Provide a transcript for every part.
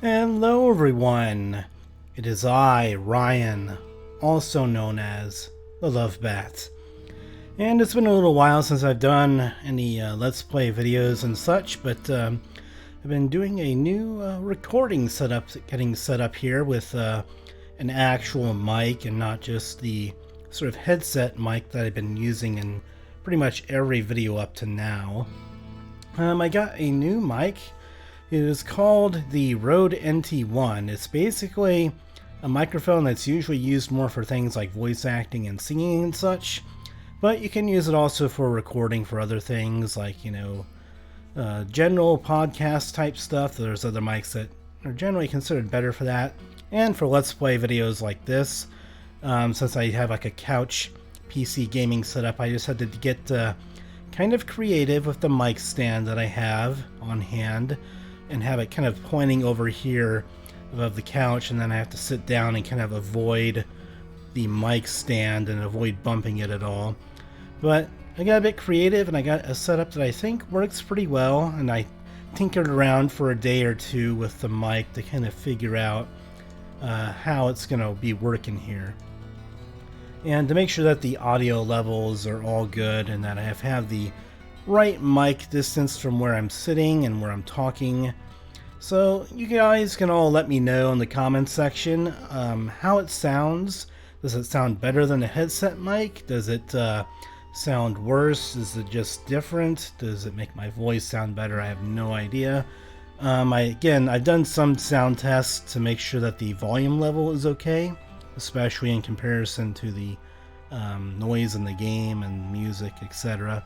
Hello everyone, it is I, Ryan, also known as thelovebat. And it's been a little while since I've done any Let's Play videos and such, but I've been doing a new recording setup, getting set up here with an actual mic and not just the sort of headset mic that I've been using in pretty much every video up to now. I got a new mic. It is called the Rode NT1. It's basically a microphone that's usually used more for things like voice acting and singing and such, but you can use it also for recording for other things like, general podcast type stuff. There's other mics that are generally considered better for that, and for Let's Play videos like this. Since I have like a couch PC gaming setup, I just had to get kind of creative with the mic stand that I have on hand and have it kind of pointing over here above the couch, and then I have to sit down and kind of avoid the mic stand and avoid bumping it at all. But I got a bit creative and I got a setup that I think works pretty well, and I tinkered around for a day or two with the mic to kind of figure out how it's going to be working here. And to make sure that the audio levels are all good and that I have the right mic distance from where I'm sitting and where I'm talking. So you guys can all let me know in the comments section how it sounds. Does it sound better than a headset mic? Does it sound worse? Is it just different? Does it make my voice sound better? I have no idea. I've done some sound tests to make sure that the volume level is okay, especially in comparison to the noise in the game and music, etc.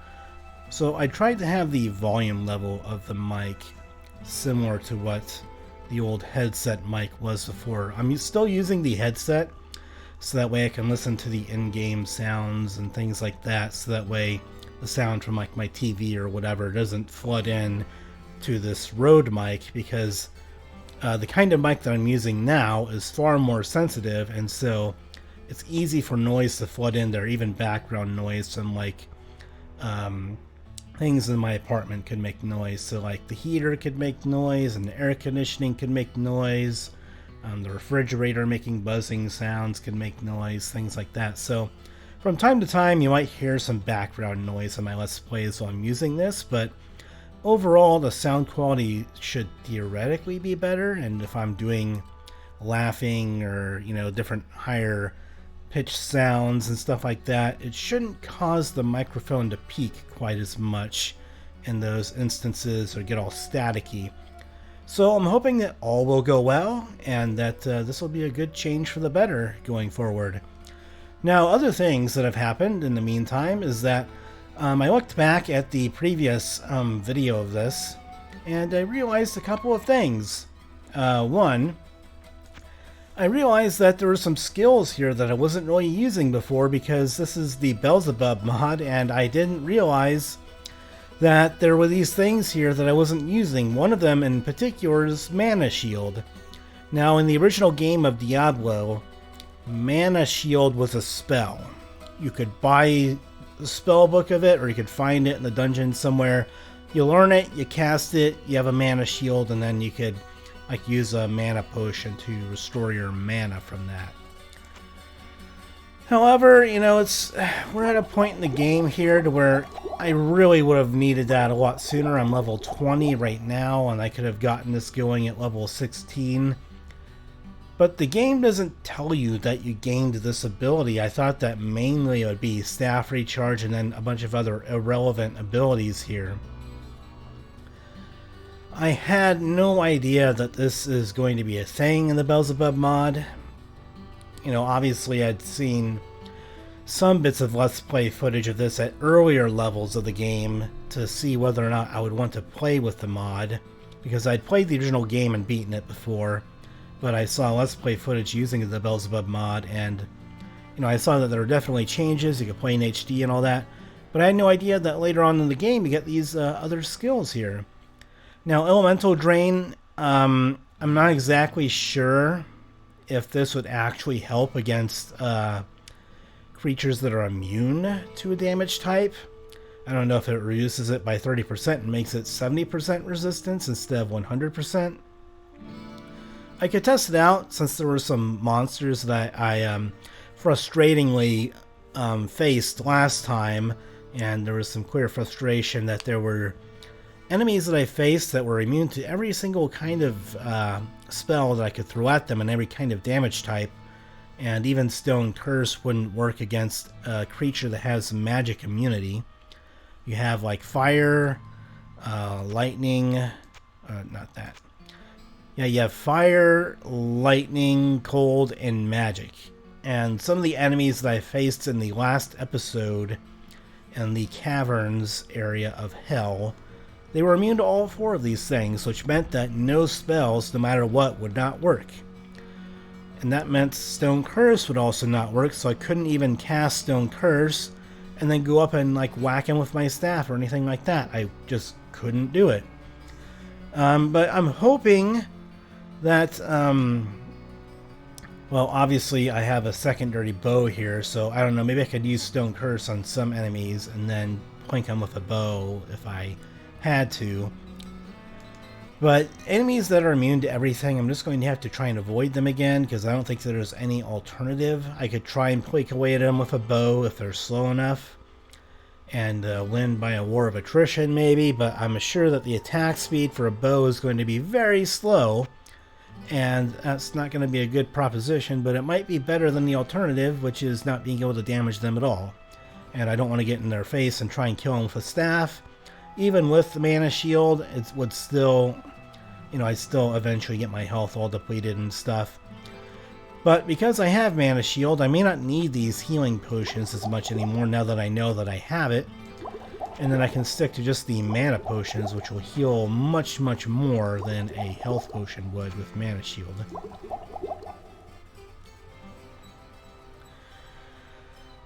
So I tried to have the volume level of the mic similar to what the old headset mic was before. I'm still using the headset, so that way I can listen to the in-game sounds and things like that, so that way the sound from like my TV or whatever doesn't flood in to this Rode mic, because the kind of mic that I'm using now is far more sensitive, and so it's easy for noise to flood in there, even background noise from like things in my apartment could make noise. So like the heater could make noise, and the air conditioning could make noise, the refrigerator making buzzing sounds could make noise, things like that. So from time to time you might hear some background noise in my Let's Plays while I'm using this, but overall the sound quality should theoretically be better. And if I'm doing laughing or different higher pitch sounds and stuff like that, it shouldn't cause the microphone to peak quite as much in those instances or get all staticky. So I'm hoping that all will go well, and that this will be a good change for the better going forward. Now, other things that have happened in the meantime is that I looked back at the previous video of this, and I realized a couple of things. One, I realized that there were some skills here that I wasn't really using before, because this is the Belzebub mod, and I didn't realize that there were these things here that I wasn't using. One of them in particular is Mana Shield. Now, in the original game of Diablo, Mana Shield was a spell. You could buy the spell book of it, or you could find it in the dungeon somewhere. You learn it, you cast it, you have a Mana Shield, and then you could use a mana potion to restore your mana from that. However, we're at a point in the game here to where I really would have needed that a lot sooner. I'm level 20 right now, and I could have gotten this going at level 16. But the game doesn't tell you that you gained this ability. I thought that mainly it would be staff recharge and then a bunch of other irrelevant abilities here. I had no idea that this is going to be a thing in the Belzebub mod. Obviously I'd seen some bits of Let's Play footage of this at earlier levels of the game to see whether or not I would want to play with the mod, because I'd played the original game and beaten it before, but I saw Let's Play footage using the Belzebub mod, and I saw that there were definitely changes. You could play in HD and all that, but I had no idea that later on in the game you get these other skills here. Now, Elemental Drain, I'm not exactly sure if this would actually help against creatures that are immune to a damage type. I don't know if it reduces it by 30% and makes it 70% resistance instead of 100%. I could test it out since there were some monsters that I frustratingly faced last time, and there was some clear frustration that there were enemies that I faced that were immune to every single kind of spell that I could throw at them and every kind of damage type, and even Stone Curse wouldn't work against a creature that has magic immunity. You have like fire, lightning, not that. Yeah, you have fire, lightning, cold, and magic. And some of the enemies that I faced in the last episode in the caverns area of hell, they were immune to all 4 of these things, which meant that no spells, no matter what, would not work. And that meant Stone Curse would also not work, so I couldn't even cast Stone Curse and then go up and like whack him with my staff or anything like that. I just couldn't do it. But I'm hoping that, well, obviously I have a secondary bow here, so I don't know, maybe I could use Stone Curse on some enemies and then plink them with a bow if I had to. But enemies that are immune to everything, I'm just going to have to try and avoid them again, because I don't think there's any alternative. I could try and plink away at them with a bow if they're slow enough, and win by a war of attrition maybe, but I'm sure that the attack speed for a bow is going to be very slow, and that's not going to be a good proposition, but it might be better than the alternative, which is not being able to damage them at all. And I don't want to get in their face and try and kill them with a staff. Even with the mana shield, it would still, you know, I'd still eventually get my health all depleted and stuff. But because I have mana shield, I may not need these healing potions as much anymore now that I know that I have it. And then I can stick to just the mana potions, which will heal much, much more than a health potion would with mana shield.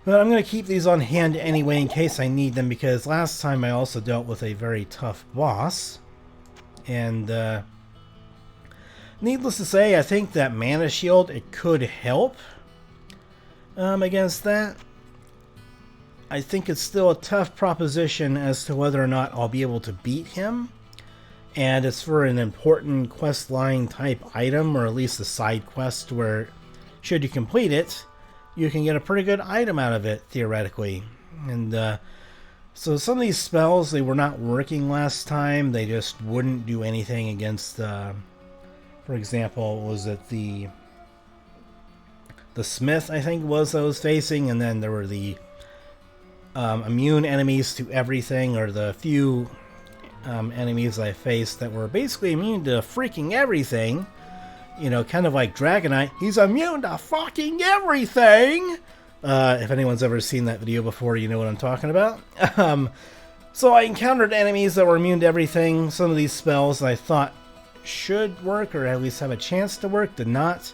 But I'm going to keep these on hand anyway in case I need them, because last time I also dealt with a very tough boss. And needless to say, I think that mana shield, it could help against that. I think it's still a tough proposition as to whether or not I'll be able to beat him. And it's for an important quest line type item, or at least a side quest where, should you complete it, you can get a pretty good item out of it, theoretically. And so some of these spells, they were not working last time. They just wouldn't do anything against, for example, was it the Smith, I think, was I was facing, and then there were the immune enemies to everything, or the few enemies I faced that were basically immune to freaking everything. You know, kind of like Dragonite. He's immune to fucking everything! If anyone's ever seen that video before, you know what I'm talking about. So I encountered enemies that were immune to everything. Some of these spells that I thought should work, or at least have a chance to work, did not.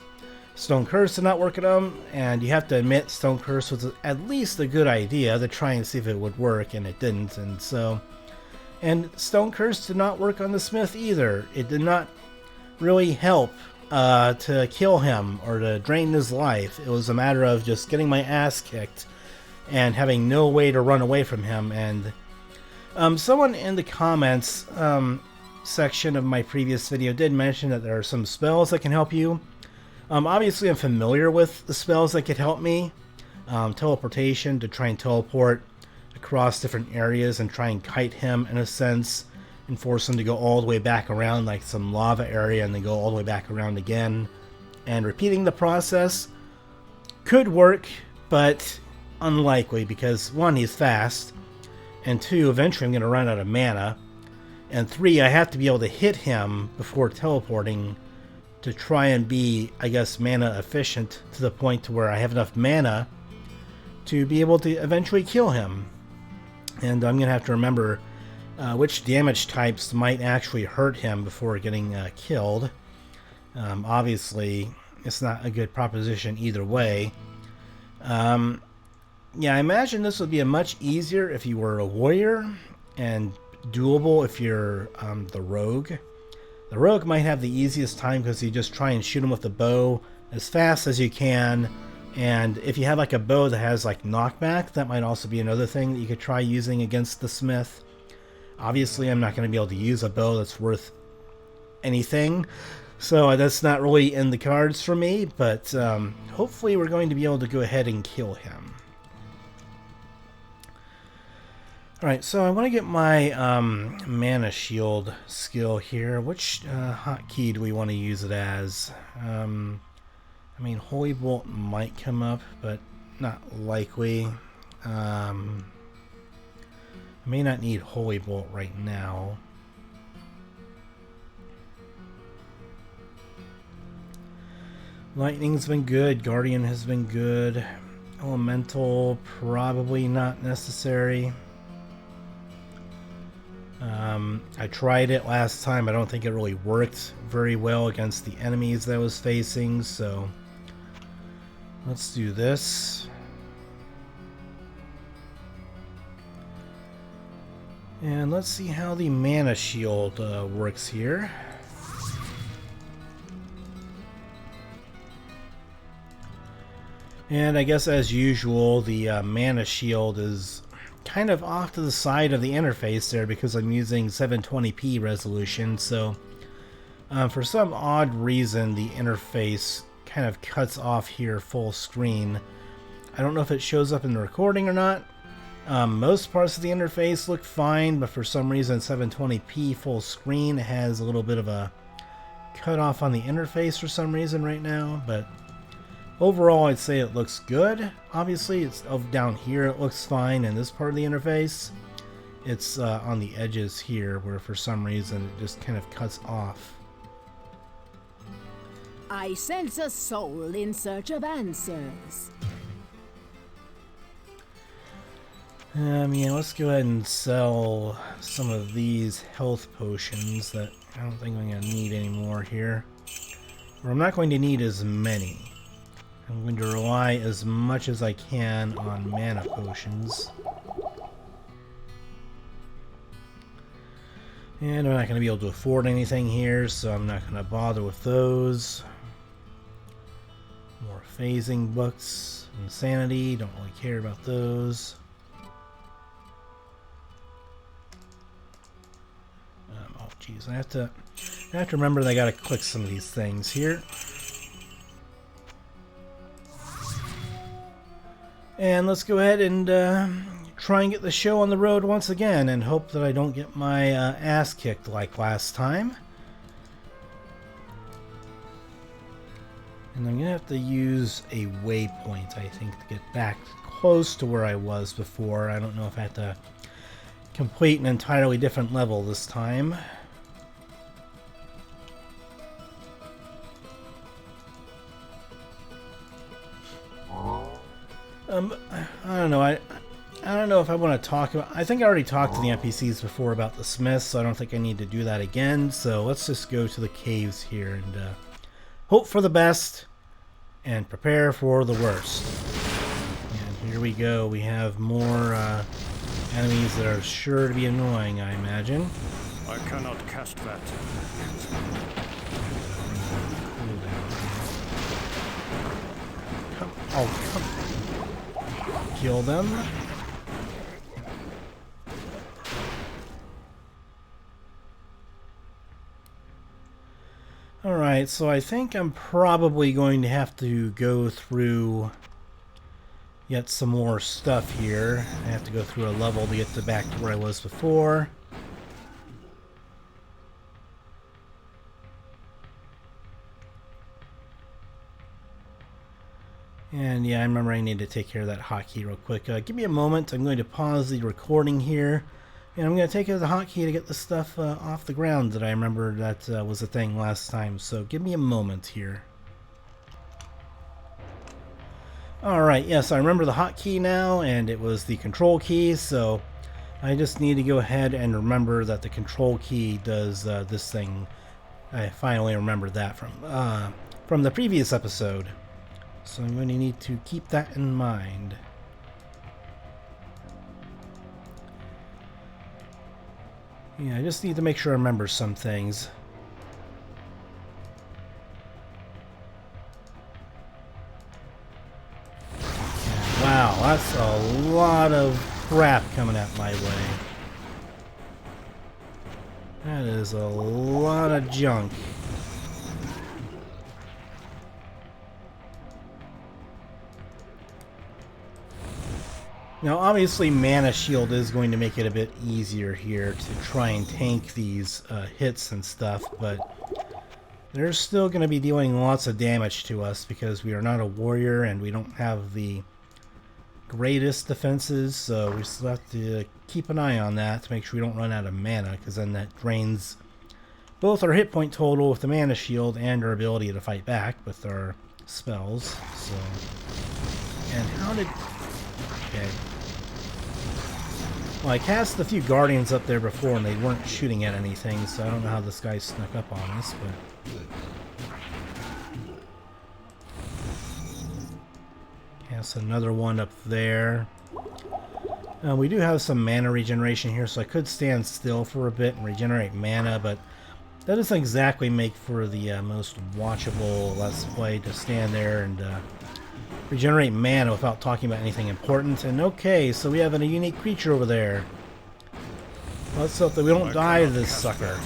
Stone Curse did not work at them, and you have to admit Stone Curse was at least a good idea to try and see if it would work, and it didn't. And Stone Curse did not work on the Smith either. It did not really help to kill him or to drain his life. It was a matter of just getting my ass kicked and having no way to run away from him. And someone in the comments section of my previous video did mention that there are some spells that can help you. Obviously, I'm familiar with the spells that could help me. Teleportation, to try and teleport across different areas and try and kite him, in a sense, and force him to go all the way back around, like some lava area, and then go all the way back around again. And repeating the process could work, but unlikely, because 1, he's fast, and 2, eventually I'm going to run out of mana, and 3, I have to be able to hit him before teleporting to try and be, I guess, mana efficient to the point to where I have enough mana to be able to eventually kill him. And I'm going to have to remember which damage types might actually hurt him before getting killed. Obviously, it's not a good proposition either way. Yeah, I imagine this would be a much easier if you were a warrior, and doable if you're the rogue. The rogue might have the easiest time because you just try and shoot him with the bow as fast as you can. And if you have like a bow that has like knockback, that might also be another thing that you could try using against the Smith. Obviously, I'm not going to be able to use a bow that's worth anything. So that's not really in the cards for me, but hopefully we're going to be able to go ahead and kill him. Alright, so I want to get my mana shield skill here. Which hotkey do we want to use it as? I mean, Holy Bolt might come up, but not likely. I may not need Holy Bolt right now. Lightning's been good. Guardian has been good. Elemental, probably not necessary. I tried it last time. I don't think it really worked very well against the enemies that I was facing, so let's do this. And let's see how the mana shield works here. And I guess as usual, the mana shield is kind of off to the side of the interface there because I'm using 720p resolution, so for some odd reason the interface kind of cuts off here full screen. I don't know if it shows up in the recording or not. Most parts of the interface look fine, but for some reason 720p full screen has a little bit of a cut off on the interface for some reason right now, but overall, I'd say it looks good. Obviously, it's down here it looks fine in this part of the interface. It's on the edges here where for some reason it just kind of cuts off. I sense a soul in search of answers. Yeah, let's go ahead and sell some of these health potions that I don't think I'm going to need anymore here. Or I'm not going to need as many. I'm going to rely as much as I can on mana potions. And I'm not going to be able to afford anything here, so I'm not going to bother with those. More phasing books. Insanity, don't really care about those. Oh geez, I have to remember that I got to click some of these things here. And let's go ahead and try and get the show on the road once again and hope that I don't get my ass kicked like last time. And I'm going to have to use a waypoint, I think, to get back close to where I was before. I don't know if I have to complete an entirely different level this time. I don't know. I don't know if I want to talk about... I think I already talked to the NPCs before about the smiths, so I don't think I need to do that again. So let's just go to the caves here and hope for the best and prepare for the worst. And here we go. We have more enemies that are sure to be annoying, I imagine. I cannot cast that. Come. Kill them. Alright, so I think I'm probably going to have to go through yet some more stuff here. I have to go through a level to get back to where I was before. And yeah, I remember I need to take care of that hotkey real quick. Give me a moment. I'm going to pause the recording here. And I'm going to take care of the hotkey to get the stuff off the ground that I remember that was a thing last time. So give me a moment here. Alright, yes, I remember the hotkey now, and it was the control key. So I just need to go ahead and remember that the control key does this thing. I finally remembered that from the previous episode. So I'm going to need to keep that in mind. Yeah, I just need to make sure I remember some things. Yeah, wow, that's a lot of crap coming at my way. That is a lot of junk. Now, obviously, Mana Shield is going to make it a bit easier here to try and tank these hits and stuff, but they're still going to be dealing lots of damage to us because we are not a warrior and we don't have the greatest defenses, so we still have to keep an eye on that to make sure we don't run out of mana, because then that drains both our hit point total with the Mana Shield and our ability to fight back with our spells. So, and how did... Okay. Well, I cast a few Guardians up there before and they weren't shooting at anything, so I don't know how this guy snuck up on us, but... Cast another one up there. We do have some mana regeneration here, so I could stand still for a bit and regenerate mana, but that doesn't exactly make for the most watchable Let's Play to stand there and regenerate mana without talking about anything important. And okay, so we have a unique creature over there. Let's hope that we don't die to this sucker.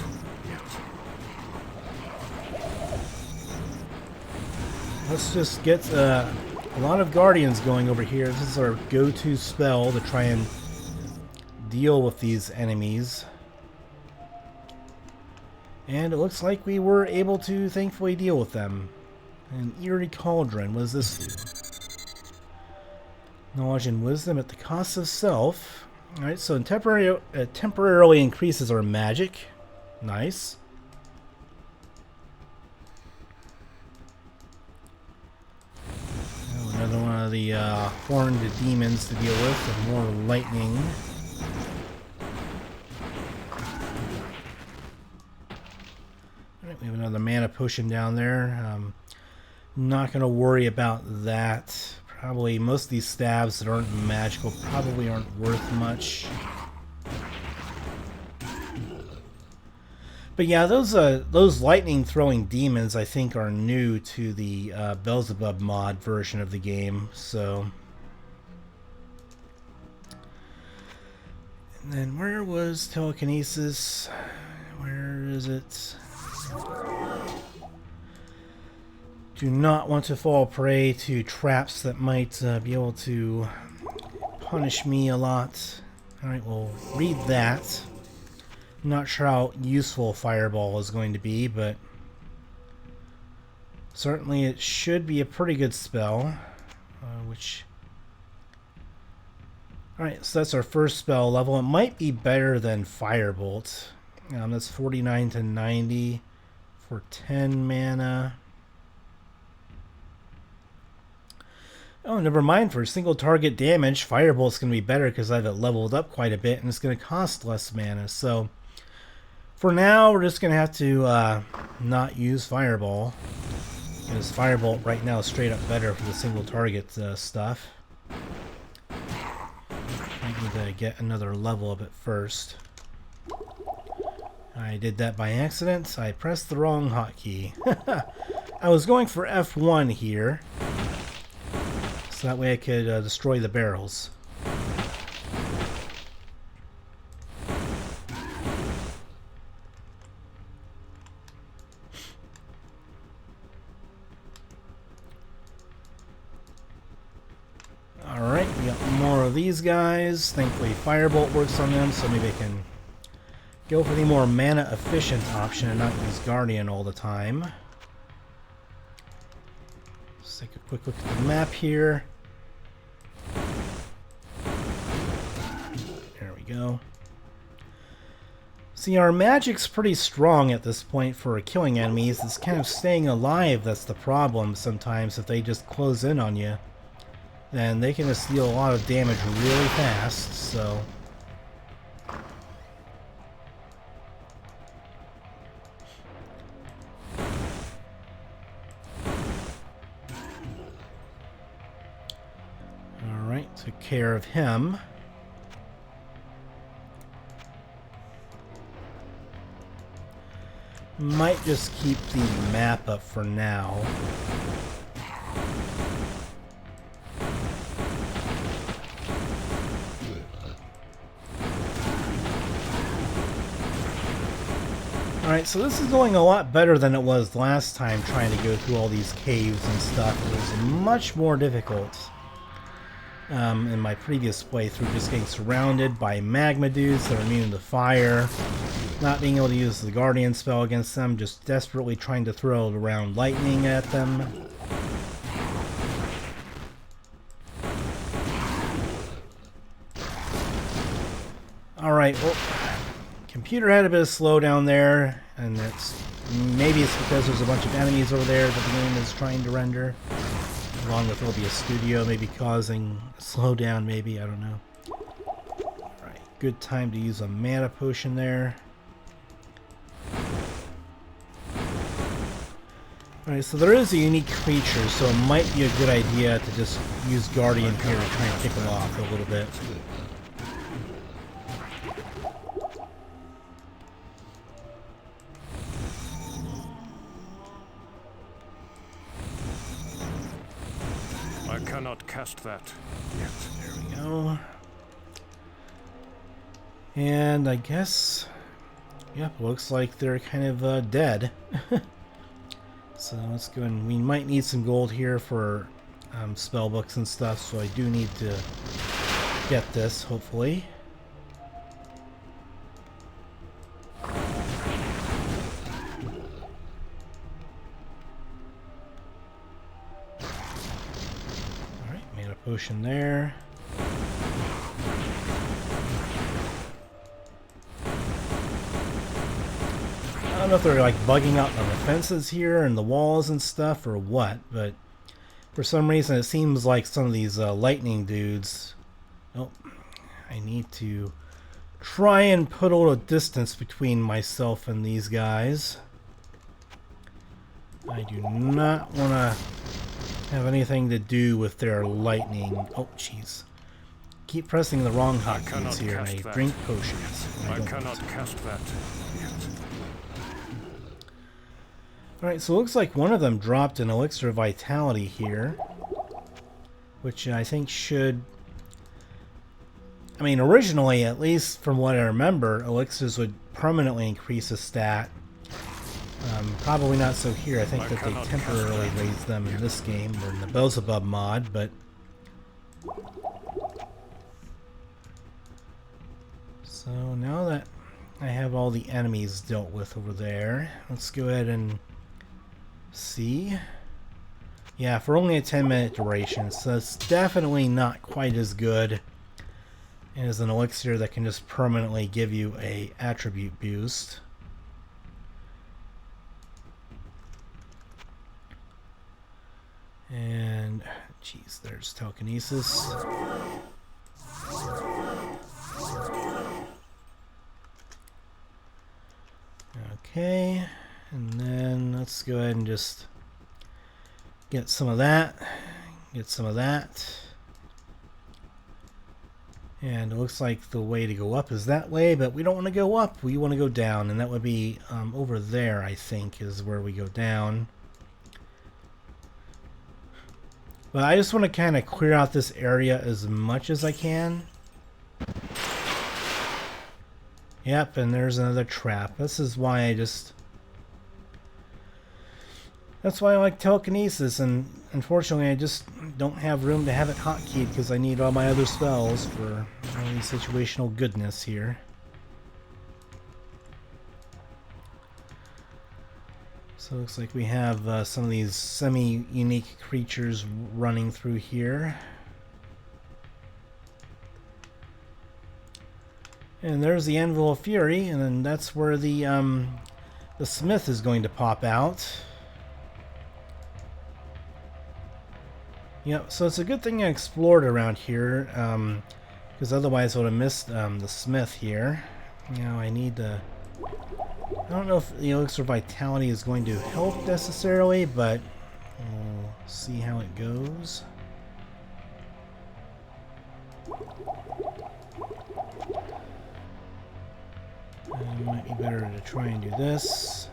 Let's just get a lot of Guardians going over here. This is our go-to spell to try and deal with these enemies. And it looks like we were able to thankfully deal with them. An Eerie Cauldron. What does this do? Knowledge and Wisdom at the cost of self. Alright, so it temporarily increases our magic. Nice. Oh, another one of the horned demons to deal with more lightning. Alright, we have another mana potion down there. Not going to worry about that. Probably most of these stabs that aren't magical probably aren't worth much. But yeah, those lightning throwing demons I think are new to the Belzebub mod version of the game. So, and then where was telekinesis? Where is it? Do not want to fall prey to traps that might be able to punish me a lot. Alright, we'll read that. I'm not sure how useful Fireball is going to be, but certainly it should be a pretty good spell. Alright, so that's our first spell level. It might be better than Firebolt. That's 49 to 90 for 10 mana. Oh, never mind. For single target damage, Firebolt's going to be better because I have it leveled up quite a bit and it's going to cost less mana. So, for now, we're just going to have to not use Fireball. Because Firebolt right now is straight up better for the single target stuff. I need to get another level of it first. I did that by accident. I pressed the wrong hotkey. I was going for F1 here. So that way I could destroy the barrels. Alright, we got more of these guys. Thankfully Firebolt works on them, so maybe I can go for the more mana efficient option and not use Guardian all the time. Let's take a quick look at the map here. There we go. See, our magic's pretty strong at this point for killing enemies. It's kind of staying alive that's the problem sometimes. If they just close in on you, then they can just deal a lot of damage really fast, so... Alright, took care of him. Might just keep the map up for now. Alright, so this is going a lot better than it was last time trying to go through all these caves and stuff. It was much more difficult in my previous playthrough, just getting surrounded by magma dudes that are immune to fire, not being able to use the Guardian spell against them, just desperately trying to throw around lightning at them. Alright, well, computer had a bit of slowdown there, and maybe it's because there's a bunch of enemies over there that the game is trying to render, along with OBS Studio maybe causing a slowdown, maybe, I don't know. Alright, good time to use a mana potion there. Alright, so there is a unique creature, so it might be a good idea to just use Guardian here to try and kick him off a little bit. I cannot cast that yet. There we go. And I guess, yep, looks like they're kind of dead. So let's go and we might need some gold here for spell books and stuff, so I do need to get this, hopefully. Potion there. I don't know if they're like bugging out on the fences here and the walls and stuff or what, but for some reason it seems like some of these lightning dudes. Oh, I need to try and put a little distance between myself and these guys. I do not want to have anything to do with their lightning. Oh, jeez. Keep pressing the wrong hotkeys here, and I drink potions. I cannot cast that yet. Alright, so it looks like one of them dropped an elixir of vitality here, which I think should... I mean, originally, at least from what I remember, elixirs would permanently increase a stat. Probably not so here. I think that they temporarily raised them in this game, or in the Belzebub mod, but... So now that I have all the enemies dealt with over there, let's go ahead and see. Yeah, for only a 10-minute duration, so it's definitely not quite as good as an elixir that can just permanently give you a attribute boost. And, geez, there's telekinesis. Okay, and then let's go ahead and just get some of that. Get some of that. And it looks like the way to go up is that way, but we don't want to go up. We want to go down, and that would be over there, I think, is where we go down. But I just want to kind of clear out this area as much as I can. Yep, and there's another trap. This is why I just... That's why I like telekinesis, and unfortunately I just don't have room to have it hotkeyed because I need all my other spells for all the situational goodness here. So it looks like we have some of these semi-unique creatures running through here. And there's the Anvil of Fury, and then that's where the smith is going to pop out. Yep, so it's a good thing I explored around here, because otherwise I would have missed the smith here. You know, I need to... I don't know if the elixir vitality is going to help necessarily, but we'll see how it goes. It might be better to try and do this.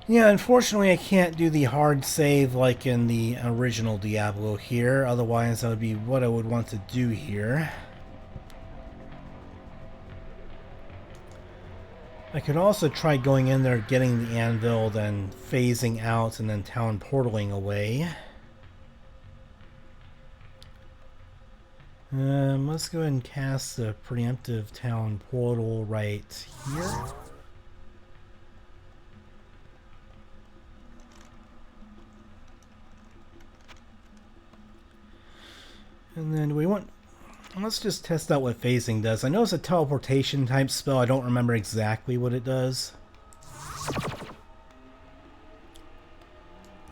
Yeah, unfortunately I can't do the hard save like in the original Diablo here, otherwise that would be what I would want to do here. I could also try going in there, getting the anvil, then phasing out, and then town portaling away. Let's go ahead and cast the preemptive town portal right here. And then we want... Let's just test out what phasing does. I know it's a teleportation type spell. I don't remember exactly what it does.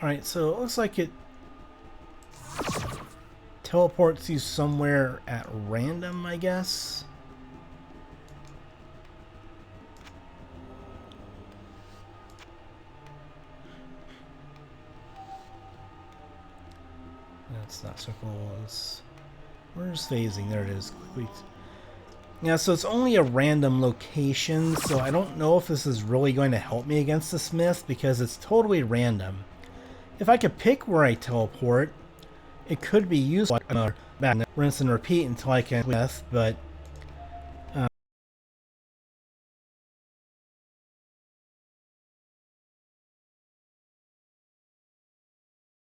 Alright, so it looks like it teleports you somewhere at random, I guess. That's not circles. Where's phasing? There it is. Yeah, so it's only a random location, so I don't know if this is really going to help me against the Smith because it's totally random. If I could pick where I teleport, it could be useful. Rinse and repeat until I can Smith, but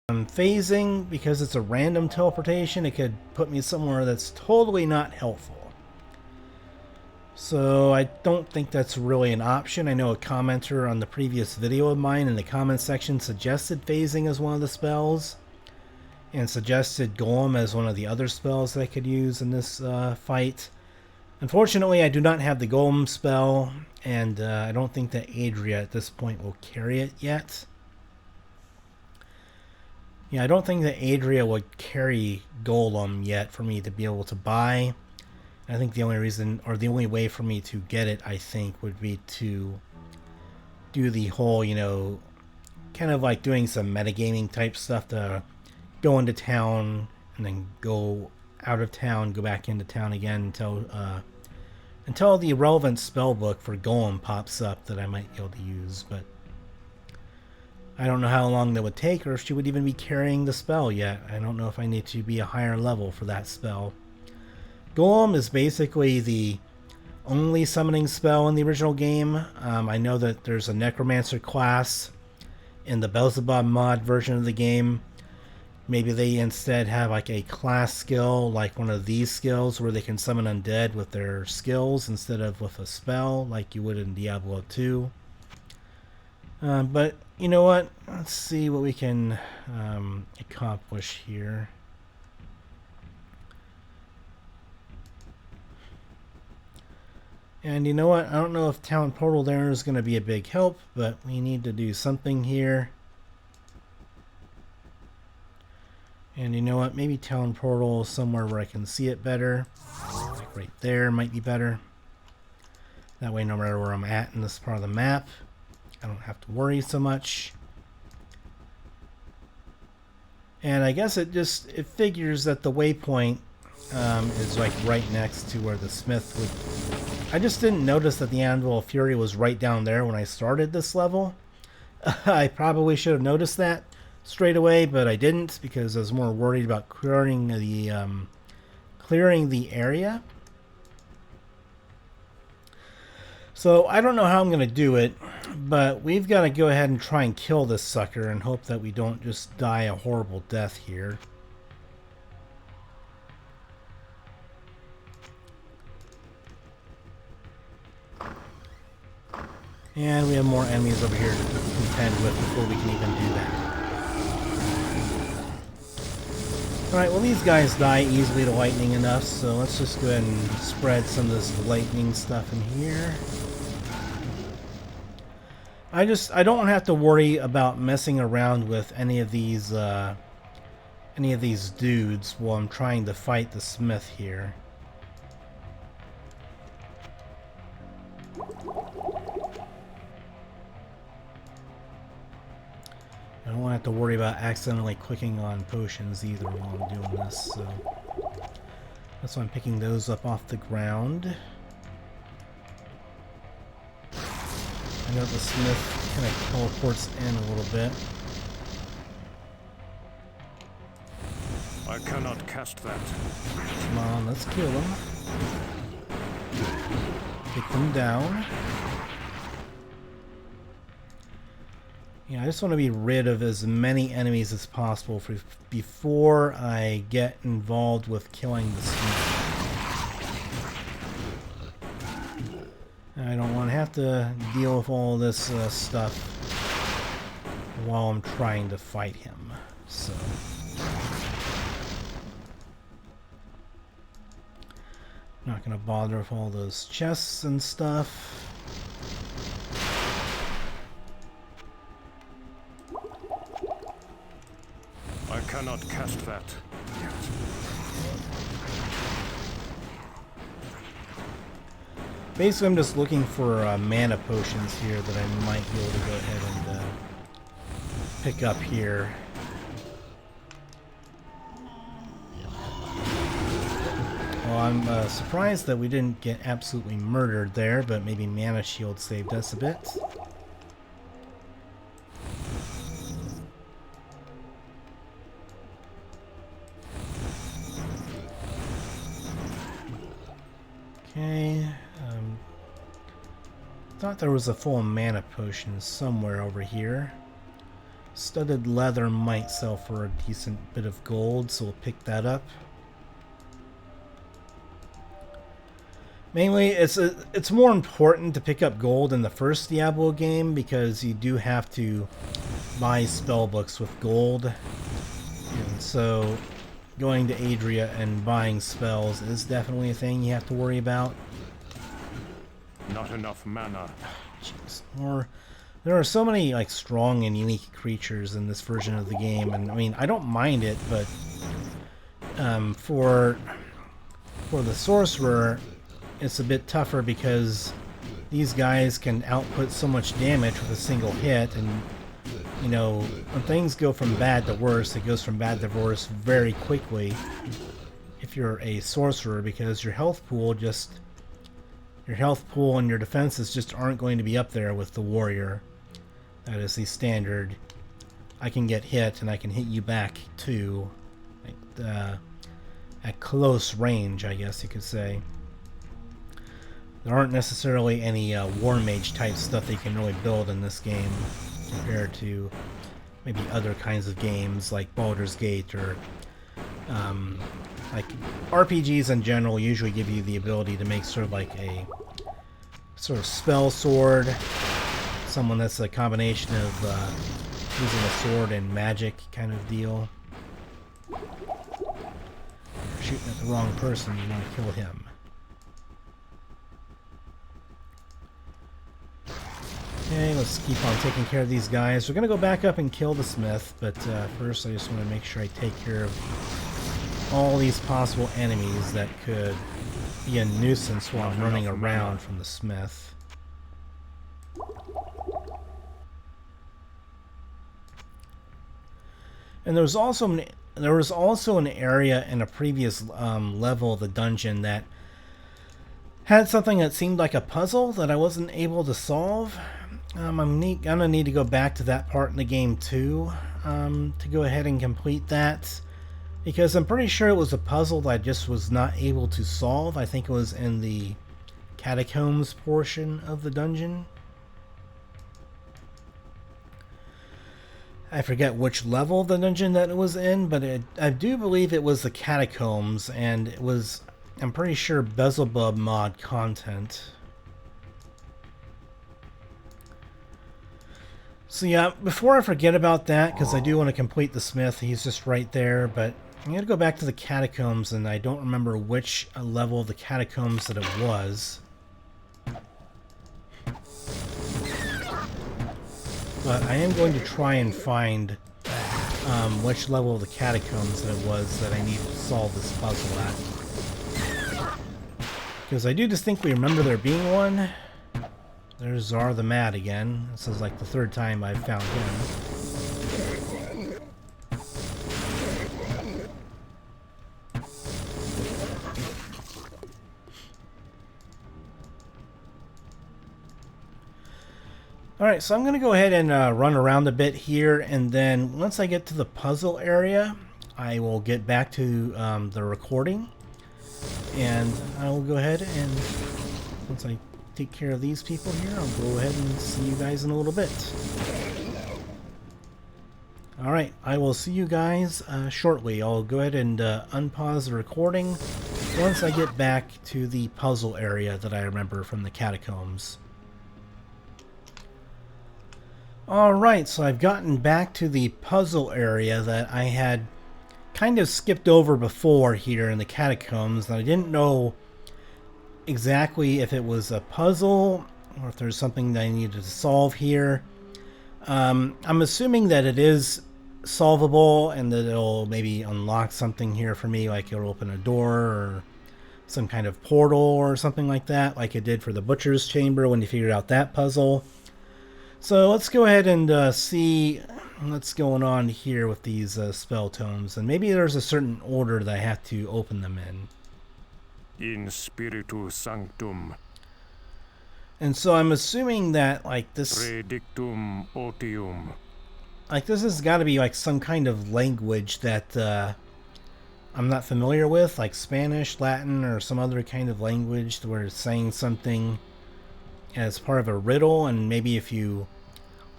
phasing, because it's a random teleportation, it could put me somewhere that's totally not helpful. So I don't think that's really an option. I know a commenter on the previous video of mine in the comment section suggested phasing as one of the spells, and suggested Golem as one of the other spells that I could use in this fight. Unfortunately, I do not have the Golem spell, and I don't think that Adria at this point will carry it yet. Yeah, I don't think that Adria would carry Golem yet for me to be able to buy. I think the only reason, or the only way for me to get it, I think, would be to do the whole, you know, kind of like doing some metagaming type stuff to go into town and then go out of town, go back into town again until the relevant spell book for Golem pops up that I might be able to use, but I don't know how long that would take or if she would even be carrying the spell yet. I don't know if I need to be a higher level for that spell. Golem is basically the only summoning spell in the original game. I know that there's a Necromancer class in the Belzebub mod version of the game. Maybe they instead have like a class skill, like one of these skills, where they can summon undead with their skills instead of with a spell, like you would in Diablo 2. But you know what? Let's see what we can accomplish here. And you know what? I don't know if Town Portal there is going to be a big help, but we need to do something here. And you know what? Maybe Town Portal somewhere where I can see it better. Like right there might be better. That way, no matter where I'm at in this part of the map, I don't have to worry so much. And I guess it figures that the waypoint is like right next to where the Smith would... I just didn't notice that the Anvil of Fury was right down there when I started this level. I probably should have noticed that straight away, but I didn't because I was more worried about clearing the area. So I don't know how I'm going to do it, but we've got to go ahead and try and kill this sucker and hope that we don't just die a horrible death here. And we have more enemies over here to contend with before we can even do that. Alright, well these guys die easily to lightning enough, so let's just go ahead and spread some of this lightning stuff in here. I don't have to worry about messing around with any of these dudes while I'm trying to fight the Smith here. I don't have to worry about accidentally clicking on potions either while I'm doing this, so that's why I'm picking those up off the ground. I know the Smith kind of teleports in a little bit. I cannot cast that. Come on, let's kill them. Take them down. Yeah, I just want to be rid of as many enemies as possible before I get involved with killing the Smith. I don't want to have to deal with all this stuff while I'm trying to fight him. So, not going to bother with all those chests and stuff. I cannot cast that. Basically, I'm just looking for mana potions here that I might be able to go ahead and pick up here. Well, I'm surprised that we didn't get absolutely murdered there, but maybe Mana Shield saved us a bit. Okay, thought there was a full mana potion somewhere over here. Studded leather might sell for a decent bit of gold, so we'll pick that up. Mainly, it's more important to pick up gold in the first Diablo game because you do have to buy spell books with gold. And so going to Adria and buying spells is definitely a thing you have to worry about. Not enough mana. Jeez, there are so many like strong and unique creatures in this version of the game, and I mean I don't mind it, but for the Sorcerer, it's a bit tougher because these guys can output so much damage with a single hit, and you know, when things go from bad to worse, it goes from bad to worse very quickly if you're a Sorcerer, because your health pool and your defenses just aren't going to be up there with the Warrior. That is the standard. I can get hit and I can hit you back too, like at close range, I guess you could say. There aren't necessarily any War Mage type stuff that you can really build in this game compared to maybe other kinds of games like Baldur's Gate, or like RPGs in general usually give you the ability to make sort of like a sort of spell sword, someone that's a combination of using a sword and magic kind of deal. If you're shooting at the wrong person, you want to kill him. Okay, let's keep on taking care of these guys. We're going to go back up and kill the Smith, but first I just want to make sure I take care of all these possible enemies that could be a nuisance while I'm running around from the Smith. And there was also an area in a previous level of the dungeon that had something that seemed like a puzzle that I wasn't able to solve. I'm gonna need to go back to that part in the game too to go ahead and complete that, because I'm pretty sure it was a puzzle that I just was not able to solve. I think it was in the catacombs portion of the dungeon. I forget which level of the dungeon that it was in, but I do believe it was the catacombs, and it was, I'm pretty sure, Belzebub mod content. So yeah, before I forget about that, because I do want to complete the Smith, he's just right there, but I'm going to go back to the catacombs, and I don't remember which level of the catacombs that it was. But I am going to try and find which level of the catacombs that it was that I need to solve this puzzle at. Because I do distinctly remember there being one. There's Czar the Mad again. This is like the third time I've found him. Alright, so I'm going to go ahead and run around a bit here, and then once I get to the puzzle area, I will get back to the recording, and I will go ahead and, once I take care of these people here, I'll go ahead and see you guys in a little bit. Alright, I will see you guys shortly. I'll go ahead and unpause the recording once I get back to the puzzle area that I remember from the catacombs. Alright, so I've gotten back to the puzzle area that I had kind of skipped over before here in the catacombs, and I didn't know exactly if it was a puzzle or if there's something that I needed to solve here. I'm assuming that it is solvable and that it'll maybe unlock something here for me, like it'll open a door or some kind of portal or something like that, like it did for the Butcher's Chamber when you figured out that puzzle. So let's go ahead and see what's going on here with these spell tomes, and maybe there's a certain order that I have to open them In spiritu sanctum. And so I'm assuming that like this Predictum otium. Like, this has got to be, like, some kind of language that I'm not familiar with, like Spanish, Latin, or some other kind of language where it's saying something as part of a riddle, and maybe if you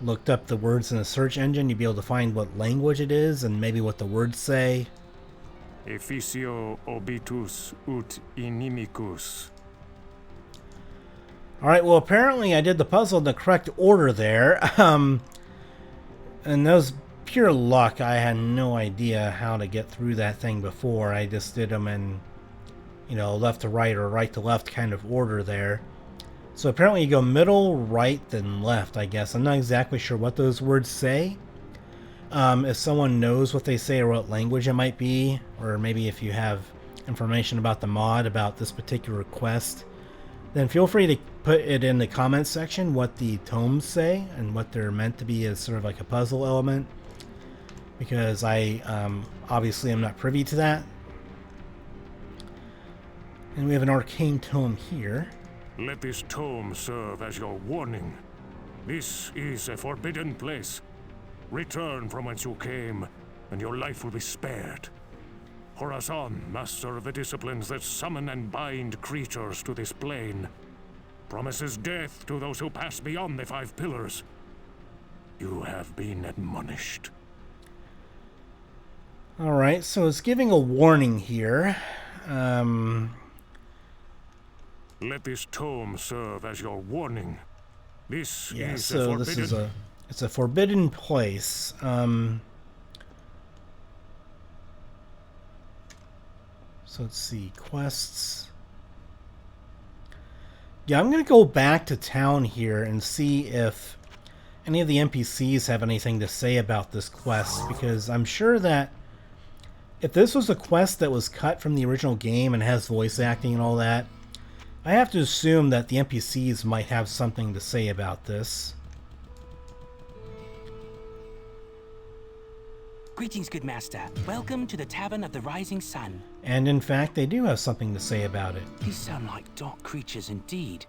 looked up the words in a search engine, you'd be able to find what language it is, and maybe what the words say. Efficio obitus ut inimicus. Alright, well, apparently I did the puzzle in the correct order there. And that was pure luck. I had no idea how to get through that thing before. I just did them in, you know, left to right or right to left kind of order there. So apparently you go middle, right, then left, I guess. I'm not exactly sure what those words say. If someone knows what they say or what language it might be, or maybe if you have information about the mod, about this particular quest, then feel free to put it in the comments section what the tomes say and what they're meant to be as sort of like a puzzle element, because I obviously am not privy to that. And we have an arcane tome here. Let this tome serve as your warning. This is a forbidden place. Return from whence you came, and your life will be spared. Horazon, master of the disciplines that summon and bind creatures to this plane, promises death to those who pass beyond the 5 pillars. You have been admonished. Alright, so it's giving a warning here. Let this tome serve as your warning. This Yeah, is so this is it's a forbidden place. So let's see, quests. Yeah, I'm going to go back to town here and see if any of the NPCs have anything to say about this quest, because I'm sure that if this was a quest that was cut from the original game and has voice acting and all that, I have to assume that the NPCs might have something to say about this. Greetings, good master. Welcome to the Tavern of the Rising Sun. And in fact, they do have something to say about it. These sound like dark creatures indeed.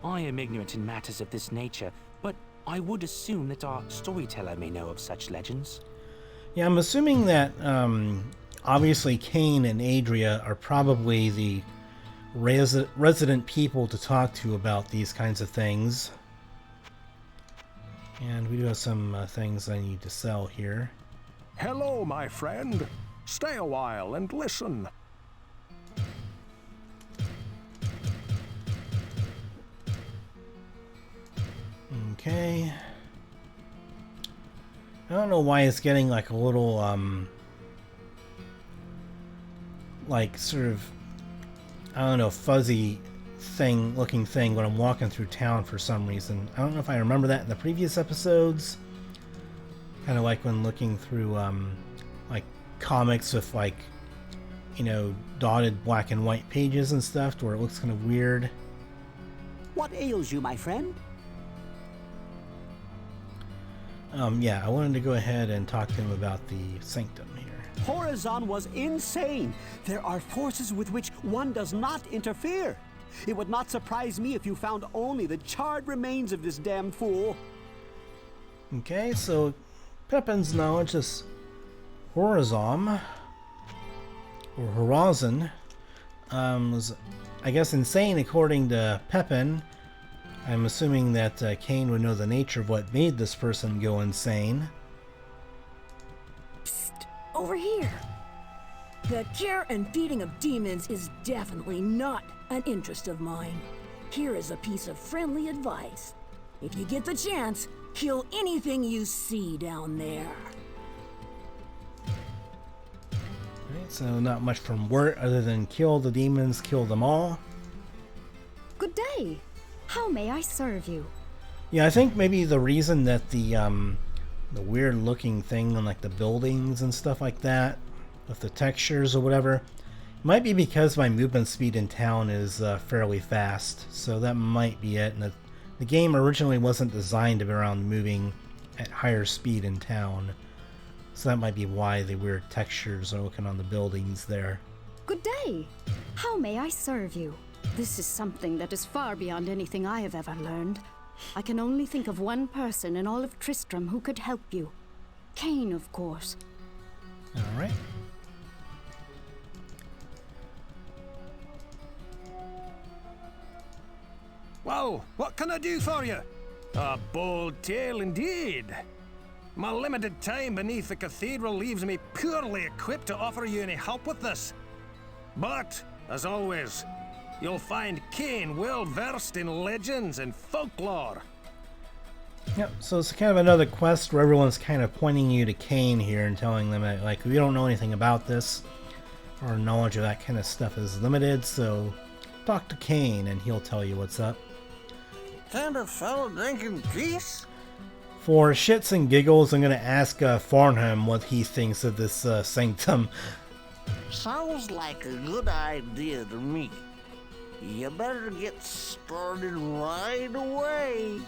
I am ignorant in matters of this nature, but I would assume that our storyteller may know of such legends. Yeah, I'm assuming that obviously Cain and Adria are probably the resident people to talk to about these kinds of things. And we do have some things I need to sell here. Hello, my friend. Stay a while and listen. Okay. I don't know why it's getting like a little, like sort of, I don't know, fuzzy looking thing when I'm walking through town for some reason. I don't know if I remember that in the previous episodes. Kind of like when looking through, like comics with like, you know, dotted black and white pages and stuff, where it looks kind of weird. What ails you, my friend? Yeah, I wanted to go ahead and talk to him about the Sanctum here. Horazon was insane. There are forces with which one does not interfere. It would not surprise me if you found only the charred remains of this damn fool. Okay, so Pepin's knowledge is Horazon, or Horazon, was, I guess, insane according to Pepin. I'm assuming that Cain would know the nature of what made this person go insane. The cure and feeding of demons is definitely not an interest of mine. Here is a piece of friendly advice. If you get the chance, kill anything you see down there. Alright, so not much from Wirt other than kill the demons, kill them all. Good day. How may I serve you? Yeah, I think maybe the reason that the weird looking thing on like the buildings and stuff like that, with the textures or whatever, might be because my movement speed in town is fairly fast. So that might be it. And the game originally wasn't designed to be around moving at higher speed in town. So that might be why the weird textures are looking on the buildings there. Good day. How may I serve you? This is something that is far beyond anything I have ever learned. I can only think of one person in all of Tristram who could help you. Kane, of course. Alright. Well, what can I do for you? A bold tale indeed. My limited time beneath the cathedral leaves me poorly equipped to offer you any help with this. But, as always, you'll find Kane well versed in legends and folklore. Yep, so it's kind of another quest where everyone's kind of pointing you to Kane here and telling them that, like, we don't know anything about this. Our knowledge of that kind of stuff is limited, so talk to Kane and he'll tell you what's up. Kind of fellow drinking peace? For shits and giggles, I'm going to ask Farnham what he thinks of this Sanctum. Sounds like a good idea to me. You better get started right away.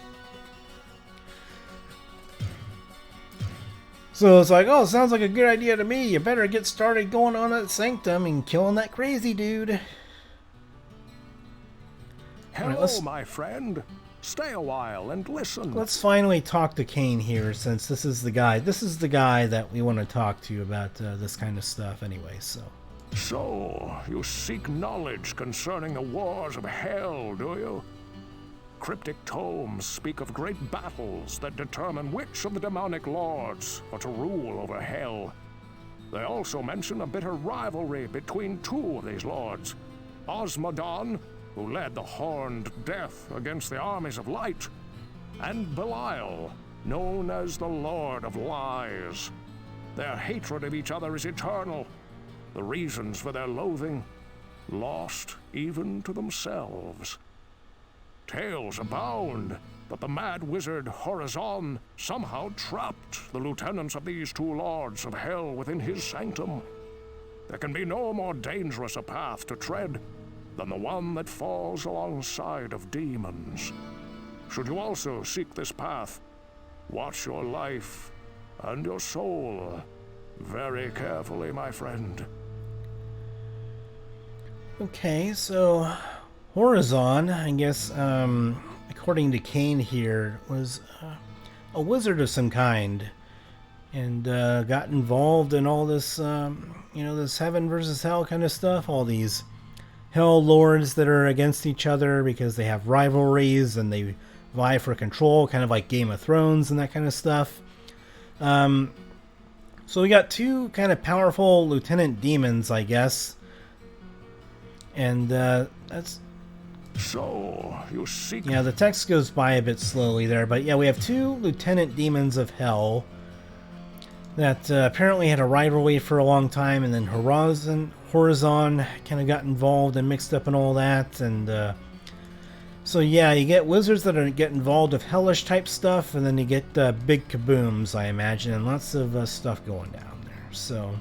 So it's like, oh, sounds like a good idea to me. You better get started going on that Sanctum and killing that crazy dude. Hello, my friend. Stay a while and listen. Let's finally talk to Kane here, since this is the guy. This is the guy that we want to talk to about this kind of stuff anyway, so. So, you seek knowledge concerning the wars of hell, do you? Cryptic tomes speak of great battles that determine which of the demonic lords are to rule over hell. They also mention a bitter rivalry between two of these lords, Osmodon, who led the Horned Death against the armies of light, and Belial, known as the Lord of Lies. Their hatred of each other is eternal. The reasons for their loathing, lost even to themselves. Tales abound that the mad wizard Horazon somehow trapped the lieutenants of these two lords of hell within his sanctum. There can be no more dangerous a path to tread than the one that falls alongside of demons. Should you also seek this path, watch your life and your soul very carefully, my friend. Okay, so Horazon, I guess, according to Kane here, was a wizard of some kind, and got involved in all this, this heaven versus hell kind of stuff, all these hell lords that are against each other because they have rivalries and they vie for control, kind of like Game of Thrones and that kind of stuff. So we got two kind of powerful lieutenant demons, I guess. And that's... So, you seek... Yeah, the text goes by a bit slowly there, but yeah, we have two lieutenant demons of hell that apparently had a rivalry for a long time, and then Horazon kind of got involved and mixed up in all that, and so yeah, you get wizards that get involved with hellish type stuff, and then you get big kabooms, I imagine, and lots of stuff going down there, so...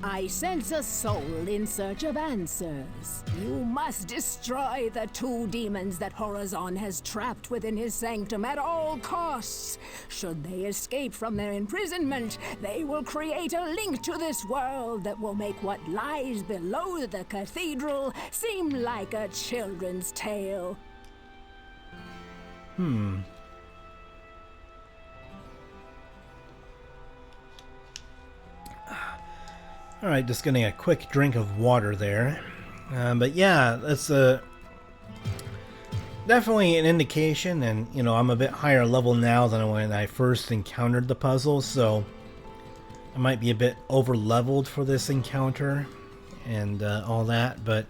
I sense a soul in search of answers. You must destroy the two demons that Horazon has trapped within his sanctum at all costs. Should they escape from their imprisonment, they will create a link to this world that will make what lies below the cathedral seem like a children's tale. Alright, just getting a quick drink of water there. But yeah, that's definitely an indication, and I'm a bit higher level now than when I first encountered the puzzle, so I might be a bit over leveled for this encounter and all that, but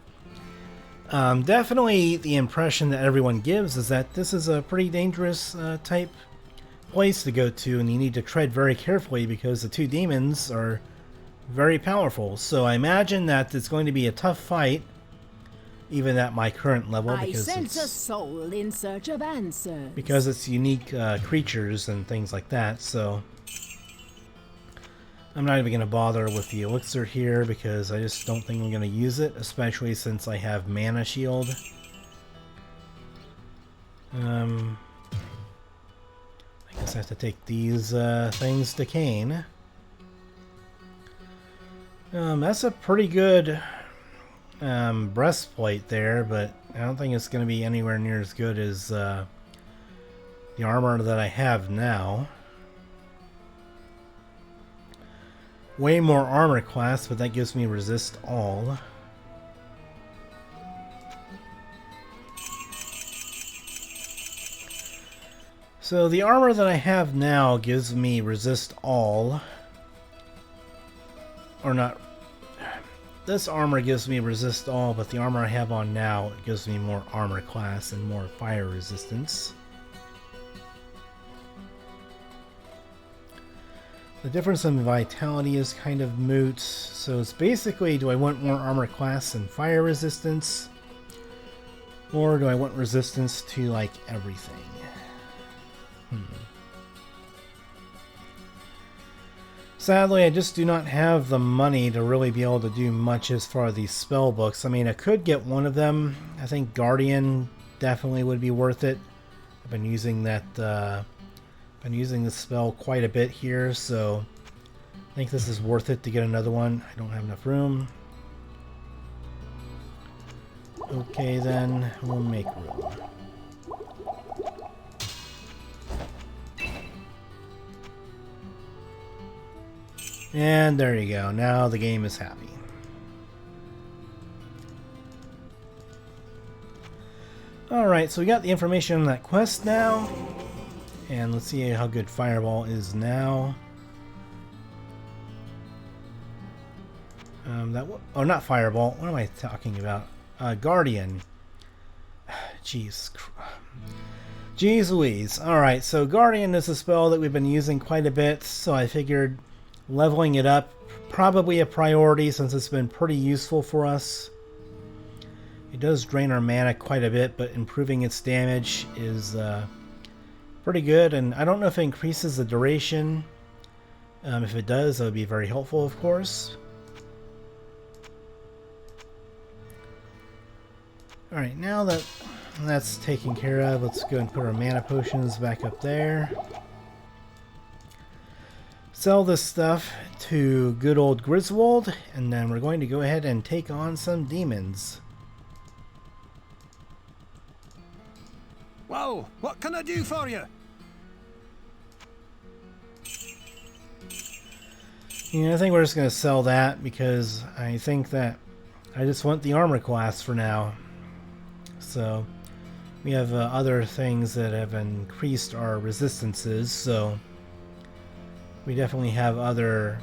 definitely the impression that everyone gives is that this is a pretty dangerous type place to go to, and you need to tread very carefully because the two demons are very powerful. So I imagine that it's going to be a tough fight, even at my current level, I because sense a soul in search of answers. Because it's unique creatures and things like that. So I'm not even going to bother with the elixir here because I just don't think I'm going to use it, especially since I have mana shield. I guess I have to take these things to Kane. That's a pretty good breastplate there, but I don't think it's going to be anywhere near as good as the armor that I have now. Way more armor class, but that gives me resist all. So the armor that I have now gives me resist all. Or not. This armor gives me resist all, but the armor I have on now gives me more armor class and more fire resistance. The difference in vitality is kind of moot, so it's basically, do I want more armor class and fire resistance? Or do I want resistance to, like, everything? Sadly, I just do not have the money to really be able to do much as far as these spell books. I mean, I could get one of them. I think Guardian definitely would be worth it. I've been using that, been using this spell quite a bit here, so I think this is worth it to get another one. I don't have enough room. Okay, then we'll make room. And there you go. Now the game is happy. Alright, so we got the information on that quest now. And let's see how good Fireball is now. Oh, not Fireball. What am I talking about? Guardian. Jeez. Jeez Louise. Alright, so Guardian is a spell that we've been using quite a bit, so I figured leveling it up, probably a priority since it's been pretty useful for us. It does drain our mana quite a bit, but improving its damage is pretty good, and I don't know if it increases the duration. If it does, that would be very helpful, of course. Alright, now that that's taken care of, let's go and put our mana potions back up there. Sell this stuff to good old Griswold, and then we're going to go ahead and take on some demons. Whoa, what can I do for you? Yeah, I think we're just going to sell that because I think that I just want the armor class for now. So we have other things that have increased our resistances, so we definitely have other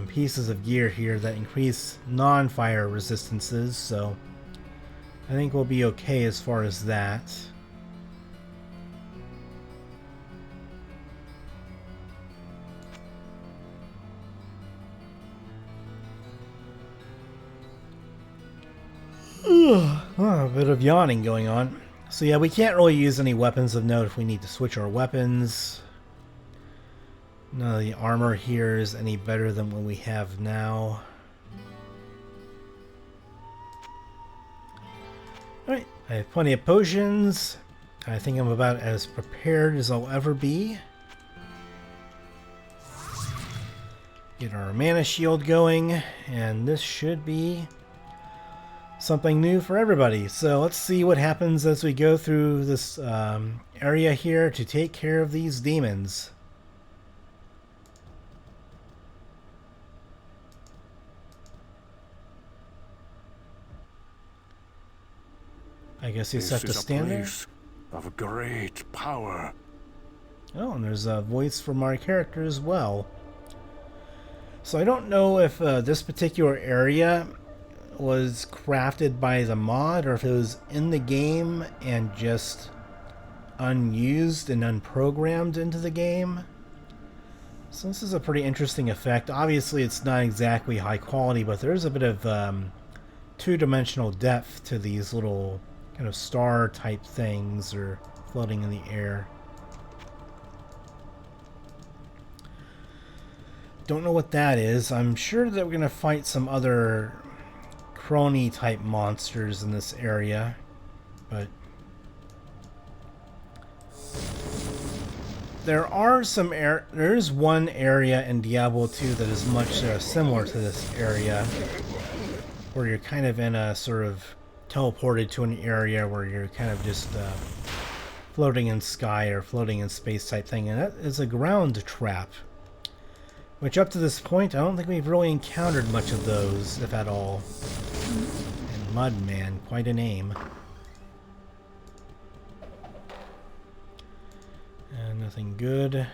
pieces of gear here that increase non-fire resistances, so I think we'll be okay as far as that. A bit of yawning going on. So yeah, we can't really use any weapons of note if we need to switch our weapons. None of the armor here is any better than what we have now. Alright, I have plenty of potions. I think I'm about as prepared as I'll ever be. Get our mana shield going, and this should be something new for everybody. So let's see what happens as we go through this area here to take care of these demons. I guess you just have to stand there. Of great power. Oh, and there's a voice from our character as well. So I don't know if this particular area was crafted by the mod or if it was in the game and just unused and unprogrammed into the game. So this is a pretty interesting effect. Obviously it's not exactly high quality, but there's a bit of two-dimensional depth to these little kind of star type things or floating in the air. Don't know what that is. I'm sure that we're going to fight some other crony type monsters in this area, but there's one area in Diablo 2 that is much similar to this area, where you're kind of in a sort of teleported to an area where you're kind of just floating in sky or floating in space type thing, and that is a ground trap, which up to this point I don't think we've really encountered much of those, if at all. And Mudman, quite a name. And nothing good.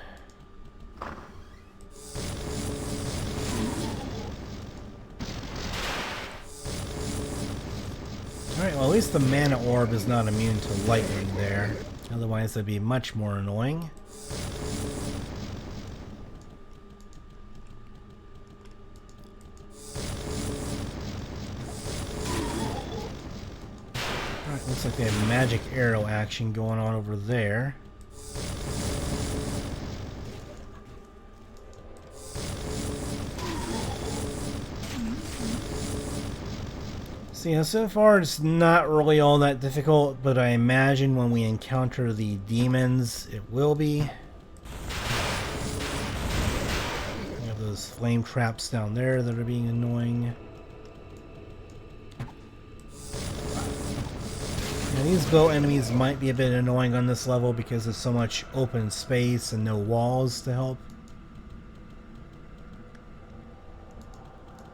Alright, well at least the mana orb is not immune to lightning there. Otherwise that'd be much more annoying. Alright, looks like they have magic arrow action going on over there. Yeah, so far it's not really all that difficult, but I imagine when we encounter the demons, it will be. We have those flame traps down there that are being annoying. Now, these bow enemies might be a bit annoying on this level because there's so much open space and no walls to help.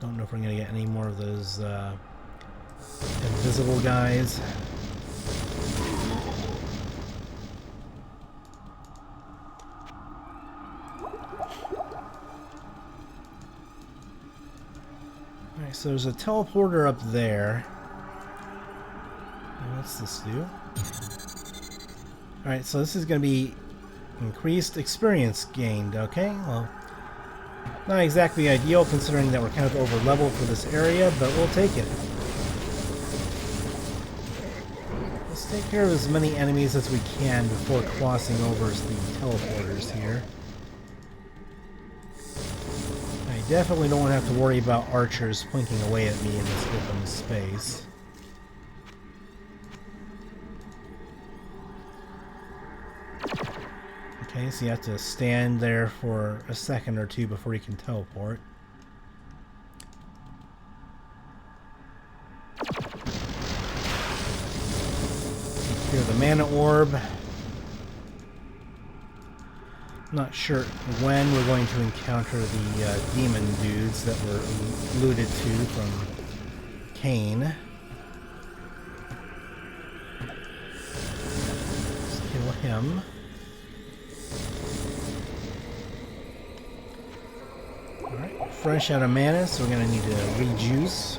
Don't know if we're going to get any more of those invisible guys. Alright, so there's a teleporter up there. And what's this do? Alright, so this is going to be increased experience gained. Okay, well, not exactly ideal considering that we're kind of over leveled for this area, but we'll take it. Let's take care of as many enemies as we can before crossing over to the teleporters here. I definitely don't want to have to worry about archers plinking away at me in this open space. Okay, so you have to stand there for a second or two before you can teleport. Secure the mana orb. Not sure when we're going to encounter the demon dudes that were alluded to from Cain. Let's kill him. Alright, fresh out of mana, so we're going to need to rejuice.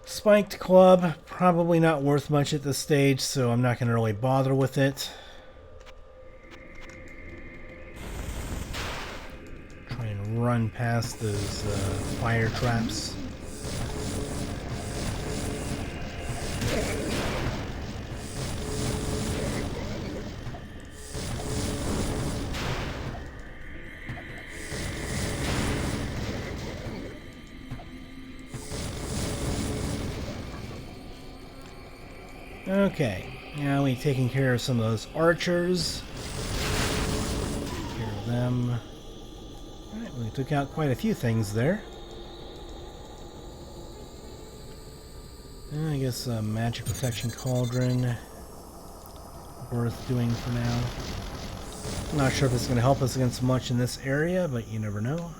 Spiked club, probably not worth much at this stage, so I'm not going to really bother with it. Try and run past those fire traps. Okay, now we've taken care of some of those archers. Take care of them. Alright, we took out quite a few things there. And I guess a magic protection cauldron worth doing for now. I'm not sure if it's going to help us against much in this area, but you never know.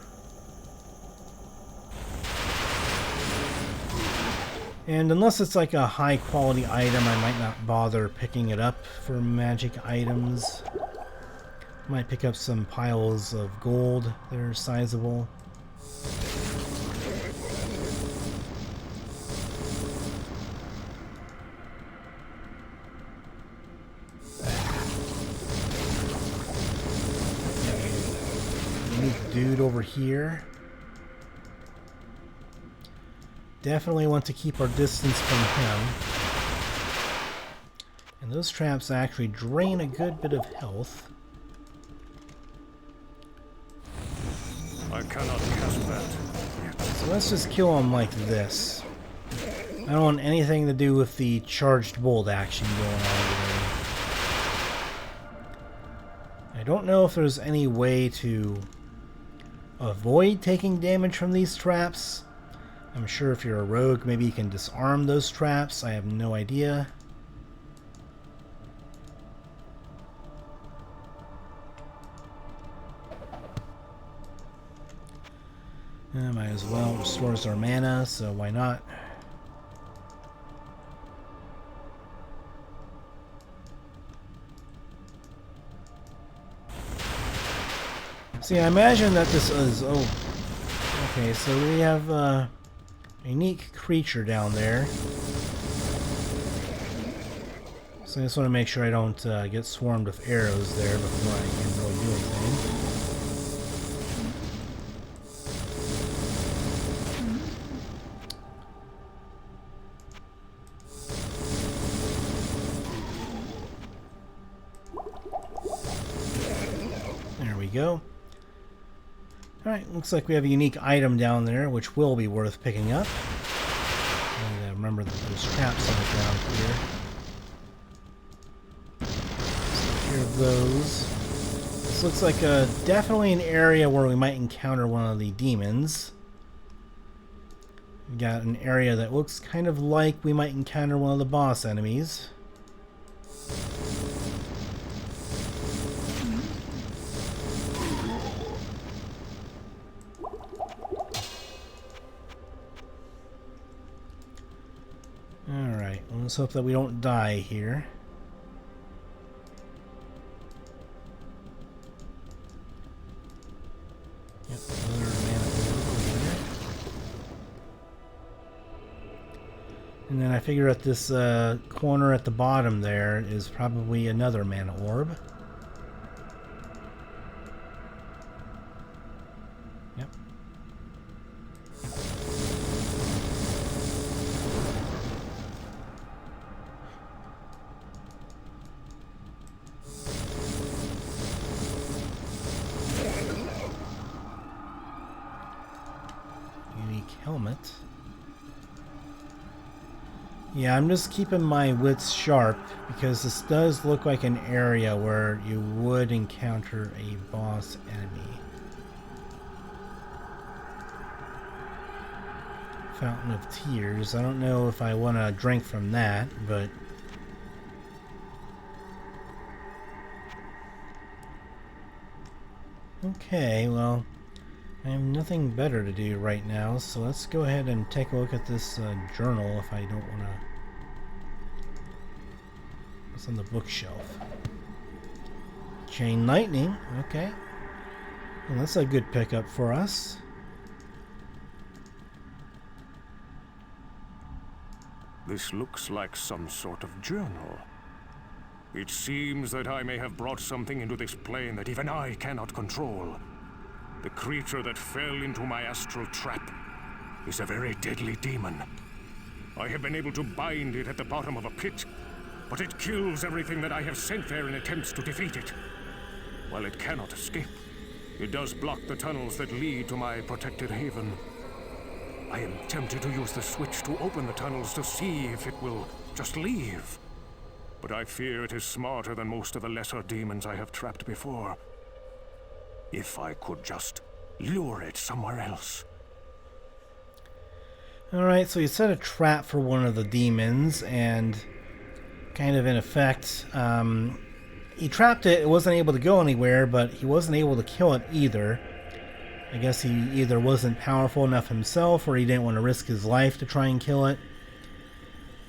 And unless it's like a high quality item, I might not bother picking it up for magic items. Might pick up some piles of gold that are sizable. Dude over here. Definitely want to keep our distance from him. And those traps actually drain a good bit of health. I cannot cast that yet. So let's just kill him like this. I don't want anything to do with the charged bolt action going on today. I don't know if there's any way to avoid taking damage from these traps. I'm sure if you're a rogue, maybe you can disarm those traps. I have no idea. Might as well. Restores our mana, so why not? See, I imagine that this is... Oh. Okay, so we have a unique creature down there. So I just want to make sure I don't get swarmed with arrows there before I can really do anything. There we go. Alright, looks like we have a unique item down there, which will be worth picking up. And remember that there's traps on the ground here. Take care of those. This looks like definitely an area where we might encounter one of the demons. We got an area that looks kind of like we might encounter one of the boss enemies. Alright, let's hope that we don't die here. Yep, another mana orb here. And then I figure at this corner at the bottom there is probably another mana orb. Yep. Helmet. Yeah, I'm just keeping my wits sharp because this does look like an area where you would encounter a boss enemy. Fountain of Tears. I don't know if I want to drink from that, but okay, well, I have nothing better to do right now, so let's go ahead and take a look at this journal if I don't want to... It's on the bookshelf. Chain Lightning, okay. Well, that's a good pickup for us. This looks like some sort of journal. It seems that I may have brought something into this plane that even I cannot control. The creature that fell into my astral trap is a very deadly demon. I have been able to bind it at the bottom of a pit, but it kills everything that I have sent there in attempts to defeat it. While it cannot escape, it does block the tunnels that lead to my protected haven. I am tempted to use the switch to open the tunnels to see if it will just leave. But I fear it is smarter than most of the lesser demons I have trapped before. If I could just lure it somewhere else. Alright, so you set a trap for one of the demons, and kind of in effect, he trapped it, it wasn't able to go anywhere, but he wasn't able to kill it either. I guess he either wasn't powerful enough himself, or he didn't want to risk his life to try and kill it.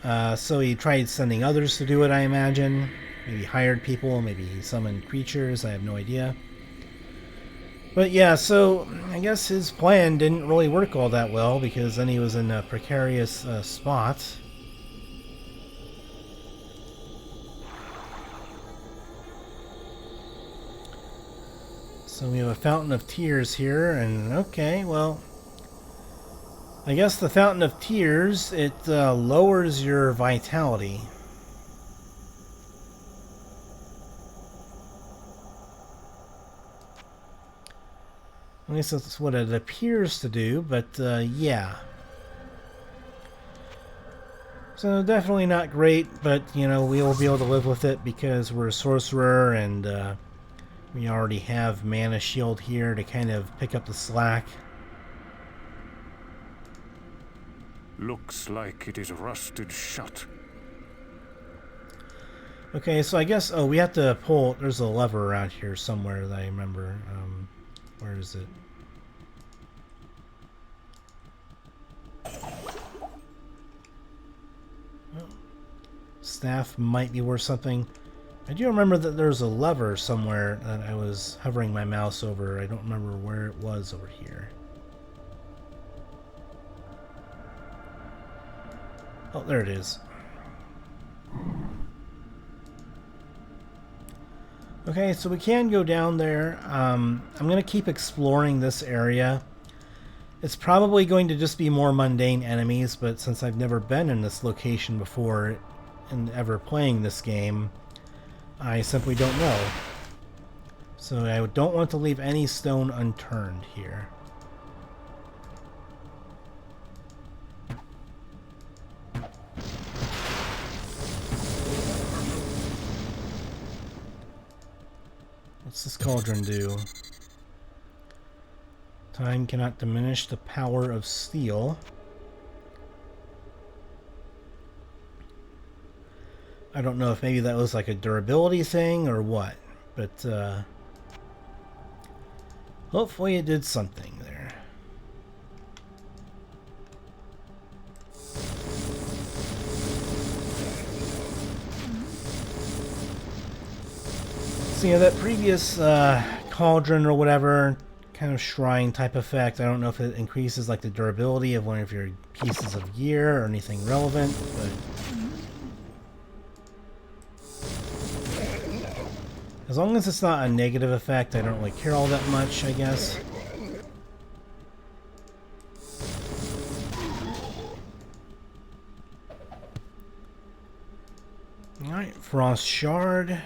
So he tried sending others to do it, I imagine. Maybe hired people, maybe he summoned creatures, I have no idea. But yeah, so I guess his plan didn't really work all that well, because then he was in a precarious spot. So we have a Fountain of Tears here, and okay, well, I guess the Fountain of Tears, it lowers your vitality. At least that's what it appears to do, but yeah. So definitely not great, but you know, we will be able to live with it because we're a sorcerer and we already have Mana Shield here to kind of pick up the slack. Looks like it is rusted shut. Okay, so I guess, oh, we have to pull, there's a lever around here somewhere that I remember. Where is it? Oh, staff might be worth something. I do remember that there's a lever somewhere that I was hovering my mouse over. I don't remember where it was over here. Oh, there it is. Okay, so we can go down there. I'm going to keep exploring this area. It's probably going to just be more mundane enemies, but since I've never been in this location before and ever playing this game, I simply don't know. So I don't want to leave any stone unturned here. What's this cauldron do? Time cannot diminish the power of steel. I don't know if maybe that was like a durability thing or what, but hopefully it did something there. So yeah, that previous cauldron or whatever, kind of shrine type effect, I don't know if it increases like the durability of one of your pieces of gear or anything relevant, but as long as it's not a negative effect, I don't really care all that much, I guess. Alright, Frost Shard.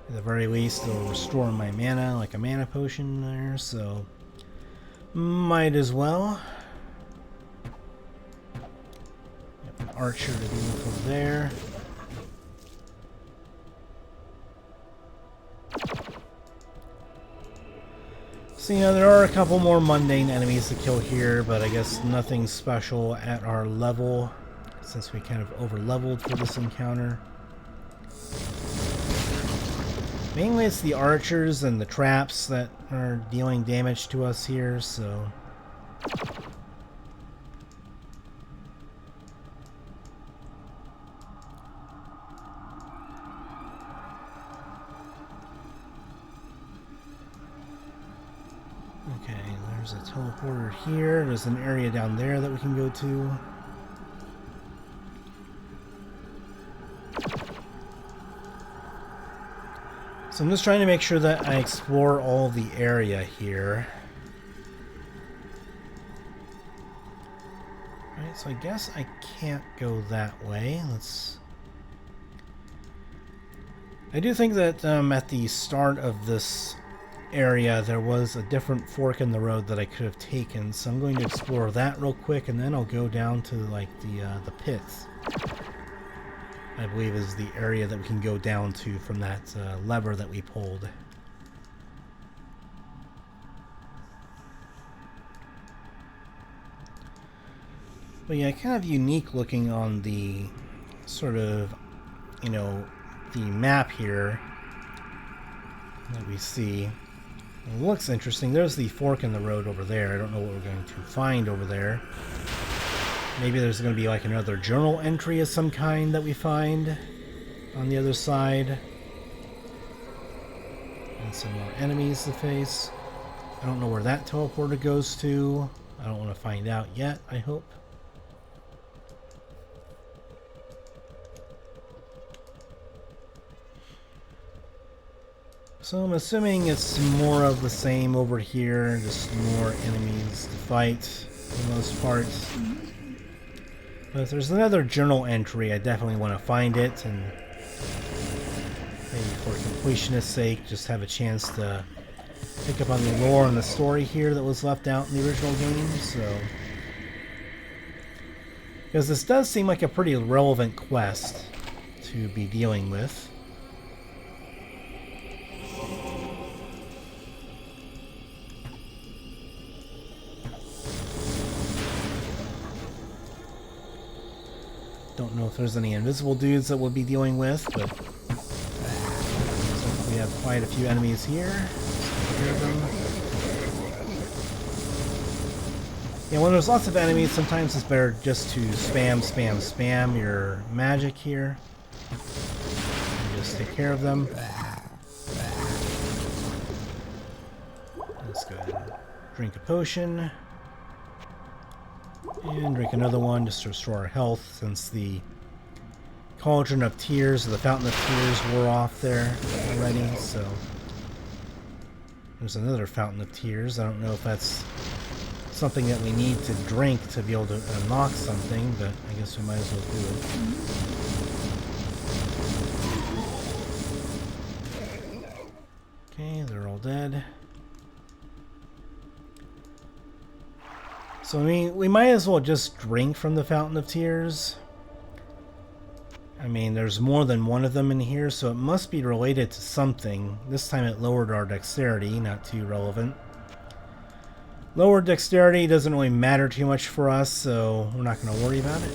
At the very least, it'll restore my mana, like a mana potion there, so might as well. Got an archer to deal with over there. So, you know, there are a couple more mundane enemies to kill here, but I guess nothing special at our level, since we kind of over-leveled for this encounter. Mainly it's the archers and the traps that are dealing damage to us here, so... Okay, there's a teleporter here. There's an area down there that we can go to. So I'm just trying to make sure that I explore all the area here. Alright, so I guess I can't go that way. I do think that at the start of this area there was a different fork in the road that I could have taken, so I'm going to explore that real quick, and then I'll go down to like the pits. I believe is the area that we can go down to from that lever that we pulled. But yeah, kind of unique looking on the sort of, you know, the map here that we see. It looks interesting. There's the fork in the road over there. I don't know what we're going to find over there. Maybe there's going to be like another journal entry of some kind that we find on the other side. And some more enemies to face. I don't know where that teleporter goes to. I don't want to find out yet, I hope. So I'm assuming it's more of the same over here, just more enemies to fight for the most part. But if there's another journal entry, I definitely want to find it, and maybe for completionist's sake, just have a chance to pick up on the lore and the story here that was left out in the original game. So, because this does seem like a pretty relevant quest to be dealing with. Don't know if there's any invisible dudes that we'll be dealing with, but so we have quite a few enemies here. Hear them. Yeah, when there's lots of enemies, sometimes it's better just to spam your magic here. And just take care of them. Let's go ahead and drink a potion. And drink another one just to restore our health, since the Cauldron of Tears, or the Fountain of Tears, wore off there already, so... There's another Fountain of Tears. I don't know if that's something that we need to drink to be able to unlock something, but I guess we might as well do it. Okay, they're all dead. So I mean, we might as well just drink from the Fountain of Tears. I mean, there's more than one of them in here, so it must be related to something. This time it lowered our dexterity, not too relevant. Lowered dexterity doesn't really matter too much for us, so we're not going to worry about it.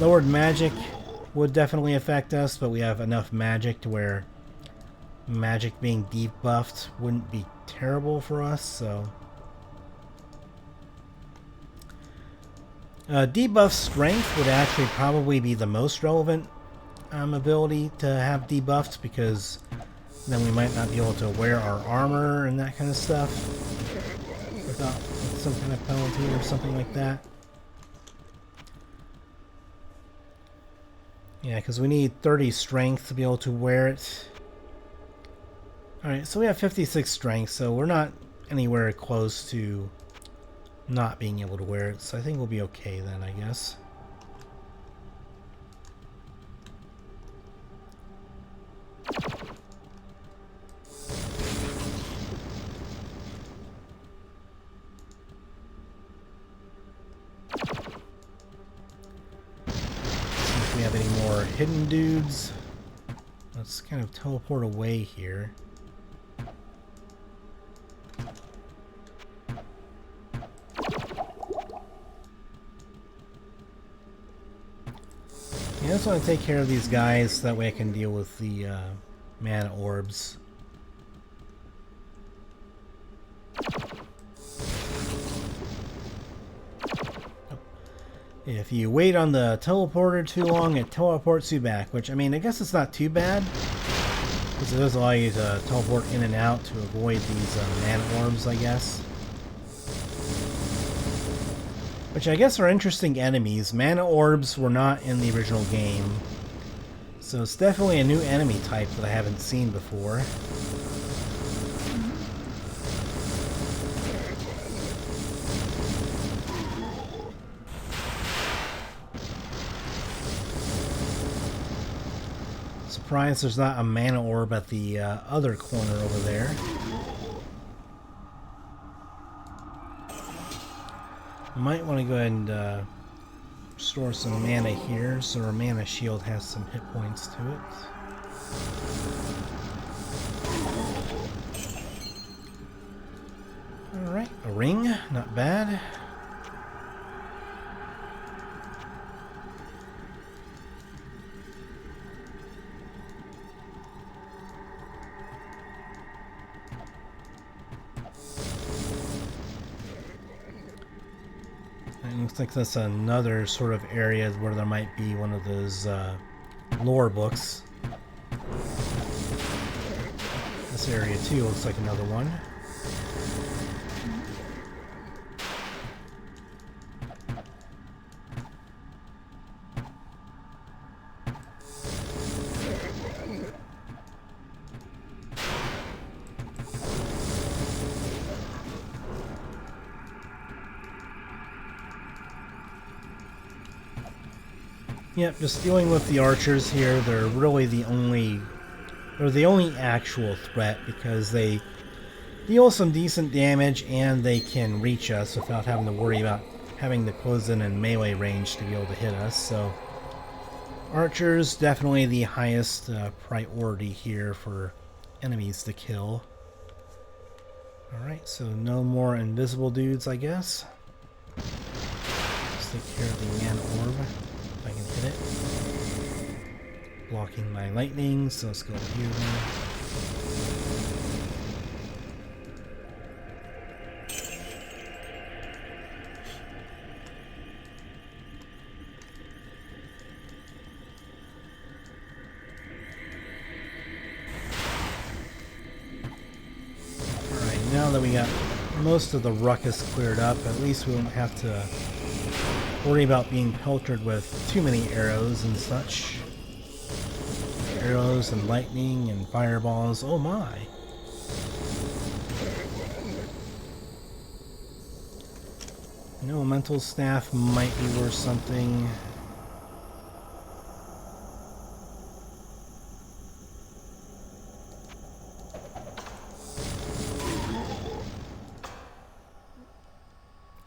Lowered magic would definitely affect us, but we have enough magic to where magic being debuffed wouldn't be terrible for us, so... debuff strength would actually probably be the most relevant ability to have debuffed, because then we might not be able to wear our armor and that kind of stuff without some kind of penalty or something like that. Yeah, because we need 30 strength to be able to wear it. Alright, so we have 56 strength, so we're not anywhere close to not being able to wear it, so I think we'll be okay then, I guess. See if we have any more hidden dudes. Let's kind of teleport away here. I just want to take care of these guys, so that way I can deal with the mana orbs. If you wait on the teleporter too long, it teleports you back, which, I mean, I guess it's not too bad, because it does allow you to teleport in and out to avoid these mana orbs, I guess. Which I guess are interesting enemies. Mana orbs were not in the original game, so it's definitely a new enemy type that I haven't seen before. Surprised there's not a mana orb at the other corner over there. Might want to go ahead and store some mana here, so our mana shield has some hit points to it. Alright, a ring, not bad. It looks like that's another sort of area where there might be one of those lore books. This area too looks like another one. Yep, just dealing with the archers here. They're really the only actual threat because they deal some decent damage and they can reach us without having to worry about having to close in melee range to be able to hit us. So archers definitely the highest priority here for enemies to kill. Alright, so no more invisible dudes, I guess. Let's take care of the mana orb. If I can hit it. Blocking my lightning, so let's go over here then. Alright, now that we got most of the ruckus cleared up, at least we won't have to worry about being pelted with too many arrows and such. Arrows and lightning and fireballs, oh my. No, mental staff might be worth something.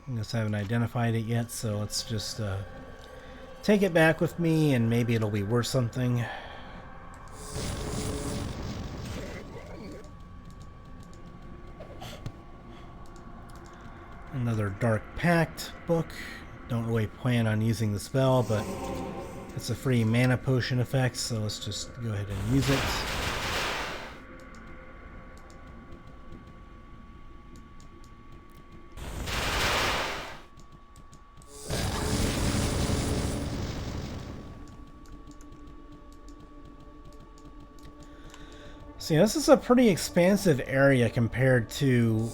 I guess I haven't identified it yet, so let's just take it back with me and maybe it'll be worth something. Another Dark Pact book. Don't really plan on using the spell, but it's a free mana potion effect, so let's just go ahead and use it. So yeah, this is a pretty expansive area compared to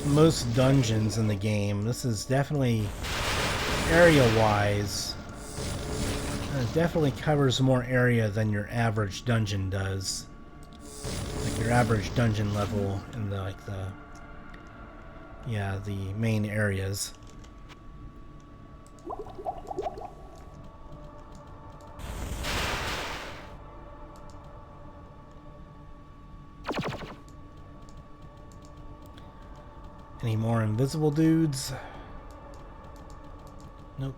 most dungeons in the game. This is definitely, area-wise, definitely covers more area than your average dungeon does. Like your average dungeon level in the, the main areas. Any more invisible dudes? Nope.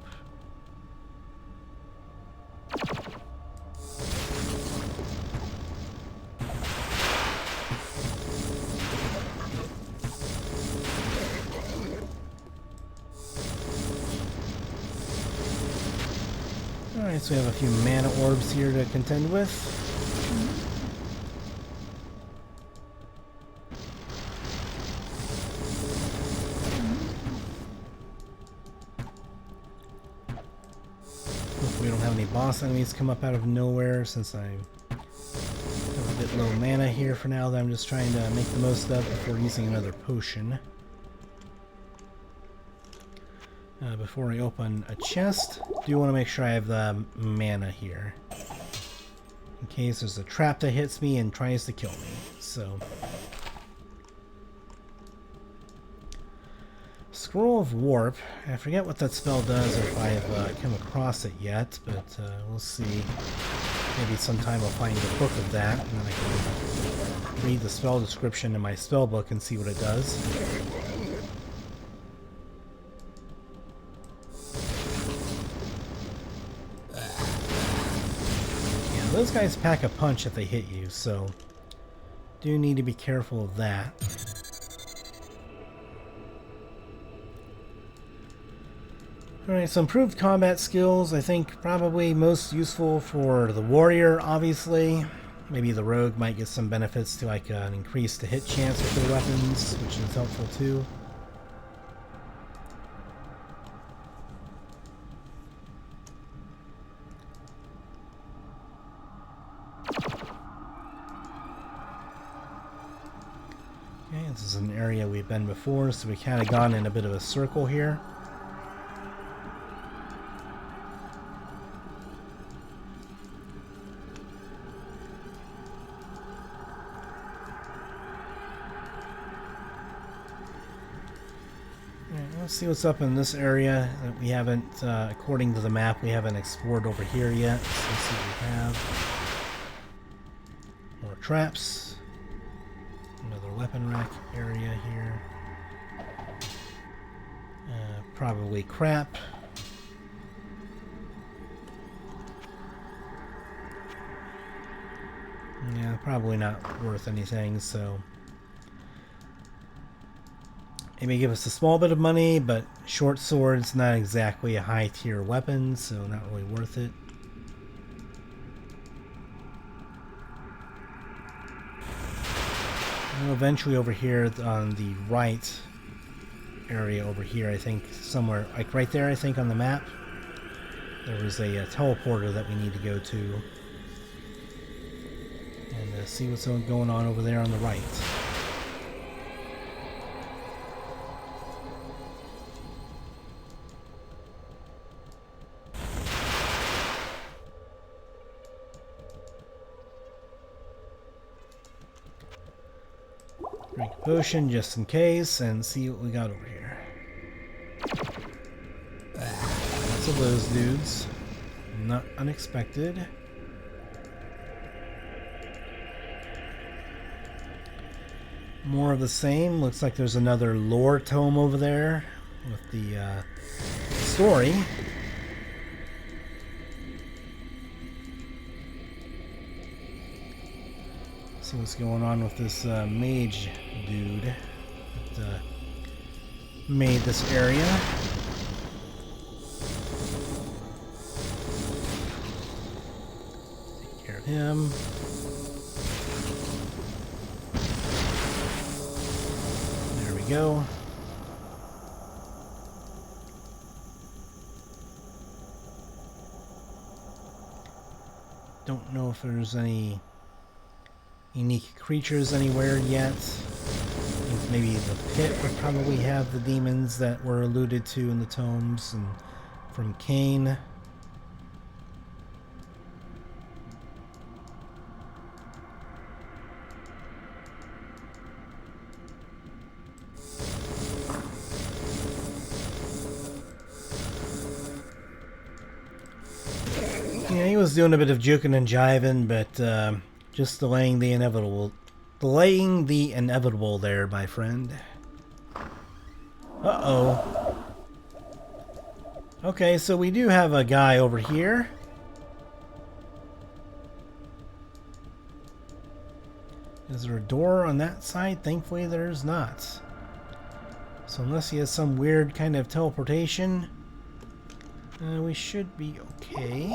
Alright, so we have a few mana orbs here to contend with. We don't have any boss enemies come up out of nowhere since I have a bit low mana here for now that I'm just trying to make the most of before using another potion. Before I open a chest, do want to make sure I have the mana here. In case there's a trap that hits me and tries to kill me. So, Scroll of Warp. I forget what that spell does if I've come across it yet, but we'll see. Maybe sometime I'll find a book of that, and then I can read the spell description in my spell book and see what it does. Yeah, those guys pack a punch if they hit you, so do need to be careful of that. Alright, so improved combat skills, I think probably most useful for the warrior, obviously. Maybe the rogue might get some benefits to like an increased hit chance with their weapons, which is helpful too. Okay, this is an area we've been before, so we kind of gone in a bit of a circle here. Let's see what's up in this area that we haven't, according to the map, we haven't explored over here yet. So let's see what we have. More traps. Another weapon rack area here. Probably crap. Yeah, probably not worth anything, so... It may give us a small bit of money, but short sword's not exactly a high tier weapon, so not really worth it. And eventually over here on the right area over here, I think somewhere, like right there I think on the map, there was a teleporter that we need to go to. And see what's going on over there on the right. Drink a potion just in case and see what we got over here. Lots of those dudes. Not unexpected. More of the same. Looks like there's another lore tome over there with the story. See what's going on with this mage dude that made this area. Take care of him. There we go. Don't know if there's any unique creatures anywhere yet. I think maybe the pit would probably have the demons that were alluded to in the tomes and from Cain. Yeah, he was doing a bit of juking and jiving, but just delaying the inevitable. Delaying the inevitable there, my friend. Uh-oh. Okay, so we do have a guy over here. Is there a door on that side? Thankfully there's not. So unless he has some weird kind of teleportation, we should be okay.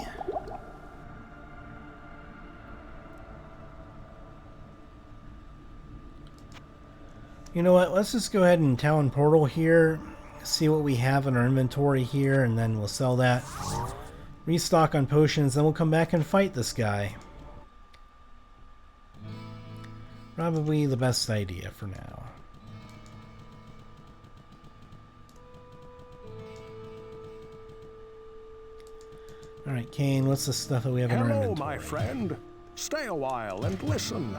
You know what, let's just go ahead and Talon Portal here, see what we have in our inventory here, and then we'll sell that. Restock on potions, then we'll come back and fight this guy. Probably the best idea for now. Alright, Cain, what's the stuff that we have in our inventory? Hello, my friend. Stay a while and listen.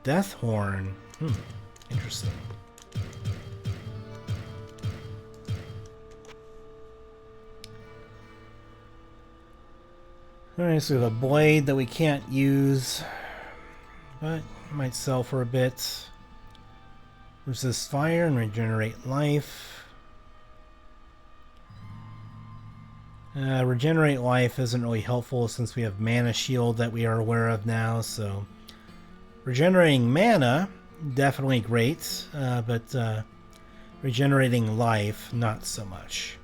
Death Horn. Interesting. Alright, so we have a blade that we can't use, but might sell for a bit. Resist fire and regenerate life. Regenerate life isn't really helpful since we have mana shield that we are aware of now, so regenerating mana, definitely great, but regenerating life, not so much.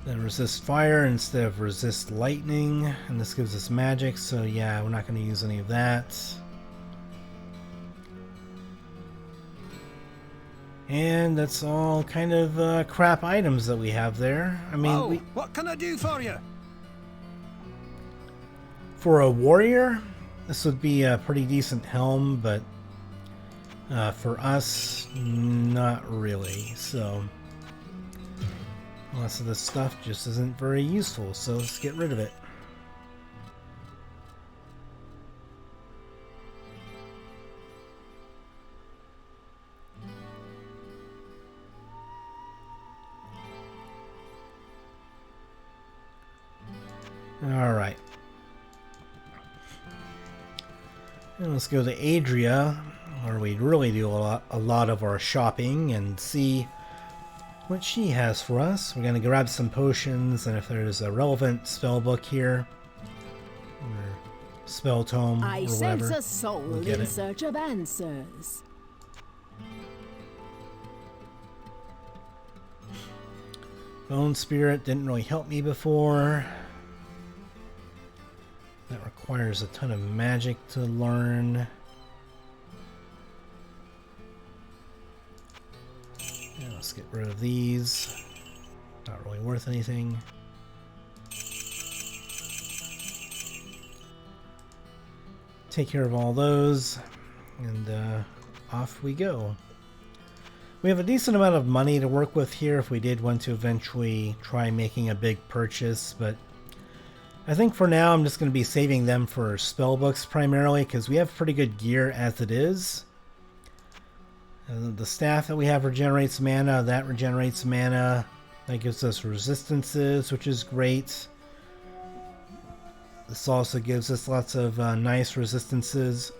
Then resist fire instead of resist lightning, and this gives us magic, so yeah, we're not going to use any of that. And that's all kind of crap items that we have there. I mean, what can I do for you? For a warrior, this would be a pretty decent helm, but for us, not really. So lots of this stuff just isn't very useful, so let's get rid of it. Alright. And let's go to Adria, where we really do a lot of our shopping, and see what she has for us. We're going to grab some potions, and if there's a relevant spell book here, or spell tome, I or whatever, sense a soul we'll get in it. search of answers. Bone Spirit didn't really help me before. That requires a ton of magic to learn. Yeah, let's get rid of these. Not really worth anything. Take care of all those, and off we go. We have a decent amount of money to work with here if we did want to eventually try making a big purchase, but I think for now I'm just going to be saving them for spellbooks primarily, because we have pretty good gear as it is. The staff that we have regenerates mana, that regenerates mana, that gives us resistances, which is great. This also gives us lots of nice resistances.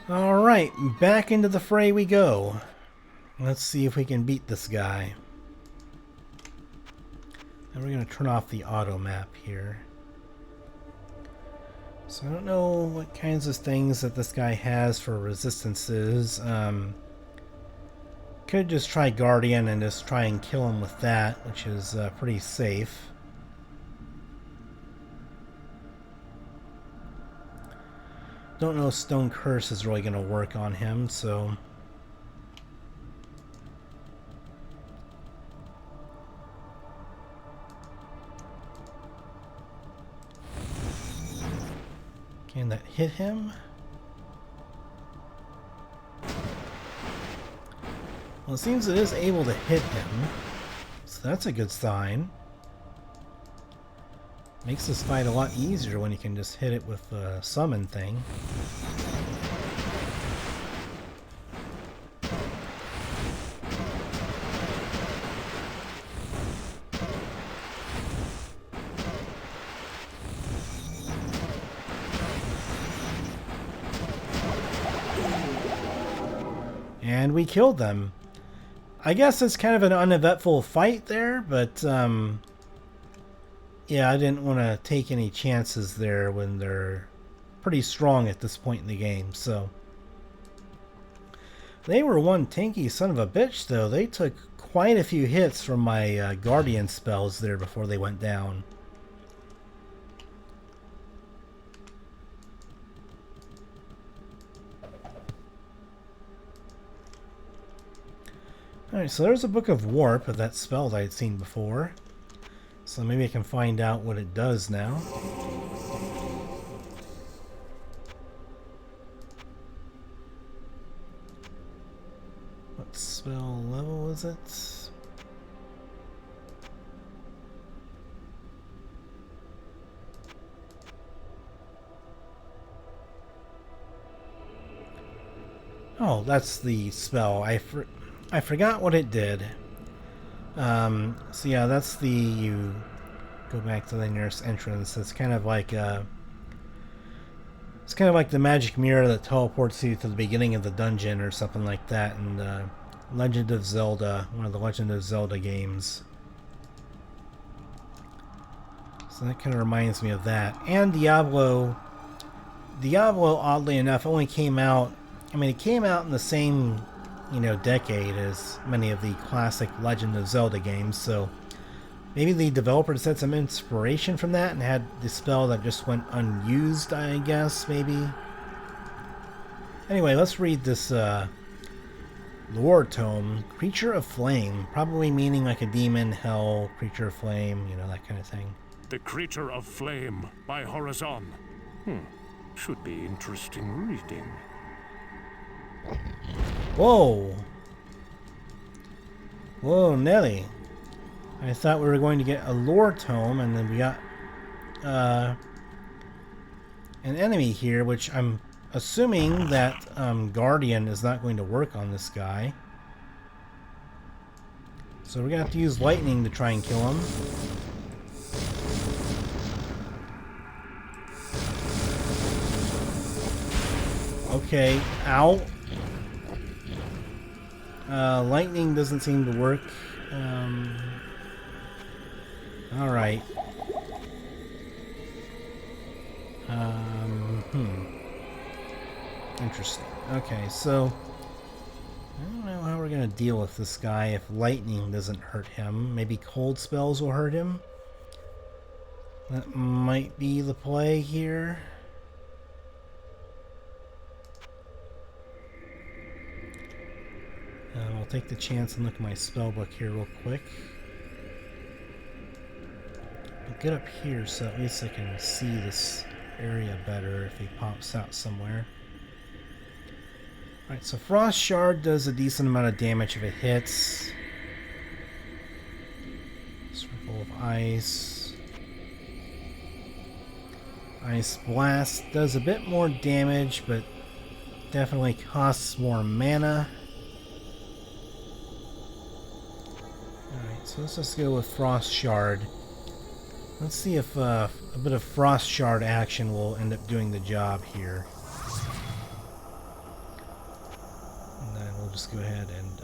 Alright, back into the fray we go. Let's see if we can beat this guy. And we're going to turn off the auto map here. So I don't know what kinds of things that this guy has for resistances. Could just try Guardian and just try and kill him with that, which is pretty safe. Don't know if Stone Curse is really going to work on him, so... Can that hit him? Well, it seems it is able to hit him, so that's a good sign. Makes this fight a lot easier when you can just hit it with a summon thing. And we killed them. I guess it's kind of an uneventful fight there, but yeah, I didn't want to take any chances there when they're pretty strong at this point in the game, so. They were one tanky son of a bitch, though. They took quite a few hits from my Guardian spells there before they went down. Alright, so there's a Book of Warp of that spell that I'd seen before. So maybe I can find out what it does now. What spell level is it? Oh, that's the spell. I forgot what it did. So yeah, that's the, you go back to the nearest entrance. It's kind of like the magic mirror that teleports you to the beginning of the dungeon or something like that in Legend of Zelda, one of the Legend of Zelda games. So that kind of reminds me of that. And Diablo, oddly enough, only came out, I mean, it came out in the same, decade as many of the classic Legend of Zelda games, so maybe the developers had some inspiration from that and had the spell that just went unused, I guess, maybe. Anyway, let's read this lore tome. Creature of Flame, probably meaning like a demon, hell, creature of flame, you know, that kind of thing. The Creature of Flame by Horazon. Should be interesting reading. Whoa! Whoa, Nelly. I thought we were going to get a lore tome, and then we got an enemy here, which I'm assuming that Guardian is not going to work on this guy. So we're going to have to use lightning to try and kill him. Okay, ow. Lightning doesn't seem to work. Alright. Interesting. Okay, so I don't know how we're gonna deal with this guy if lightning doesn't hurt him. Maybe cold spells will hurt him. That might be the play here. I'll take the chance and look at my spell book here real quick. I'll get up here so at least I can see this area better if he pops out somewhere. Alright, so Frost Shard does a decent amount of damage if it hits. Circle of Ice. Ice Blast does a bit more damage, but definitely costs more mana. Alright, so let's just go with Frost Shard. Let's see if a bit of Frost Shard action will end up doing the job here. And then we'll just go ahead and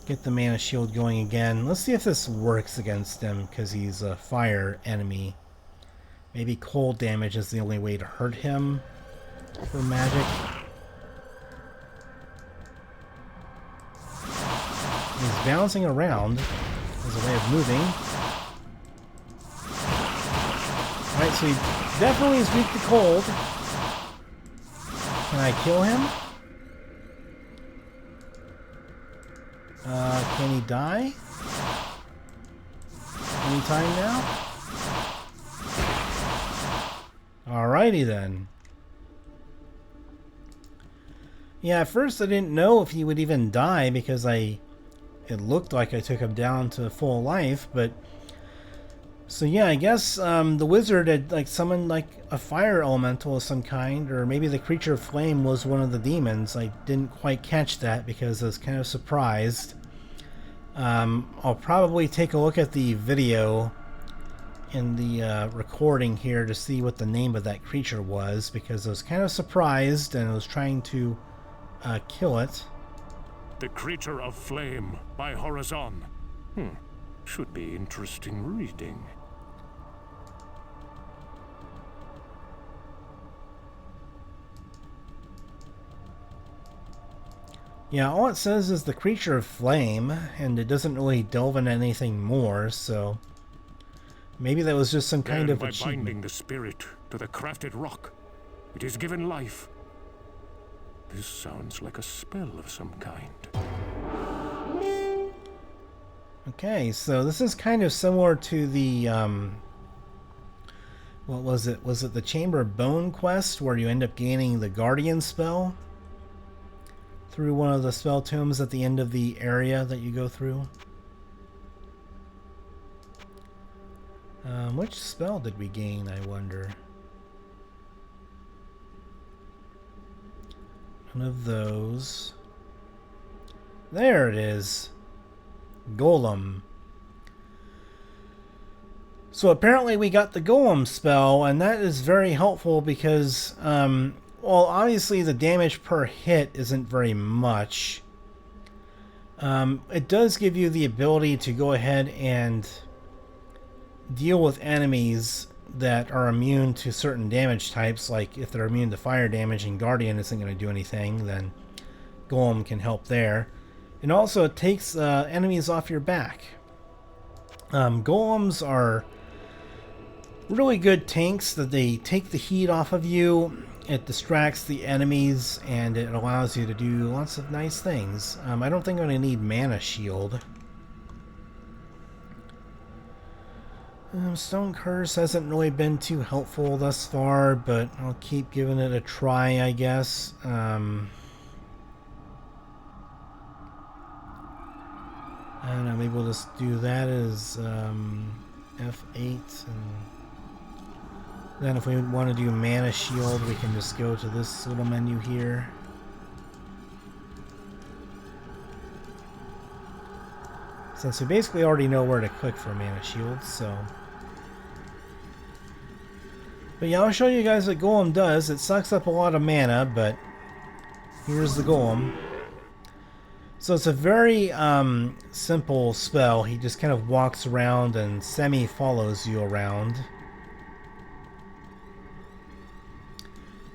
get the mana shield going again. Let's see if this works against him, because he's a fire enemy. Maybe cold damage is the only way to hurt him for magic. He's bouncing around as a way of moving. Alright, so he definitely is weak to cold. Can I kill him? Can he die? Anytime now? Alrighty then. Yeah, at first I didn't know if he would even die because it looked like I took him down to full life, but so yeah, I guess the wizard had like summoned like a fire elemental of some kind, or maybe the Creature of Flame was one of the demons. I didn't quite catch that because I was kind of surprised. I'll probably take a look at the video in the recording here to see what the name of that creature was, because I was kind of surprised and I was trying to kill it. The Creature of Flame by Horazon. Should be interesting reading. Yeah, all it says is the Creature of Flame, and it doesn't really delve into anything more, so maybe that was just some kind of achievement. By binding the spirit to the crafted rock, it is given life. This sounds like a spell of some kind. Okay, so this is kind of similar to the, what was it? Was it the Chamber of Bone quest, where you end up gaining the Guardian spell through one of the spell tomes at the end of the area that you go through? Which spell did we gain, I wonder? One of those. There it is. Golem. So apparently we got the Golem spell, and that is very helpful because, well, obviously the damage per hit isn't very much. It does give you the ability to go ahead and deal with enemies that are immune to certain damage types. Like if they're immune to fire damage and Guardian isn't going to do anything, then Golem can help there. And also it takes enemies off your back. Golems are really good tanks that they take the heat off of you, it distracts the enemies and it allows you to do lots of nice things. I don't think I'm going to need Mana Shield. Stone Curse hasn't really been too helpful thus far, but I'll keep giving it a try, I guess. I don't know, maybe we'll just do that as F8, and then if we want to do Mana Shield, we can just go to this little menu here. Since we basically already know where to click for Mana Shield, so... But yeah, I'll show you guys what Golem does. It sucks up a lot of mana, but here's the Golem. So it's a very simple spell. He just kind of walks around and semi-follows you around.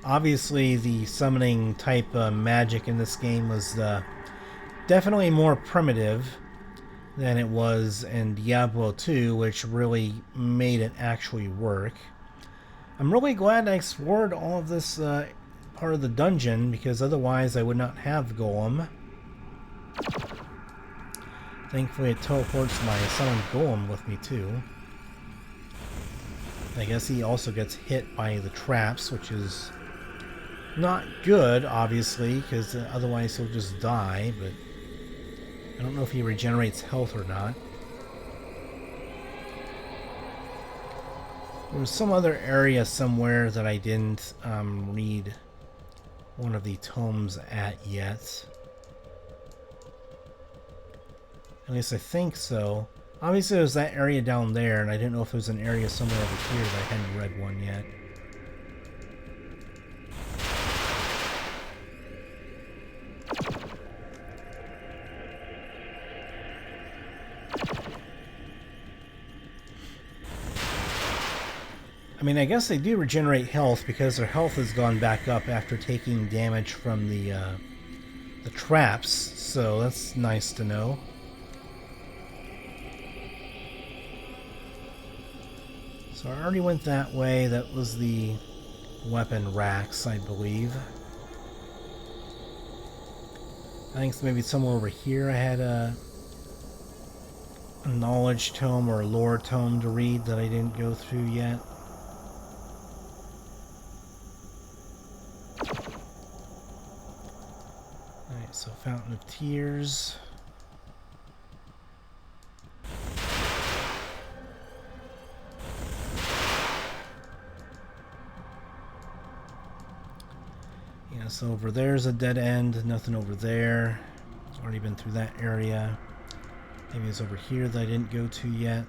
Obviously, the summoning type magic in this game was definitely more primitive than it was in Diablo 2, which really made it actually work. I'm really glad I explored all of this part of the dungeon, because otherwise I would not have Golem. Thankfully it teleports my summoned Golem with me too. I guess he also gets hit by the traps, which is not good, obviously, because otherwise he'll just die, but I don't know if he regenerates health or not. There was some other area somewhere that I didn't read one of the tomes at yet. At least I think so. Obviously there's that area down there, and I didn't know if there was an area somewhere over here that I hadn't read one yet. I mean, I guess they do regenerate health because their health has gone back up after taking damage from the traps, so that's nice to know. So I already went that way. That was the weapon racks, I believe. I think it's maybe somewhere over here I had a knowledge tome or a lore tome to read that I didn't go through yet. Alright, so Fountain of Tears. Yeah, so over there's a dead end, nothing over there. Already been through that area. Maybe it's over here that I didn't go to yet.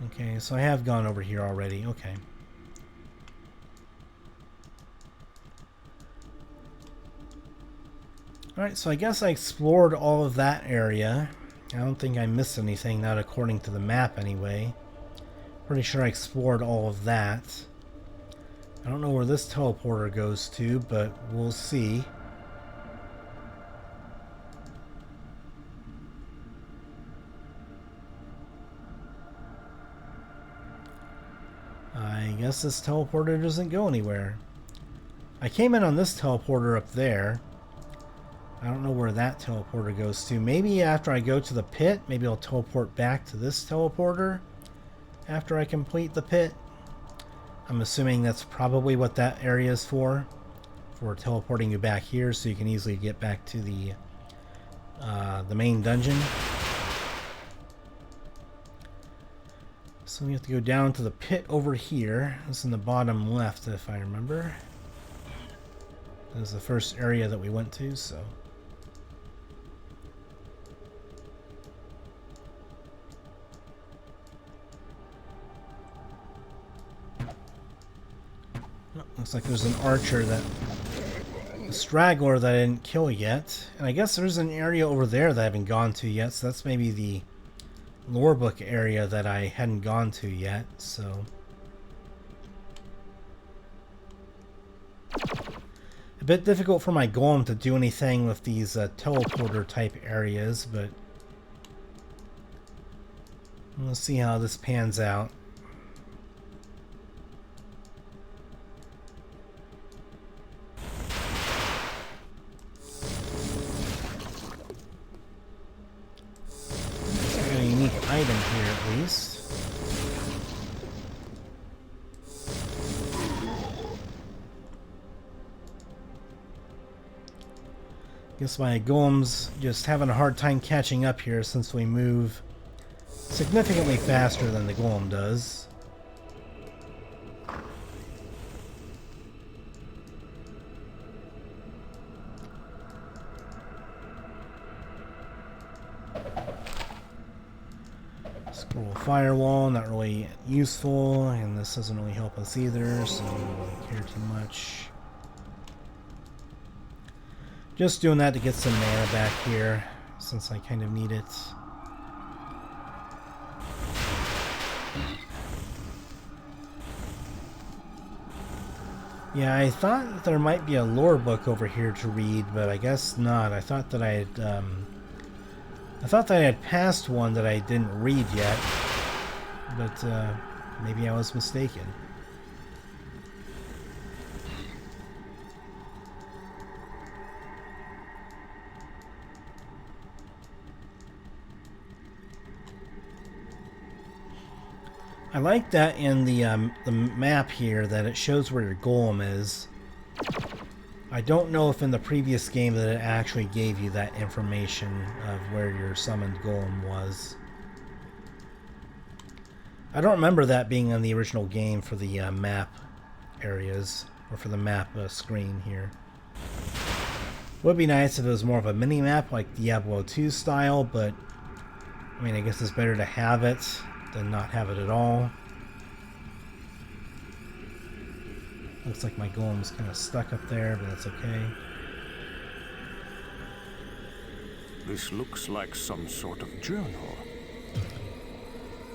Okay, so I have gone over here already. Okay. Alright, so I guess I explored all of that area. I don't think I missed anything, not according to the map anyway. Pretty sure I explored all of that. I don't know where this teleporter goes to, but we'll see. I guess this teleporter doesn't go anywhere. I came in on this teleporter up there. I don't know where that teleporter goes to. Maybe after I go to the pit, maybe I'll teleport back to this teleporter after I complete the pit. I'm assuming that's probably what that area is for teleporting you back here so you can easily get back to the main dungeon. So we have to go down to the pit over here. It's in the bottom left, if I remember. That was the first area that we went to, so... Oh, looks like there's an archer a straggler that I didn't kill yet. And I guess there's an area over there that I haven't gone to yet, so that's maybe the lore book area that I hadn't gone to yet, so... A bit difficult for my golem to do anything with these teleporter type areas, but We'll see how this pans out. Got a unique item here at least. Guess my golem's just having a hard time catching up here since we move significantly faster than the golem does. Scroll firewall, not really useful, and this doesn't really help us either, so I don't really care too much. Just doing that to get some mana back here, since I kind of need it. Yeah, I thought there might be a lore book over here to read, but I guess not. I thought that I had passed one that I didn't read yet, but maybe I was mistaken. I like that in the map here that it shows where your golem is. I don't know if in the previous game that it actually gave you that information of where your summoned golem was. I don't remember that being on the original game for the map areas, or for the map screen here. Would be nice if it was more of a mini-map like Diablo 2 style, but I mean, I guess it's better to have it than not have it at all. Looks like my golem's kind of stuck up there, but that's okay. This looks like some sort of journal.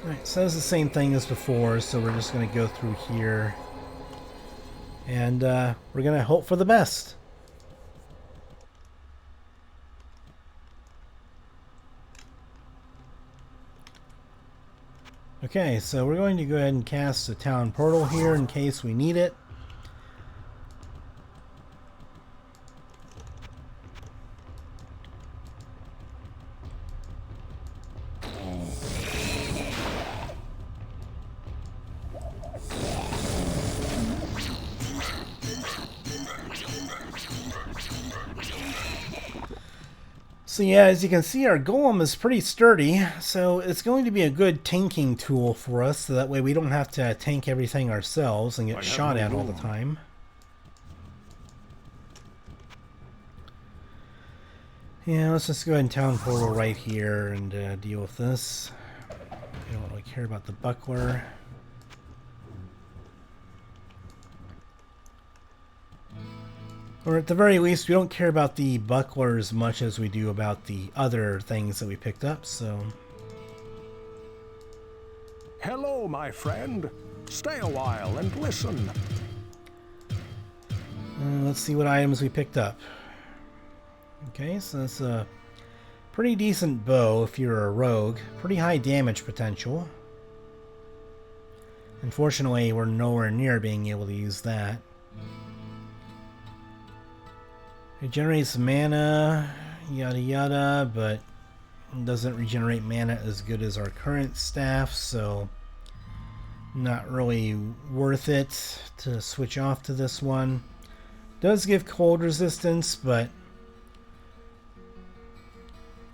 Alright, says the same thing as before, so we're just going to go through here. And we're going to hope for the best. Okay, so we're going to go ahead and cast a town portal here in case we need it. So yeah, as you can see, our golem is pretty sturdy, so it's going to be a good tanking tool for us, so that way we don't have to tank everything ourselves and get shot at all the time. Yeah, let's just go ahead and town portal right here and deal with this. I don't really care about the buckler. Or at the very least, we don't care about the buckler as much as we do about the other things that we picked up, so... Hello, my friend. Stay a while and listen. Let's see what items we picked up. Okay, so that's a pretty decent bow if you're a rogue. Pretty high damage potential. Unfortunately, we're nowhere near being able to use that. It generates mana, yada yada, but it doesn't regenerate mana as good as our current staff, so not really worth it to switch off to this one. Does give cold resistance, but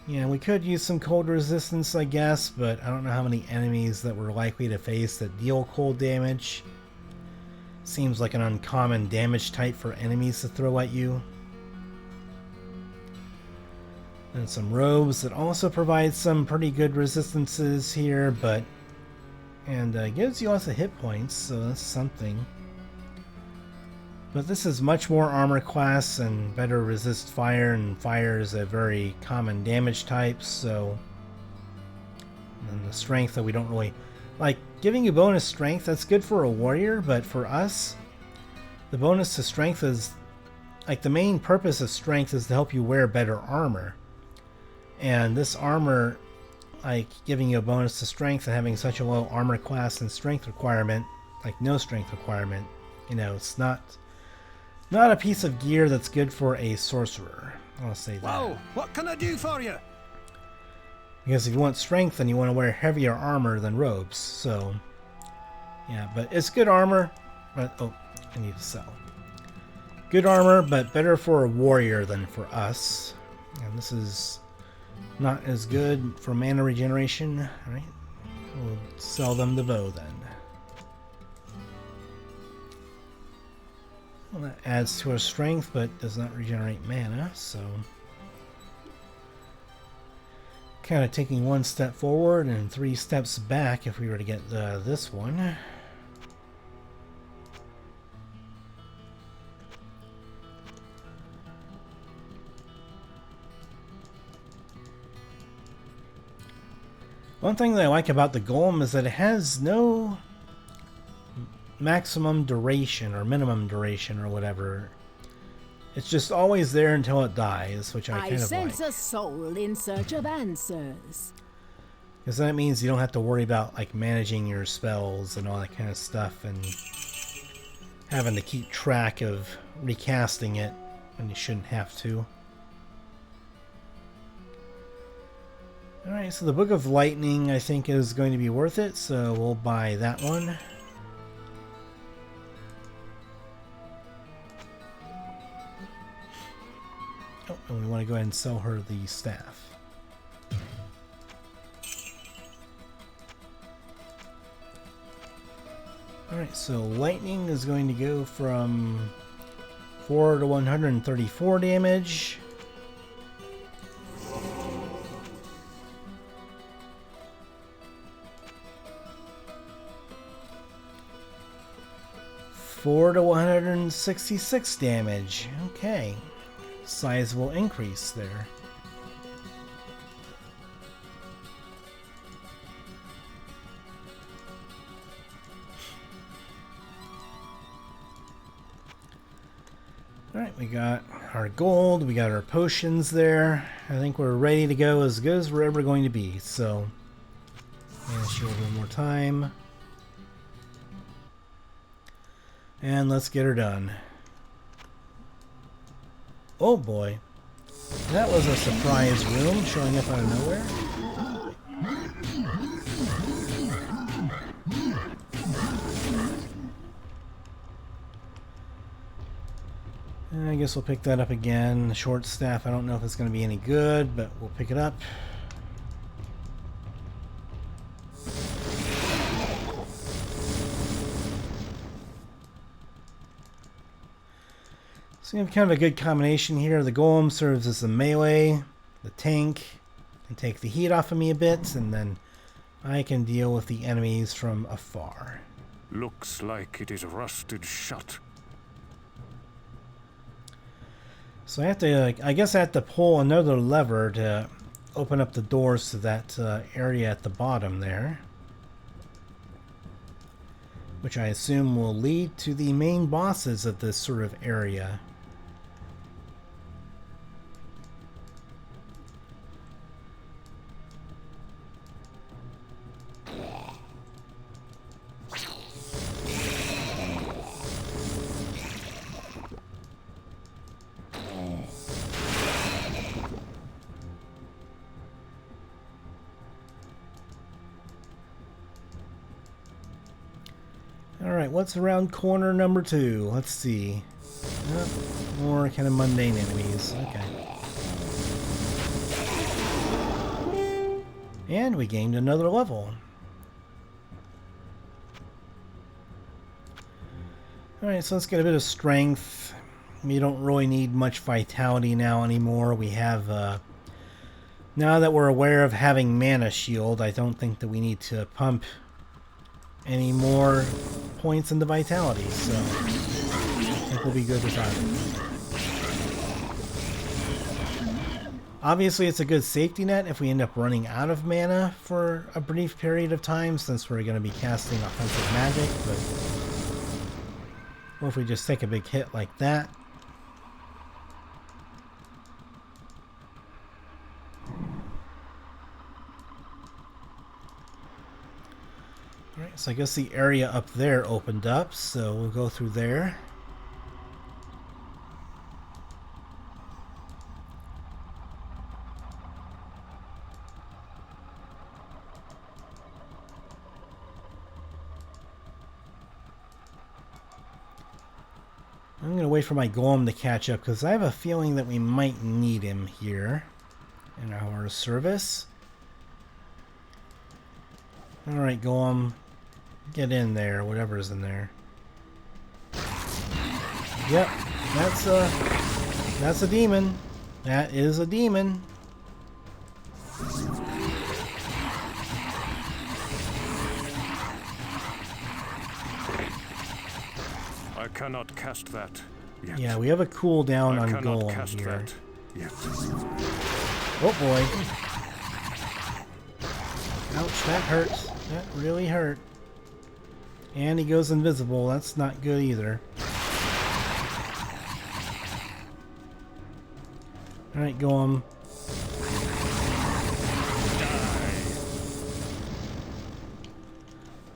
yeah, we could use some cold resistance, I guess, but I don't know how many enemies that we're likely to face that deal cold damage. Seems like an uncommon damage type for enemies to throw at you. And some robes that also provide some pretty good resistances here, but and gives you lots of hit points, so that's something. But this is much more armor class and better resist fire, and fire is a very common damage type, so... And the strength that we don't really... Like, giving you bonus strength, that's good for a warrior, but for us, the bonus to strength is... Like, the main purpose of strength is to help you wear better armor. And this armor like giving you a bonus to strength and having such a low armor class and strength requirement, like no strength requirement, you know, it's not a piece of gear that's good for a sorcerer. I'll say that. Whoa, what can I do for you? Because if you want strength, then you want to wear heavier armor than robes. So, yeah, but it's good armor. But, oh, I need to sell. Good armor, but better for a warrior than for us. And this is not as good for mana regeneration. Alright, we'll sell them the bow then. Well, that adds to our strength, but does not regenerate mana, so... Kind of taking one step forward and 3 steps back if we were to get this one. One thing that I like about the golem is that it has no maximum duration or minimum duration or whatever. It's just always there until it dies, which I kind of like. I sense a soul in search of answers. Because that means you don't have to worry about like managing your spells and all that kind of stuff and having to keep track of recasting it when you shouldn't have to. Alright, so the Book of Lightning I think is going to be worth it, so we'll buy that one. Oh, and we want to go ahead and sell her the staff. Alright, so lightning is going to go from 4 to 134 damage. Four to 166 damage. Okay. Sizable increase there. Alright, we got our gold, we got our potions there. I think we're ready to go, as good as we're ever going to be. So, and shield one more time. And let's get her done. Oh boy. That was a surprise room showing up out of nowhere. And I guess we'll pick that up again. The short staff, I don't know if it's going to be any good, but we'll pick it up. So you have kind of a good combination here. The golem serves as the melee, the tank can take the heat off of me a bit, and then I can deal with the enemies from afar. Looks like it is rusted shut. So I have to, I guess I have to pull another lever to open up the doors to that area at the bottom there. Which I assume will lead to the main bosses of this sort of area. Alright, what's around corner number 2? Let's see. More kind of mundane enemies. Okay. And we gained another level. Alright, so let's get a bit of strength. We don't really need much vitality now anymore. We have, now that we're aware of having mana shield, I don't think that we need to pump any more points into vitality, so I think we'll be good without it. Obviously, it's a good safety net if we end up running out of mana for a brief period of time, since we're going to be casting offensive magic, but or if we just take a big hit like that. So I guess the area up there opened up, so we'll go through there. I'm going to wait for my golem to catch up because I have a feeling that we might need him here in our service. Alright, golem. Get in there, whatever's in there. Yep, that's a demon. That is a demon. I cannot cast that yet. Yeah, we have a cooldown on cannot golem cast here. that yet. Oh boy. Ouch, that hurts. That really hurt. And he goes invisible. That's not good either. Alright, golem.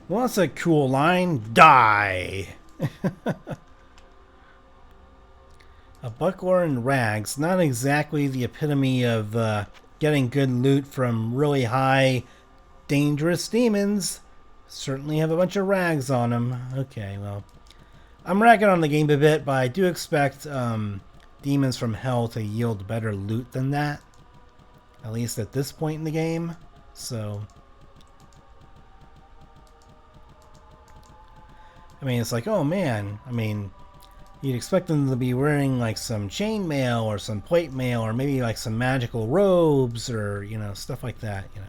Well, that's a cool line. Die! A buckler and rags. Not exactly the epitome of getting good loot from really high, dangerous demons. Certainly have a bunch of rags on them. Okay, well. I'm ragging on the game a bit, but I do expect demons from hell to yield better loot than that. At least at this point in the game. So... I mean, it's like, oh man, I mean, you'd expect them to be wearing like some chainmail or some plate mail or maybe like some magical robes or, you know, stuff like that, you know.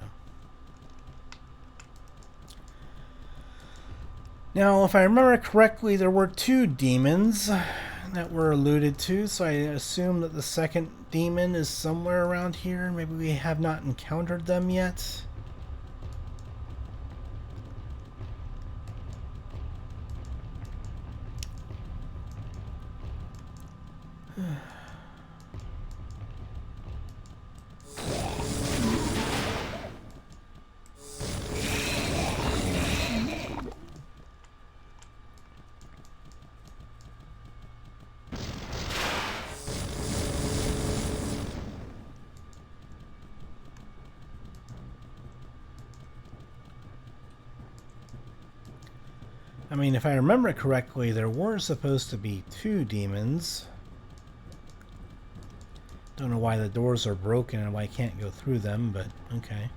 Now, if I remember correctly, there were 2 demons that were alluded to, so I assume that the second demon is somewhere around here. Maybe we have not encountered them yet. I mean, if I remember correctly, there were supposed to be 2 demons. Don't know why the doors are broken and why I can't go through them, but okay.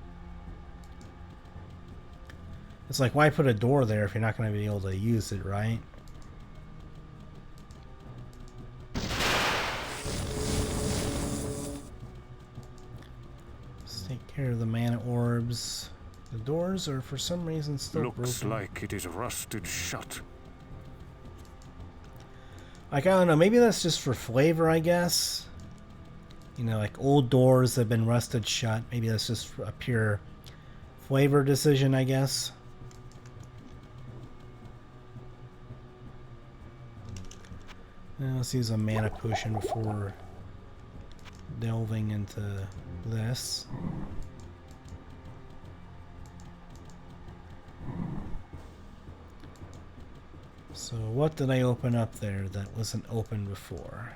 It's like, why put a door there if you're not going to be able to use it, right? Let's take care of the mana orbs. The doors are for some reason still Looks broken. like it is rusted shut. Like, I don't know, maybe that's just for flavor, I guess. You know, like old doors that have been rusted shut. Maybe that's just a pure flavor decision, I guess. Now, let's use a mana potion before delving into this. So what did I open up there that wasn't open before?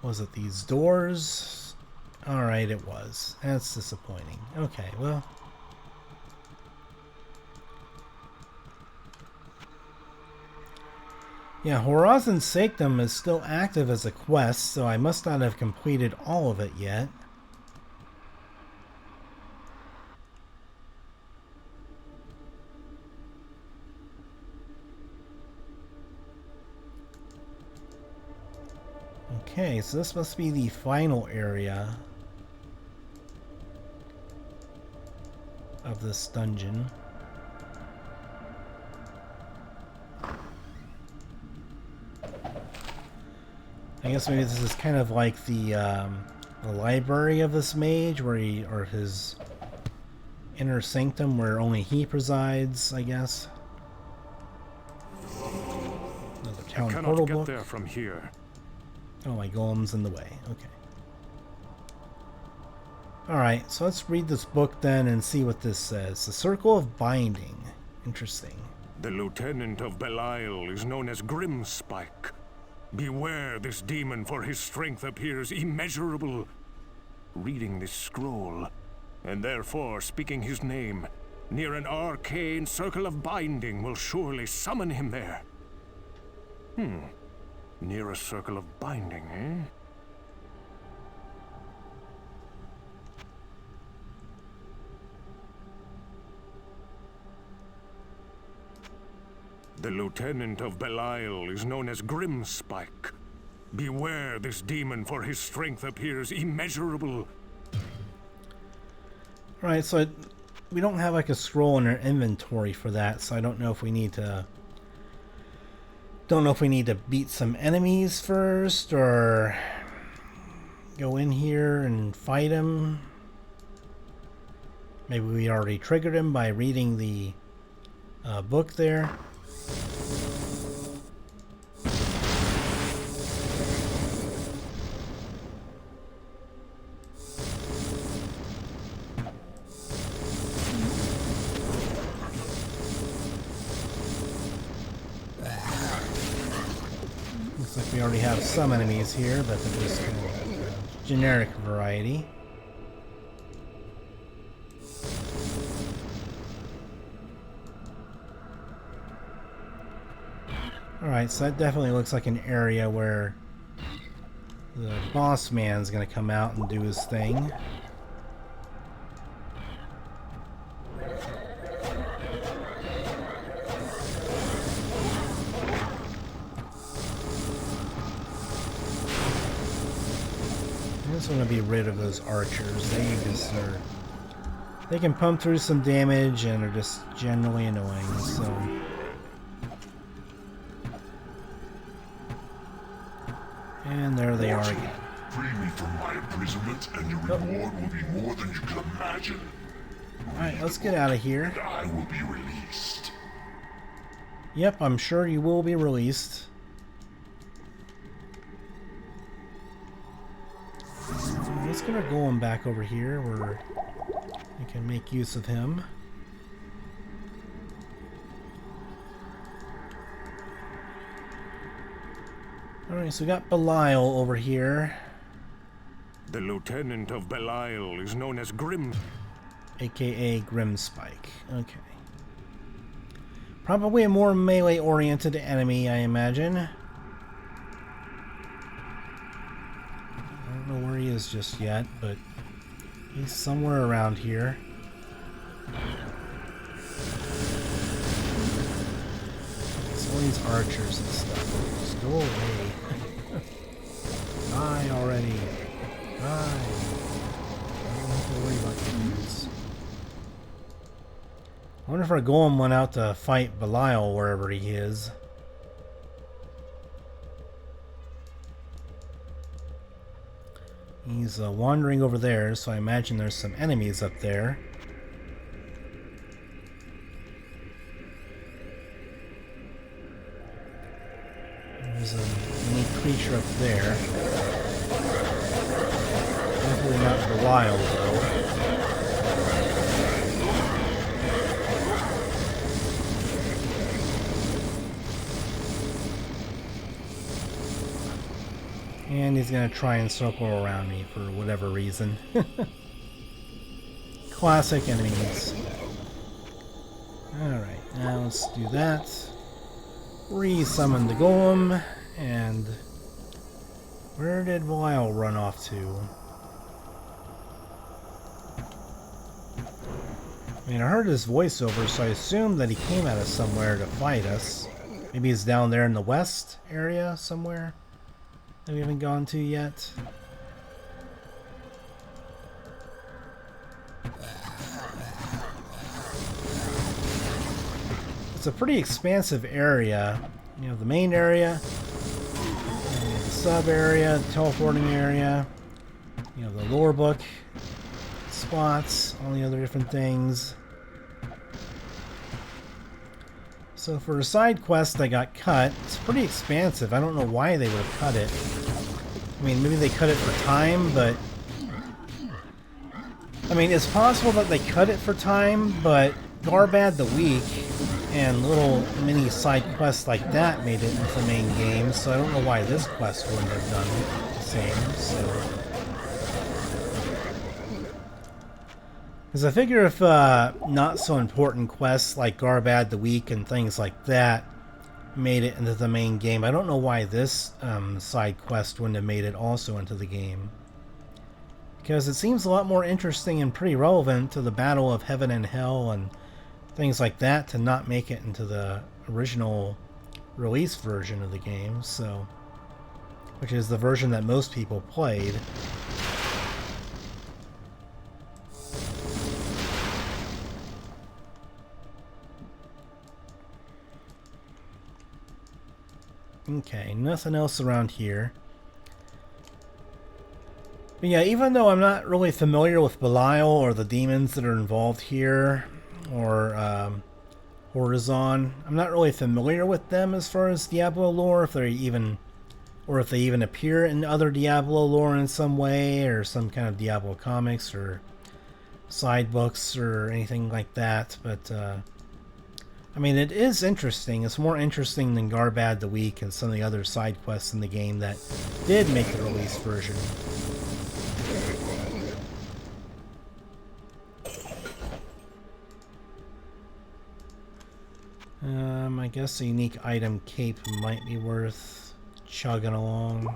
Was it these doors? Alright, it was. That's disappointing. Okay, well. Yeah, Horazon's Sanctum is still active as a quest, so I must not have completed all of it yet. Okay, so this must be the final area of this dungeon. I guess maybe this is kind of like the library of this mage, where he, or his inner sanctum, where only he presides, I guess. Another town I portal cannot get book. there from here. Oh, my golem's in the way. Okay. Alright, so let's read this book then and see what this says. The Circle of Binding. Interesting. The Lieutenant of Belial is known as Grimspike. Beware this demon, for his strength appears immeasurable. Reading this scroll, and therefore speaking his name, near an arcane circle of binding will surely summon him there. Near a circle of binding, eh? The Lieutenant of Belial is known as Grimspike. Beware this demon, for his strength appears immeasurable. Alright, so we don't have like a scroll in our inventory for that, so I don't know if we need to... Don't know if we need to beat some enemies first, or go in here and fight him. Maybe we already triggered him by reading the book there. Looks like we already have some enemies here, but they're just kind of generic variety. Alright, so that definitely looks like an area where the boss man's gonna come out and do his thing. I just want to be rid of those archers. They just are... They can pump through some damage and are just generally annoying, so... And there they are again. Free me from my imprisonment, and your reward will be more than you can imagine. Alright, let's get out of here. And I will be released. Yep, I'm sure you will be released. Let's get our golem back over here where we can make use of him. Alright, so we got Belial over here. The Lieutenant of Belial is known as aka Grimspike. Okay. Probably a more melee-oriented enemy, I imagine. I don't know where he is just yet, but he's somewhere around here. It's all these archers and stuff. Just go away. Die already. Die. I don't have to worry about you dudes. I wonder if our golem went out to fight Belial wherever he is. He's wandering over there, so I imagine there's some enemies up there. There's a unique creature up there. Definitely not Belial, though. And he's gonna try and circle around me for whatever reason. Classic enemies. Alright, now let's do that. Re-summon the golem, and where did Belial run off to? I mean, I heard his voiceover, so I assumed that he came out of somewhere to fight us. Maybe he's down there in the west area somewhere that we haven't gone to yet. It's a pretty expansive area. You know, the main area, the sub area, the teleporting area, you know, the lore book spots, all the other different things. So for a side quest that got cut, it's pretty expansive. I don't know why they would have cut it. I mean, maybe they cut it for time, but I mean, it's possible that they cut it for time, but Garbad the Week and little mini side quests like that made it into the main game, so I don't know why this quest wouldn't have done the same, so... Because I figure if not so important quests like Garbad the Week and things like that made it into the main game, I don't know why this side quest wouldn't have made it also into the game. Because it seems a lot more interesting and pretty relevant to the Battle of Heaven and Hell and things like that to not make it into the original release version of the game, so... Which is the version that most people played. Okay, nothing else around here. But yeah, even though I'm not really familiar with Belial or the demons that are involved here, or Horazon, I'm not really familiar with them as far as Diablo lore, if they even appear in other Diablo lore in some way, or some kind of Diablo comics, or side books, or anything like that, but I mean, it is interesting. It's more interesting than Garbad the Week and some of the other side quests in the game that did make the release version. I guess a unique item cape might be worth chugging along.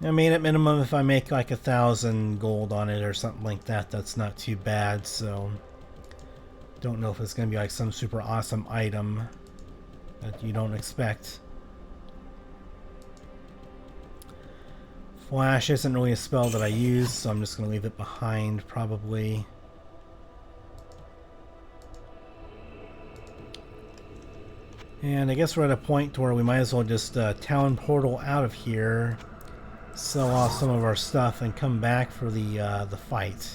I mean, at minimum, if I make like 1,000 gold on it or something like that, that's not too bad, so... Don't know if it's going to be like some super awesome item that you don't expect. Flash isn't really a spell that I use, so I'm just going to leave it behind, probably. And I guess we're at a point where we might as well just town portal out of here, sell off some of our stuff, and come back for the fight.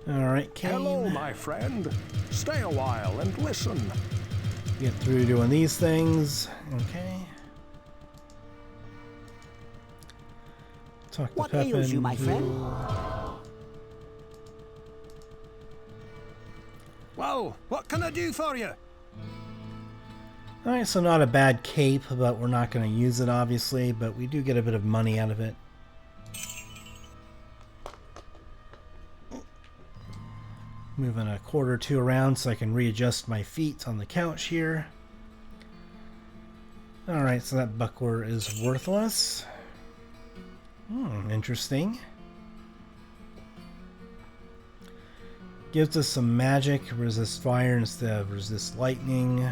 Alright, Cain. Hello, my friend. Stay a while and listen. Get through doing these things. Okay. Talk to What Pepin. ails you, my friend? Whoa, what can I do for you? Alright, so not a bad cape, but we're not going to use it, obviously, but we do get a bit of money out of it. Moving a quarter or two around so I can readjust my feet on the couch here. Alright, so that buckler is worthless. Interesting. Gives us some magic, resist fire instead of resist lightning.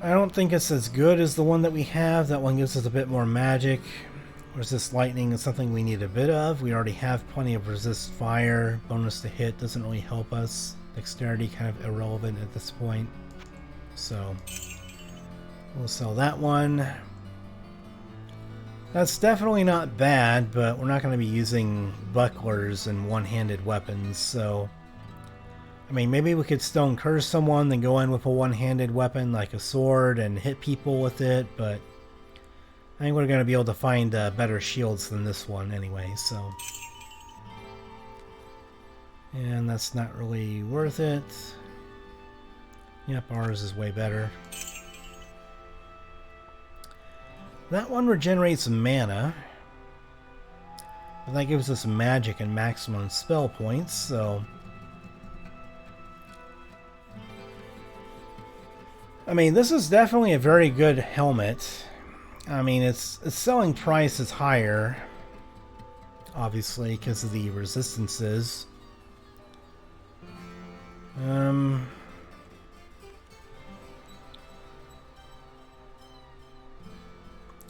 I don't think it's as good as the one that we have. That one gives us a bit more magic. Resist lightning is something we need a bit of. We already have plenty of resist fire. Bonus to hit doesn't really help us. Dexterity kind of irrelevant at this point. So we'll sell that one. That's definitely not bad, but we're not going to be using bucklers and one-handed weapons, so... I mean, maybe we could Stone Curse someone, then go in with a one-handed weapon like a sword and hit people with it, but... I think we're going to be able to find better shields than this one anyway, so... And that's not really worth it. Yep, ours is way better. That one regenerates mana. But that gives us magic and maximum spell points, so... I mean, this is definitely a very good helmet. I mean, its selling price is higher, obviously, because of the resistances.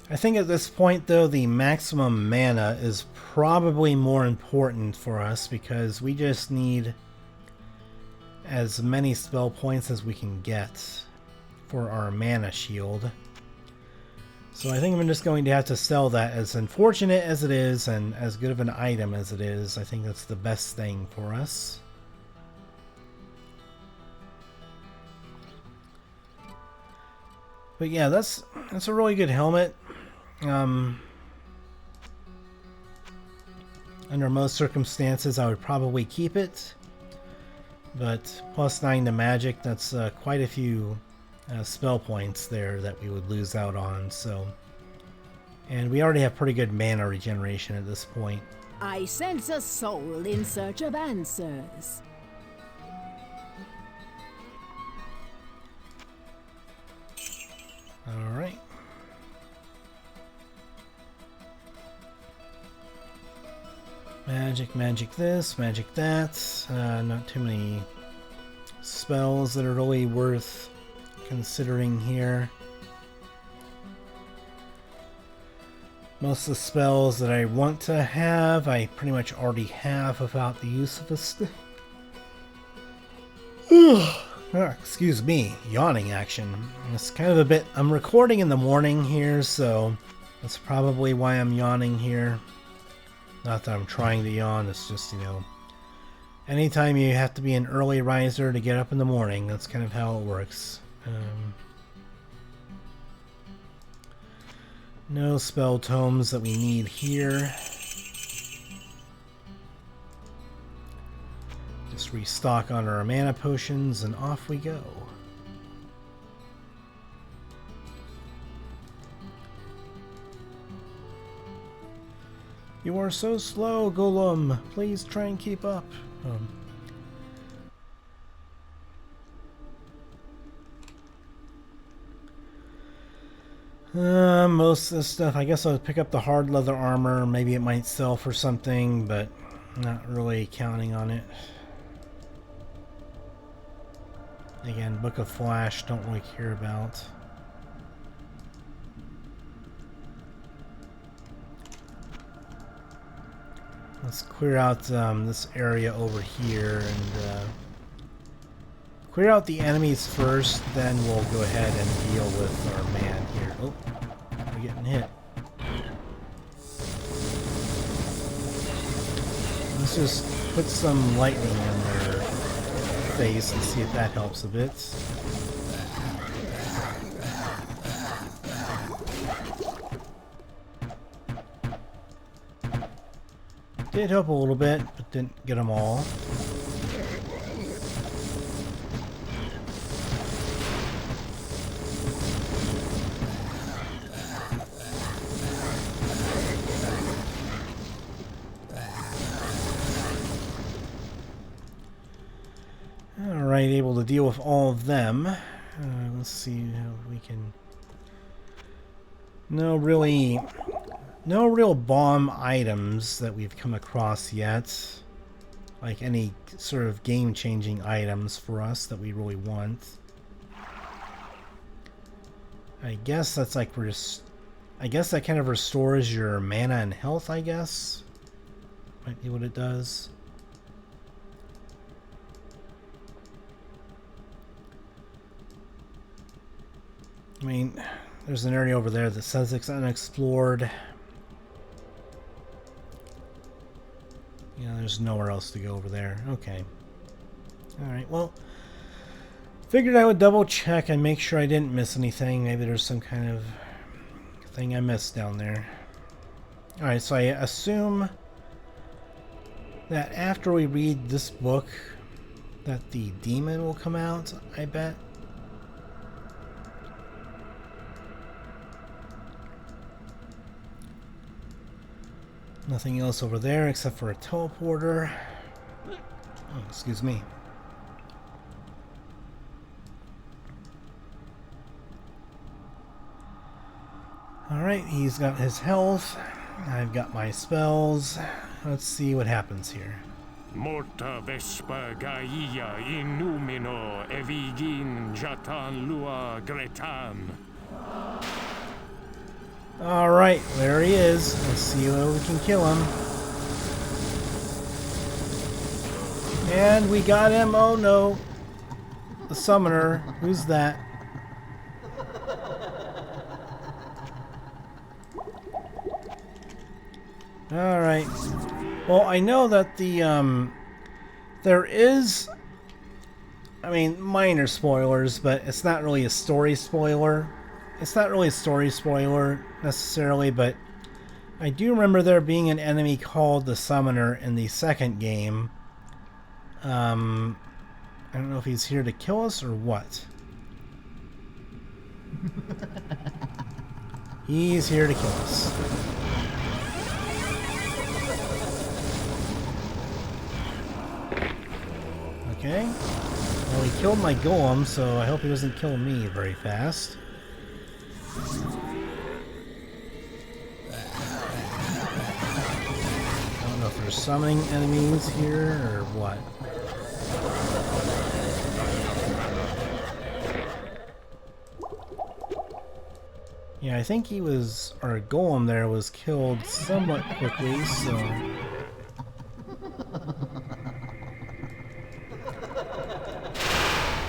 I think at this point, though, the maximum mana is probably more important for us because we just need as many spell points as we can get for our mana shield. So I think I'm just going to have to sell that. As unfortunate as it is, and as good of an item as it is, I think that's the best thing for us. But yeah, that's a really good helmet. Under most circumstances, I would probably keep it. But +9 to magic, that's quite a few spell points there that we would lose out on. So, and we already have pretty good mana regeneration at this point. I sense a soul in search of answers. All right. Magic this, magic that. Not too many spells that are really worth considering here. Most of the spells that I want to have, I pretty much already have without the use of this. Excuse me, yawning action. It's kind of a bit. I'm recording in the morning here, so that's probably why I'm yawning here. Not that I'm trying to yawn, it's just, you know, anytime you have to be an early riser to get up in the morning, that's kind of how it works. No spell tomes that we need here. Just restock on our mana potions and off we go. You are so slow, Golem. Please try and keep up. Most of this stuff, I guess I'll pick up the hard leather armor. Maybe it might sell for something, but not really counting on it. Again, Book of Flash, don't really care about. Let's clear out this area over here and clear out the enemies first, then we'll go ahead and deal with our man here. Oh, we're getting hit. Let's just put some lightning in their face and see if that helps a bit. Did help a little bit, but didn't get them all. Alright, able to deal with all of them. Let's see how we can... No real bomb items that we've come across yet. Like any sort of game-changing items for us that we really want. I guess that's like I guess that kind of restores your mana and health, I guess. Might be what it does. I mean, there's an area over there that says it's unexplored. Yeah, there's nowhere else to go over there. Okay. Alright, well, figured I would double check and make sure I didn't miss anything. Maybe there's some kind of thing I missed down there. Alright, so I assume that after we read this book that the demon will come out, I bet. Nothing else over there except for a teleporter. Oh, excuse me. Alright, he's got his health. I've got my spells. Let's see what happens here. Morta vespa gaia in numino evigin jatan lua gretan. Alright, there he is. Let's see where we can kill him. And we got him. Oh no. The summoner. Who's that? Alright. Well, I know that the, there is... I mean, minor spoilers, but it's not really a story spoiler. It's not really a story spoiler, necessarily, but... I do remember there being an enemy called the Summoner in the second game. I don't know if he's here to kill us or what. He's here to kill us. Okay. Well, he killed my golem, so I hope he doesn't kill me very fast. I don't know if there's summoning enemies here or what. Yeah, I think he was, our golem there was killed somewhat quickly, so...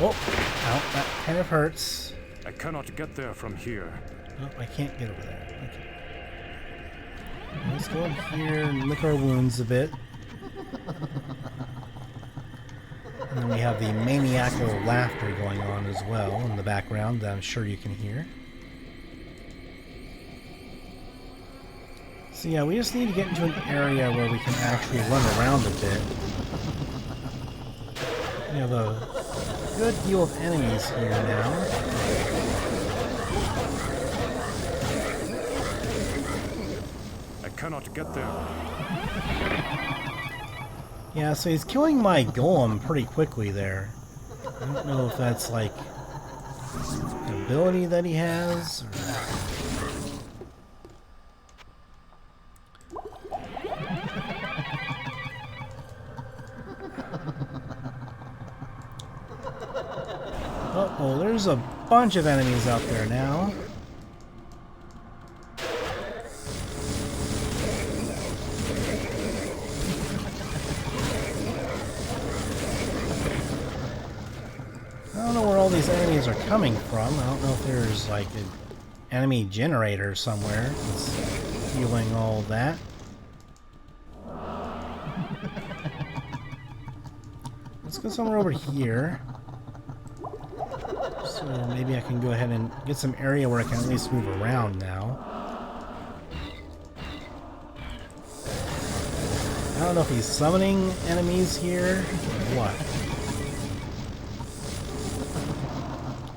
Oh, ow, that kind of hurts. I cannot get there from here. Oh, I can't get over there. Okay. Let's go in here and lick our wounds a bit. And then we have the maniacal laughter going on as well in the background that I'm sure you can hear. So yeah, we just need to get into an area where we can actually run around a bit. We have a good deal of enemies here now. I cannot get there. Yeah, so he's killing my golem pretty quickly there. I don't know if that's like an ability that he has, or... Uh-oh, there's a bunch of enemies out there now. I don't know where all these enemies are coming from. I don't know if there's like an enemy generator somewhere that's healing all that. Let's go somewhere over here. So maybe I can go ahead and get some area where I can at least move around now. I don't know if he's summoning enemies here or what.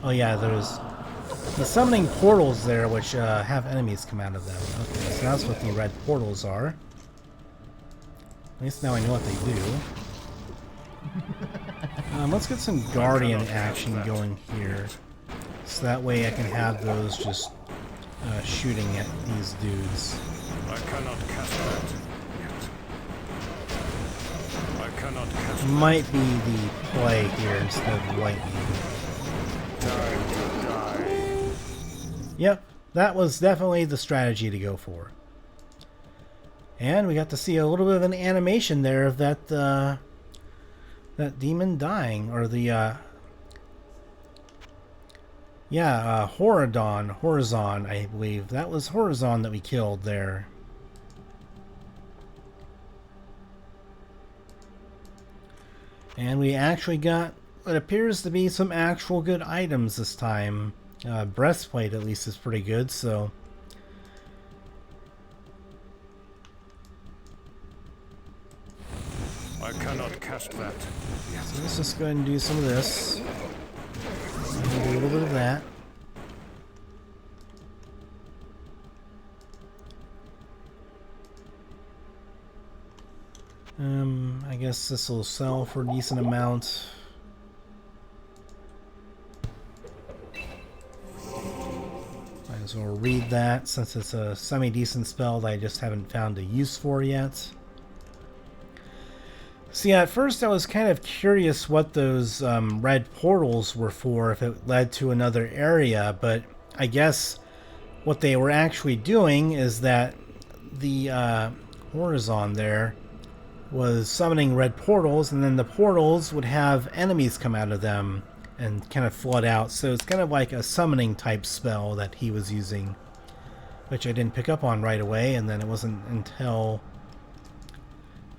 Oh yeah, there's the summoning portals there which have enemies come out of them. Okay, so that's what the red portals are. At least now I know what they do. Let's get some guardian action going here. So that way I can have those just shooting at these dudes. I cannot cast that yet. I cannot cast that. Might be the play here instead of lightning. Time to die. Yep, that was definitely the strategy to go for. And we got to see a little bit of an animation there of that that demon dying, or the Horazon, I believe. That was Horazon that we killed there. And we actually got what appears to be some actual good items this time. Breastplate at least is pretty good, so... I cannot cast that yet. So let's just go ahead and do some of this. And do a little bit of that. I guess this will sell for a decent amount. Might as well read that since it's a semi-decent spell that I just haven't found a use for yet. See, at first I was kind of curious what those red portals were for, if it led to another area, but I guess what they were actually doing is that the Horazon there was summoning red portals, and then the portals would have enemies come out of them and kind of flood out. So it's kind of like a summoning type spell that he was using. which I didn't pick up on right away, and then it wasn't until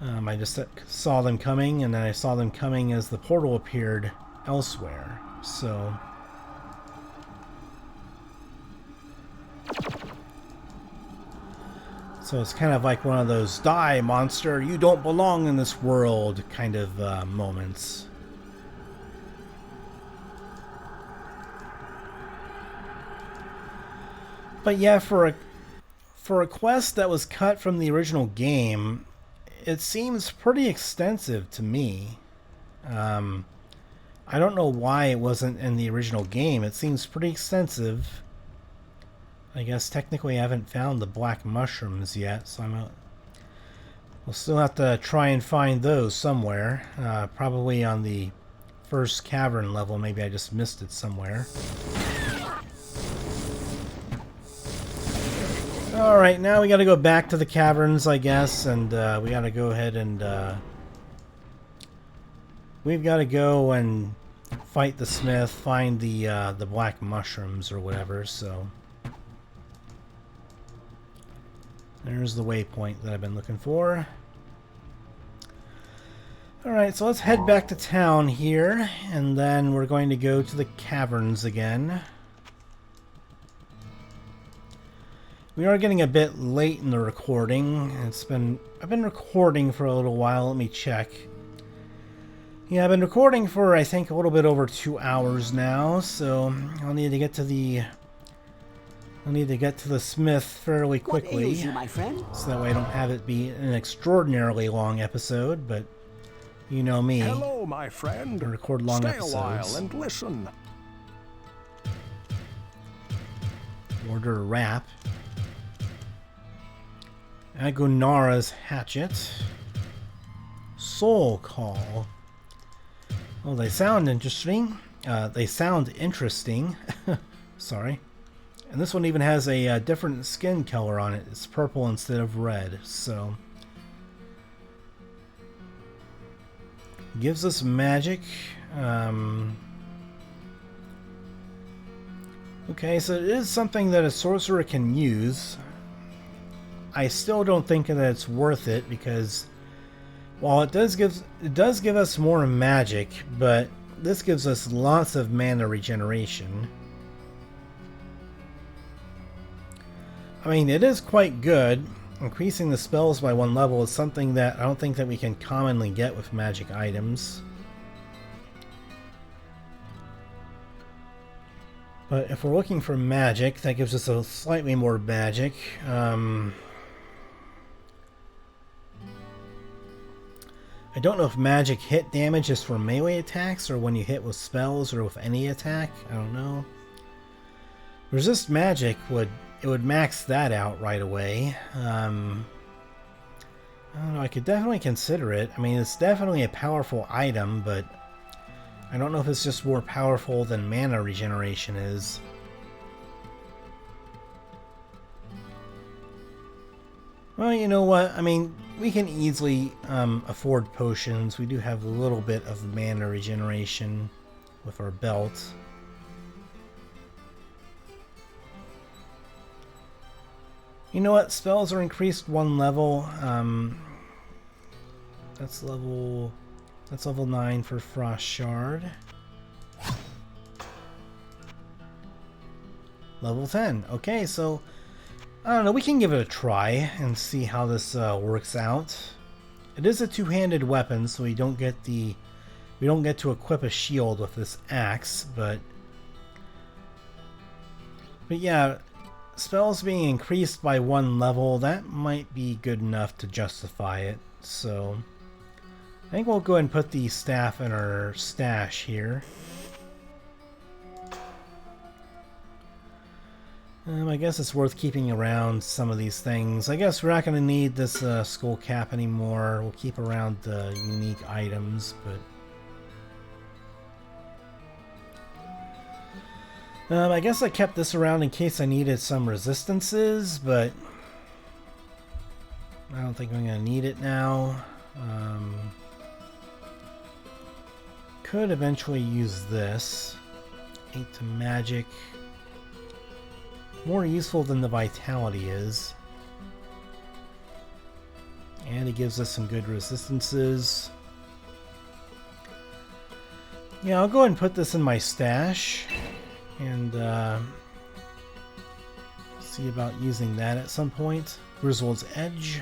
I just saw them coming, and then I saw them coming as the portal appeared elsewhere. So it's kind of like one of those "die, monster, you don't belong in this world" kind of moments. But yeah, for a quest that was cut from the original game, it seems pretty extensive to me. I don't know why it wasn't in the original game. It seems pretty extensive. I guess technically I haven't found the black mushrooms yet, so we'll still have to try and find those somewhere. Probably on the first cavern level. Maybe I just missed it somewhere. Alright, now we gotta go back to the caverns, I guess, and we gotta go ahead and we've gotta go and fight the smith, find the black mushrooms or whatever, so there's the waypoint that I've been looking for. Alright, so let's head back to town here, and then we're going to go to the caverns again. We are getting a bit late in the recording. I've been recording for a little while. Let me check. Yeah, I've been recording for I think a little bit over 2 hours now, so I'll need to get to the smith fairly quickly. What ails you, my friend? So that way I don't have it be an extraordinarily long episode, but you know me. Hello, my friend. I record long episodes. Stay a while episodes. and listen. Order a wrap. Agonara's hatchet. Soul call. Oh, they sound interesting. Sorry. And this one even has a different skin color on it. It's purple instead of red. So gives us magic. Okay, so it is something that a sorcerer can use. I still don't think that it's worth it, because while it does give us more magic, but this gives us lots of mana regeneration. I mean, it is quite good. Increasing the spells by 1 level is something that I don't think that we can commonly get with magic items. But if we're looking for magic, that gives us a slightly more magic. I don't know if magic hit damage is for melee attacks or when you hit with spells or with any attack. I don't know. Resist magic would max that out right away. I don't know, I could definitely consider it. I mean, it's definitely a powerful item, but I don't know if it's just more powerful than mana regeneration is. Well, you know what? I mean, we can easily afford potions. We do have a little bit of mana regeneration with our belt. You know what? Spells are increased 1 level. That's level 9 for Frost Shard. Level 10. Okay, so I don't know, we can give it a try and see how this works out. It is a two-handed weapon, so we don't get to equip a shield with this axe, but yeah, spells being increased by 1 level, that might be good enough to justify it. So I think we'll go ahead and put the staff in our stash here. I guess it's worth keeping around some of these things. I guess we're not going to need this skull cap anymore. We'll keep around the unique items, but I guess I kept this around in case I needed some resistances, but I don't think I'm going to need it now. Could eventually use this. 8 to magic. more useful than the vitality is. And it gives us some good resistances. Yeah, I'll go ahead and put this in my stash and see about using that at some point. Griswold's Edge.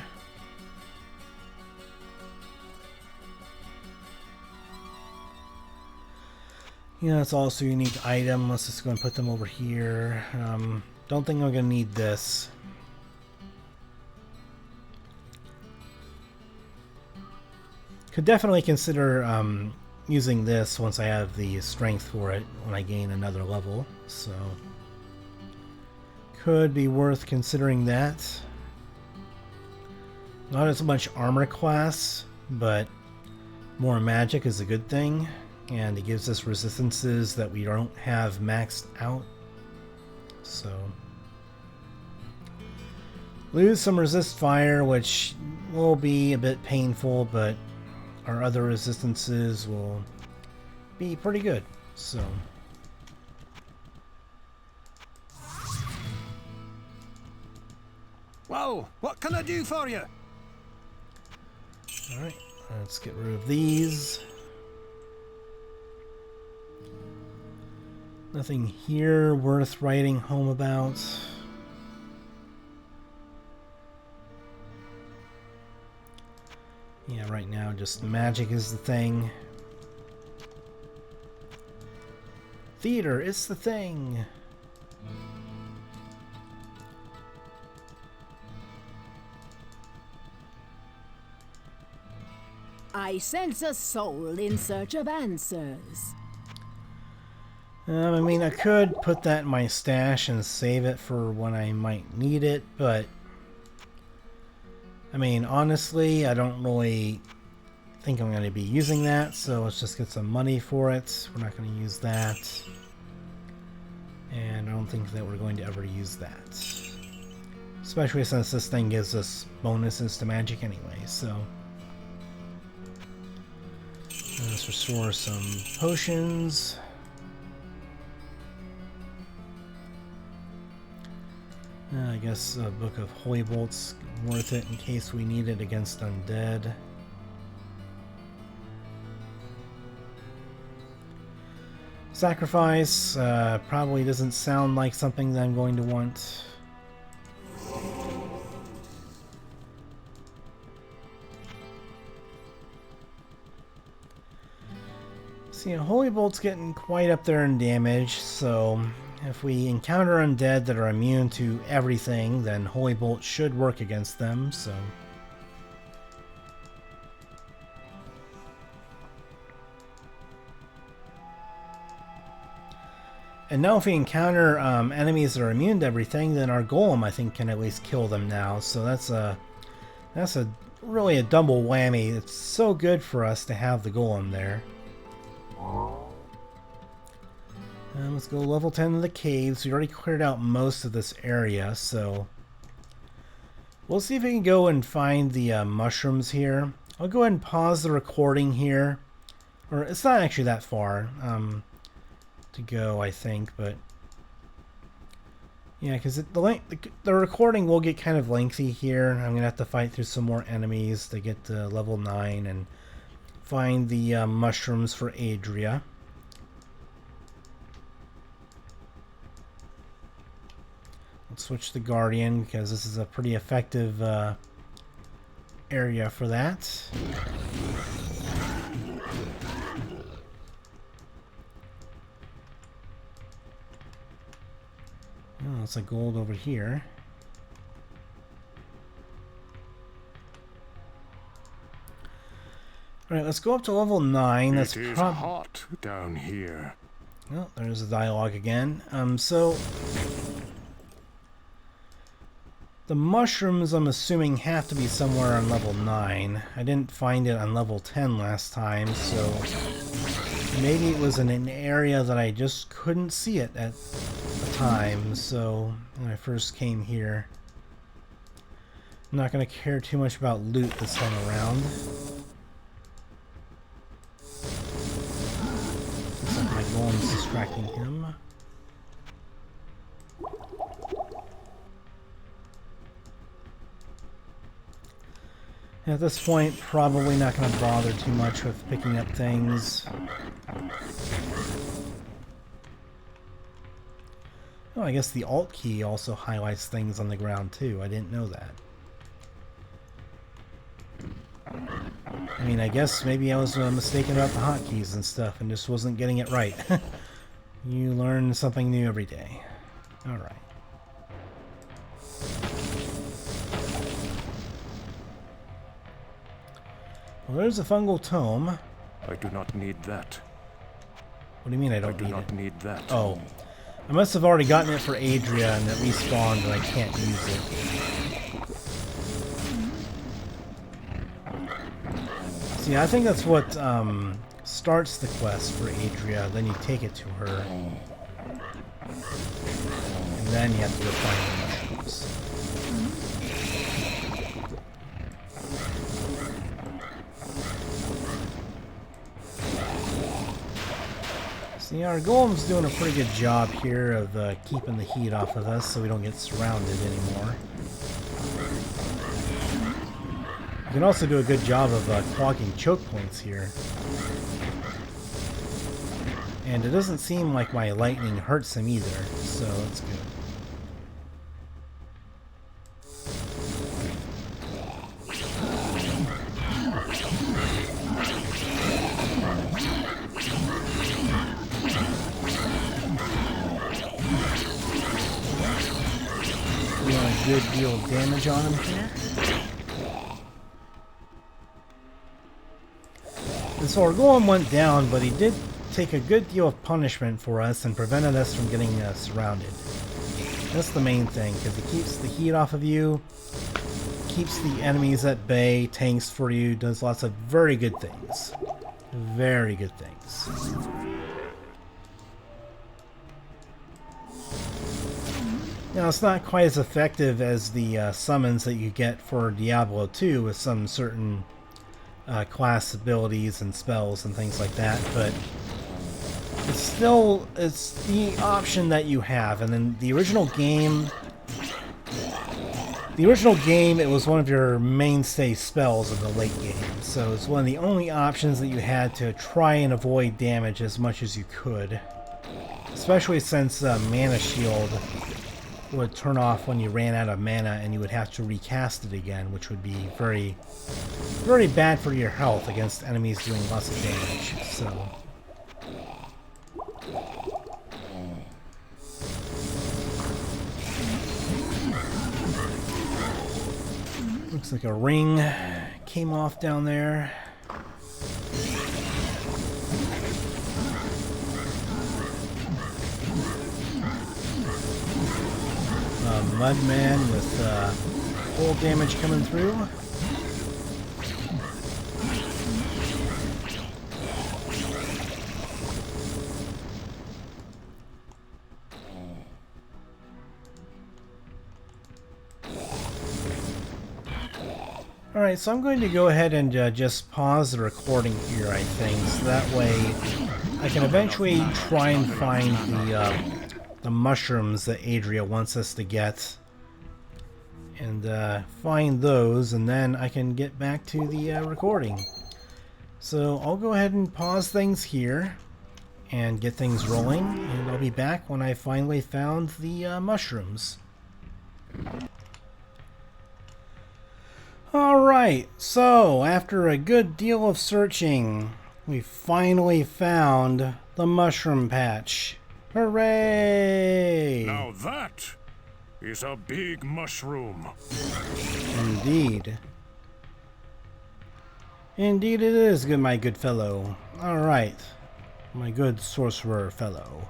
Yeah, it's also a unique item. Let's just go and put them over here. Don't think I'm gonna need this. Could definitely consider using this once I have the strength for it when I gain another level, so could be worth considering that. Not as much armor class, but more magic is a good thing, and it gives us resistances that we don't have maxed out, so lose some resist fire, which will be a bit painful, but our other resistances will be pretty good, so. Whoa, what can I do for you? Alright, let's get rid of these. Nothing here worth writing home about. Yeah, right now just magic is the thing. Theater is the thing. I sense a soul in search of answers. I mean, I could put that in my stash and save it for when I might need it, but I mean, honestly, I don't really think I'm going to be using that, so let's just get some money for it. We're not going to use that. And I don't think that we're going to ever use that. Especially since this thing gives us bonuses to magic anyway, so. Let's restore some potions. I guess a book of Holy Bolt's worth it in case we need it against undead. Sacrifice probably doesn't sound like something that I'm going to want. See, Holy Bolt's getting quite up there in damage, so if we encounter undead that are immune to everything, then Holy Bolt should work against them, so. And now if we encounter enemies that are immune to everything, then our golem, I think, can at least kill them now. So that's really a double whammy. It's so good for us to have the golem there. Let's go level 10 in the caves. We already cleared out most of this area, so we'll see if we can go and find the mushrooms here. I'll go ahead and pause the recording here. Or it's not actually that far to go, I think, but yeah, because the recording will get kind of lengthy here. I'm gonna have to fight through some more enemies to get to level 9 and find the mushrooms for Adria. Let's switch to Guardian because this is a pretty effective area for that. Oh, it's like gold over here. Alright, let's go up to level 9. That's it is hot down here. Oh, there's the dialogue again. So the mushrooms, I'm assuming, have to be somewhere on level 9. I didn't find it on level 10 last time, so maybe it was in an area that I just couldn't see it at the time, so when I first came here. I'm not going to care too much about loot this time around. Looks like my golem's distracting him. At this point, probably not going to bother too much with picking up things. Oh, I guess the Alt key also highlights things on the ground too. I didn't know that. I mean, I guess maybe I was mistaken about the hotkeys and stuff and just wasn't getting it right. You learn something new every day. Alright. Well, there's a fungal tome. I do not need that. What do you mean I I don't do need not it? need that. Oh. I must have already gotten it for Adria and it respawned and I can't use it. See, I think that's what starts the quest for Adria, then you take it to her. And then you have to go find the mushrooms. See, our golem's doing a pretty good job here of keeping the heat off of us so we don't get surrounded anymore. You can also do a good job of clogging choke points here. And it doesn't seem like my lightning hurts him either, so that's good. Doing a good deal of damage on him here. And so our golem went down, but he did take a good deal of punishment for us and prevented us from getting surrounded. That's the main thing, because it keeps the heat off of you, keeps the enemies at bay, tanks for you, does lots of very good things. Very good things. Now, it's not quite as effective as the summons that you get for Diablo 2 with some certain class abilities and spells and things like that, but it's the option that you have. And then the original game, it was one of your mainstay spells in the late game, so it's one of the only options that you had to try and avoid damage as much as you could, especially since Mana Shield would turn off when you ran out of mana and you would have to recast it again, which would be very, very bad for your health against enemies doing lots of damage. So looks like a ring came off down there. Mudman with full damage coming through. Alright, so I'm going to go ahead and just pause the recording here, I think, so that way I can eventually try and find the mushrooms that Adria wants us to get, and find those, and then I can get back to the recording. So I'll go ahead and pause things here and get things rolling, and I'll be back when I finally found the mushrooms. Alright, so after a good deal of searching, we finally found the mushroom patch. Hooray! Now that is a big mushroom. Indeed. Indeed it is, my good fellow. Alright, my good sorcerer fellow.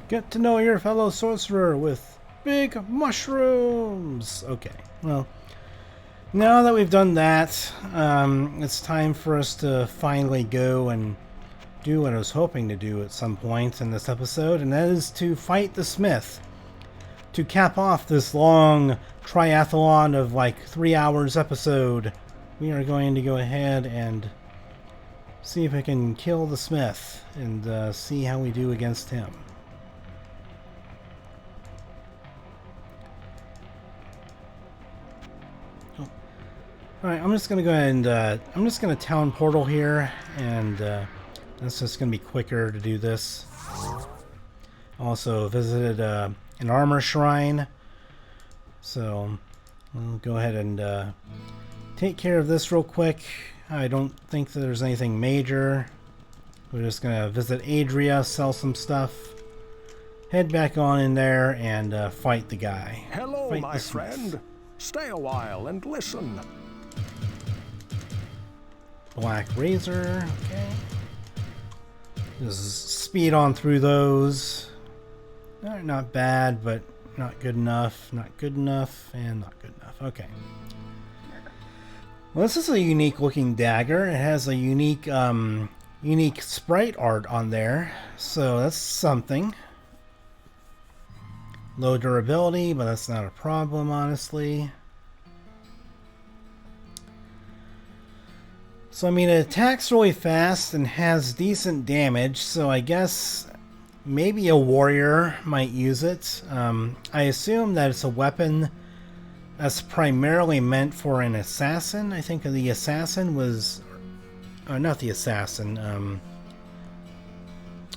Get to know your fellow sorcerer with big mushrooms! Okay, well, now that we've done that, it's time for us to finally go and do what I was hoping to do at some point in this episode, and that is to fight the Smith. To cap off this long triathlon of like 3 hours episode, we are going to go ahead and see if I can kill the Smith and see how we do against him. Alright, I'm just gonna go ahead and I'm just gonna town portal here, and that's just gonna be quicker to do this. Also visited an armor shrine, so we'll go ahead and take care of this real quick. I don't think that there's anything major. We're just gonna visit Adria, sell some stuff, head back on in there, and fight the guy. Hello, Fight my the Smith. friend. Stay a while and listen. Black Razor, okay. Just speed on through those. Not bad, but not good enough, not good enough, and not good enough. Okay. Well, this is a unique looking dagger. It has a unique unique sprite art on there, so that's something. Low durability, but that's not a problem, honestly. So I mean, it attacks really fast and has decent damage, so I guess maybe a warrior might use it. I assume that it's a weapon that's primarily meant for an assassin. I think the assassin was... not the assassin.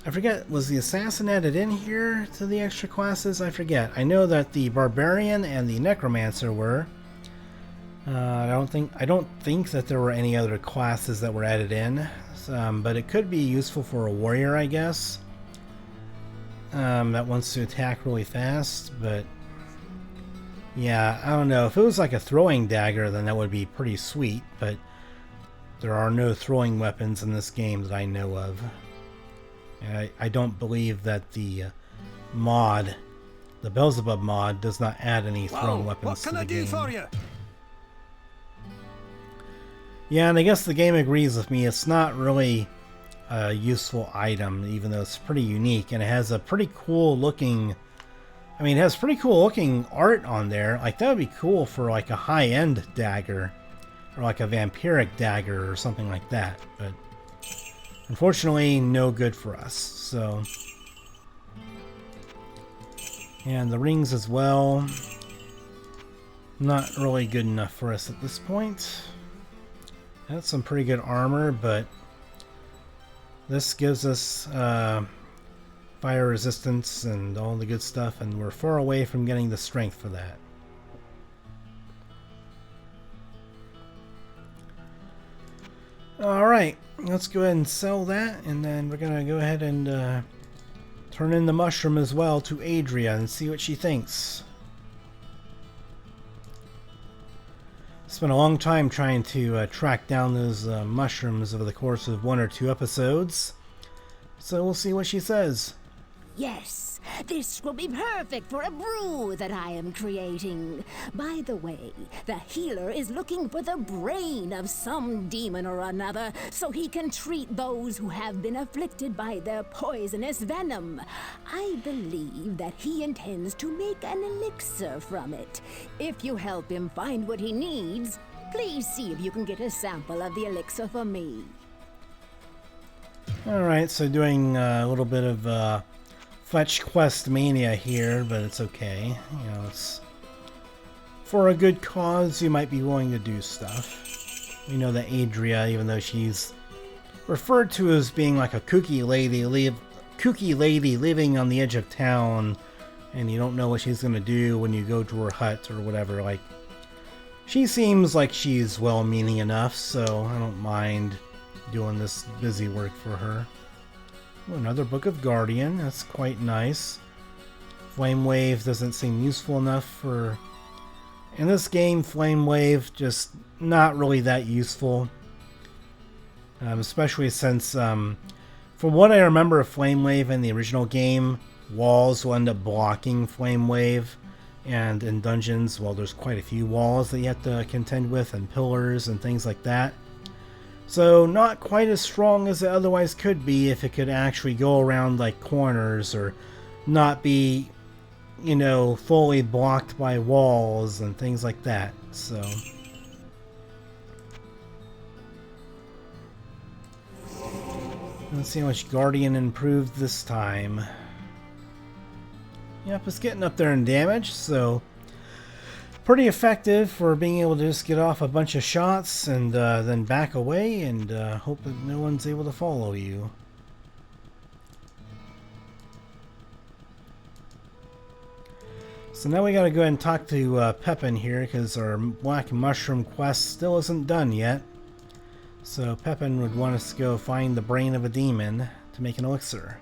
I forget, was the assassin added in here to the extra classes? I forget. I know that the barbarian and the necromancer were. I don't think that there were any other classes that were added in, but it could be useful for a warrior, I guess, that wants to attack really fast. But yeah, I don't know. If it was like a throwing dagger, then that would be pretty sweet, but there are no throwing weapons in this game that I know of. And I don't believe that the mod, the Belzebub mod, does not add any throwing weapons to the game. What can I do for you? Yeah, and I guess the game agrees with me. It's not really a useful item, even though it's pretty unique, and it has a pretty cool looking... I mean, it has pretty cool looking art on there. Like, that would be cool for like a high-end dagger, or like a vampiric dagger or something like that, but unfortunately no good for us. So, and the rings as well, not really good enough for us at this point. That's some pretty good armor, but this gives us fire resistance and all the good stuff, and we're far away from getting the strength for that. Alright, let's go ahead and sell that, and then we're gonna go ahead and turn in the mushroom as well to Adria and see what she thinks. Spent a long time trying to track down those mushrooms over the course of 1 or 2 episodes, so we'll see what she says. Yes, this will be perfect for a brew that I am creating. By the way, the healer is looking for the brain of some demon or another so he can treat those who have been afflicted by their poisonous venom. I believe that he intends to make an elixir from it. If you help him find what he needs, please see if you can get a sample of the elixir for me. Alright, so doing a little bit of fetch quest mania here, but it's okay. You know, it's for a good cause. You might be willing to do stuff. We know that Adria, even though she's referred to as being like a kooky lady living on the edge of town, and you don't know what she's gonna do when you go to her hut or whatever, like, she seems like she's well-meaning enough, so I don't mind doing this busy work for her. Ooh, another Book of Guardian, that's quite nice. Flame Wave doesn't seem useful enough for... In this game, Flame Wave just not really that useful. Especially since, from what I remember of Flame Wave in the original game, walls will end up blocking Flame Wave. And in dungeons, well, there's quite a few walls that you have to contend with, and pillars and things like that. So not quite as strong as it otherwise could be if it could actually go around like corners or not be, you know, fully blocked by walls and things like that. So let's see how much Guardian improved this time. Yep, it's getting up there in damage, so pretty effective for being able to just get off a bunch of shots and then back away and hope that no one's able to follow you. So now we gotta go ahead and talk to Pepin here, because our Black Mushroom quest still isn't done yet. So Pepin would want us to go find the brain of a demon to make an elixir.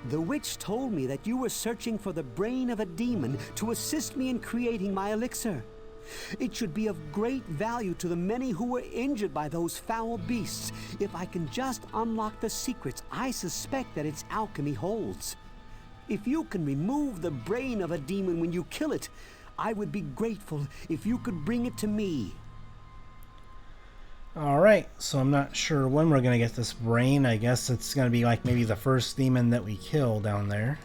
The witch told me that you were searching for the brain of a demon to assist me in creating my elixir. It should be of great value to the many who were injured by those foul beasts if I can just unlock the secrets I suspect that its alchemy holds. If you can remove the brain of a demon when you kill it, I would be grateful if you could bring it to me. Alright, so I'm not sure when we're going to get this brain. I guess it's going to be like maybe the first demon that we kill down there.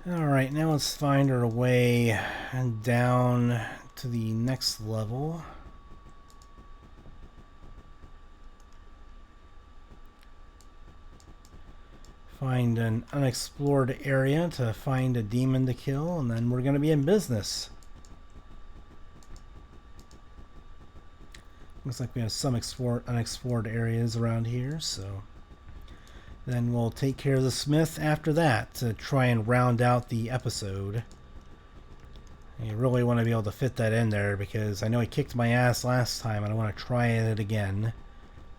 Alright, now let's find our way down to the next level. Find an unexplored area to find a demon to kill, and then we're going to be in business. Looks like we have some unexplored areas around here, so then we'll take care of the smith after that to try and round out the episode. You really want to be able to fit that in there, because I know he kicked my ass last time and I want to try it again.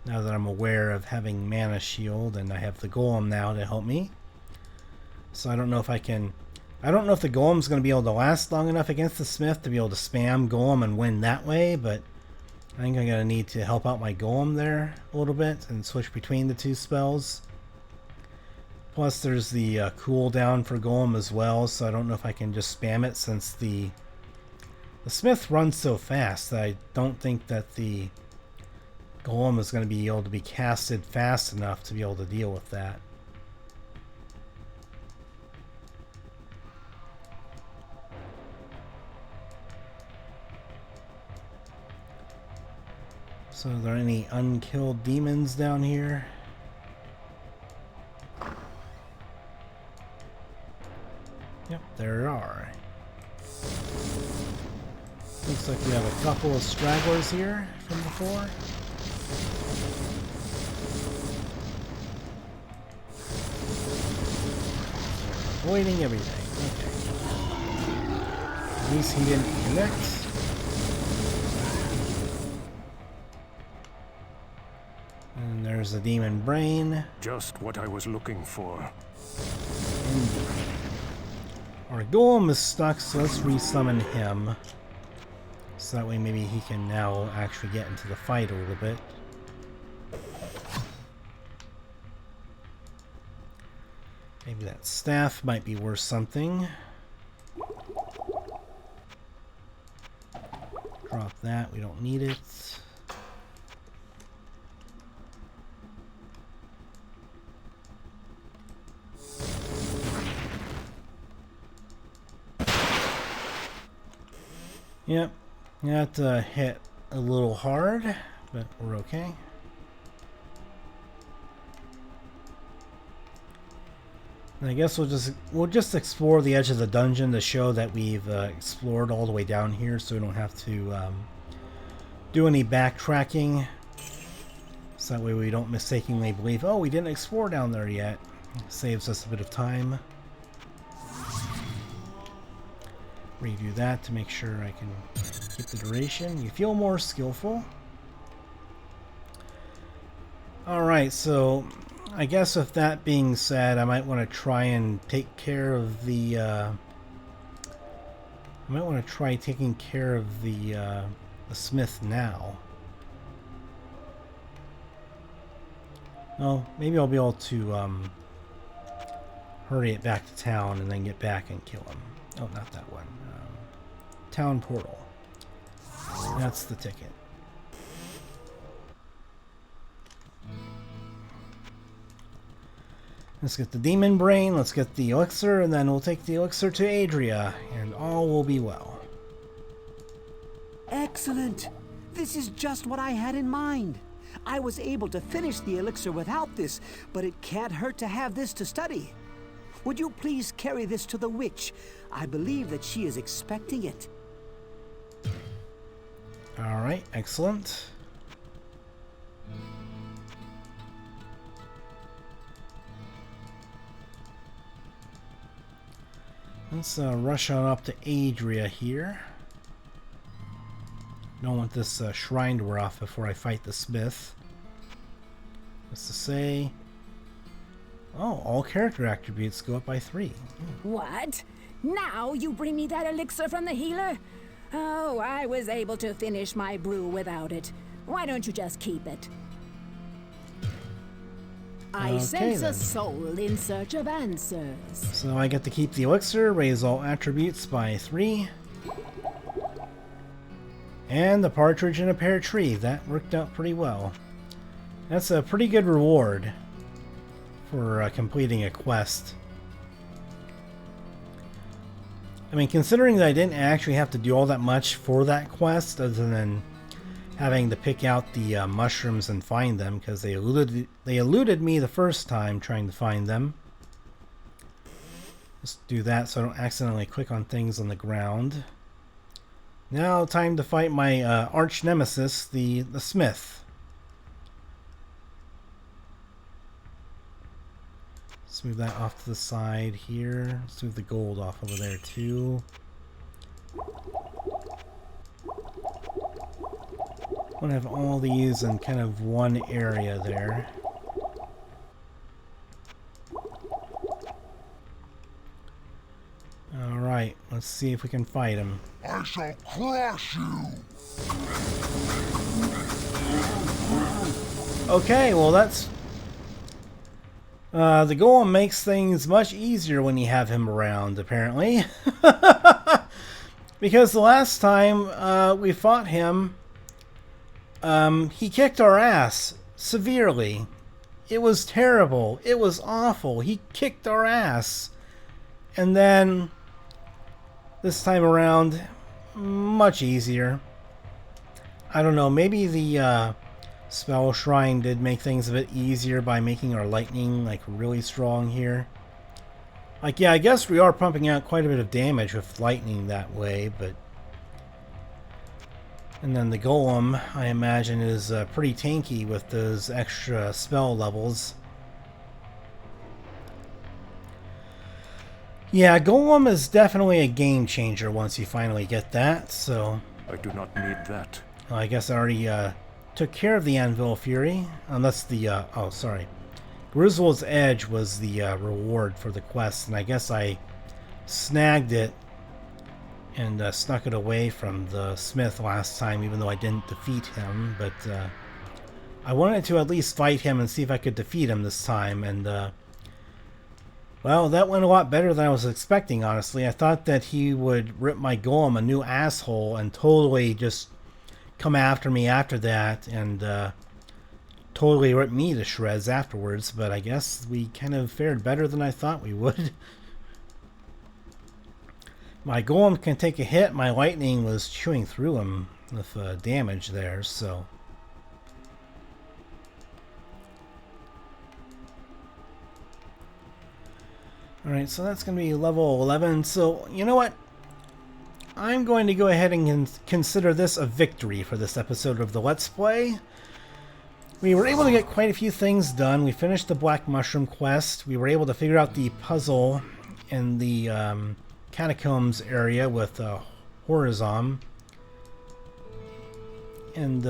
Now that I'm aware of having mana shield and I have the golem now to help me. So I don't know if I can... I don't know if the golem's going to be able to last long enough against the smith to be able to spam golem and win that way, but I think I'm going to need to help out my golem there a little bit and switch between the two spells. Plus there's the cooldown for golem as well, so I don't know if I can just spam it, since the smith runs so fast that I don't think that the golem is going to be able to be casted fast enough to be able to deal with that. So are there any unkilled demons down here? Yep, there are. Looks like we have a couple of stragglers here from before. Avoiding everything. Okay. At least he didn't connect. And there's the demon brain. Just what I was looking for. Indeed. Our golem is stuck, so let's resummon him. So that way maybe he can now actually get into the fight a little bit. Maybe that staff might be worth something. Drop that, we don't need it. Yep, that hit a little hard, but we're okay. And I guess we'll just explore the edge of the dungeon to show that we've explored all the way down here, so we don't have to do any backtracking. So that way we don't mistakenly believe, oh, we didn't explore down there yet. It saves us a bit of time. Redo that to make sure I can keep the duration. You feel more skillful. Alright, so I guess with that being said, I might want to try and take care of the I might want to try taking care of the smith now. Well, maybe I'll be able to hurry it back to town and then get back and kill him. Oh, not that one. Town portal. That's the ticket. Let's get the demon brain, let's get the elixir, and then we'll take the elixir to Adria, and all will be well. Excellent! This is just what I had in mind. I was able to finish the elixir without this, but it can't hurt to have this to study. Would you please carry this to the witch? I believe that she is expecting it. Alright, excellent. Let's rush on up to Adria here. Don't want this shrine to wear off before I fight the smith. What's to say? Oh, all character attributes go up by 3. What? Now you bring me that elixir from the healer? Oh, I was able to finish my brew without it. Why don't you just keep it? I sense a soul in search of answers. So I get to keep the elixir, raise all attributes by 3. And the partridge in a pear tree. That worked out pretty well. That's a pretty good reward for completing a quest. I mean, considering that I didn't actually have to do all that much for that quest, other than having to pick out the mushrooms and find them, because they eluded me the first time trying to find them. Just do that so I don't accidentally click on things on the ground. Now, time to fight my arch nemesis, the smith. Let's move that off to the side here. Let's move the gold off over there too. I want to have all these in kind of one area there. Alright, let's see if we can fight him. I shall crush you! Okay, well that's... the golem makes things much easier when you have him around, apparently. Because the last time we fought him, he kicked our ass severely. It was terrible. It was awful. He kicked our ass. And then this time around, much easier. I don't know, maybe the spell shrine did make things a bit easier by making our lightning like really strong here. Like, yeah, I guess we are pumping out quite a bit of damage with lightning that way, but... And then the golem, I imagine, is pretty tanky with those extra spell levels. Yeah, golem is definitely a game changer once you finally get that, so... I do not need that. Well, I guess I already took care of the Anvil of Fury. Unless the... oh, sorry. Griswold's Edge was the reward for the quest, and I guess I snagged it and snuck it away from the smith last time, even though I didn't defeat him. But I wanted to at least fight him and see if I could defeat him this time, and... well, that went a lot better than I was expecting, honestly. I thought that he would rip my golem a new asshole and totally just come after me after that and totally rip me to shreds afterwards, but I guess we kind of fared better than I thought we would. My golem can take a hit. My lightning was chewing through him with damage there, so... Alright, so that's going to be level 11. So, you know what? I'm going to go ahead and consider this a victory for this episode of the Let's Play. We were able to get quite a few things done. We finished the Black Mushroom quest. We were able to figure out the puzzle in the Catacombs area with Horazon. And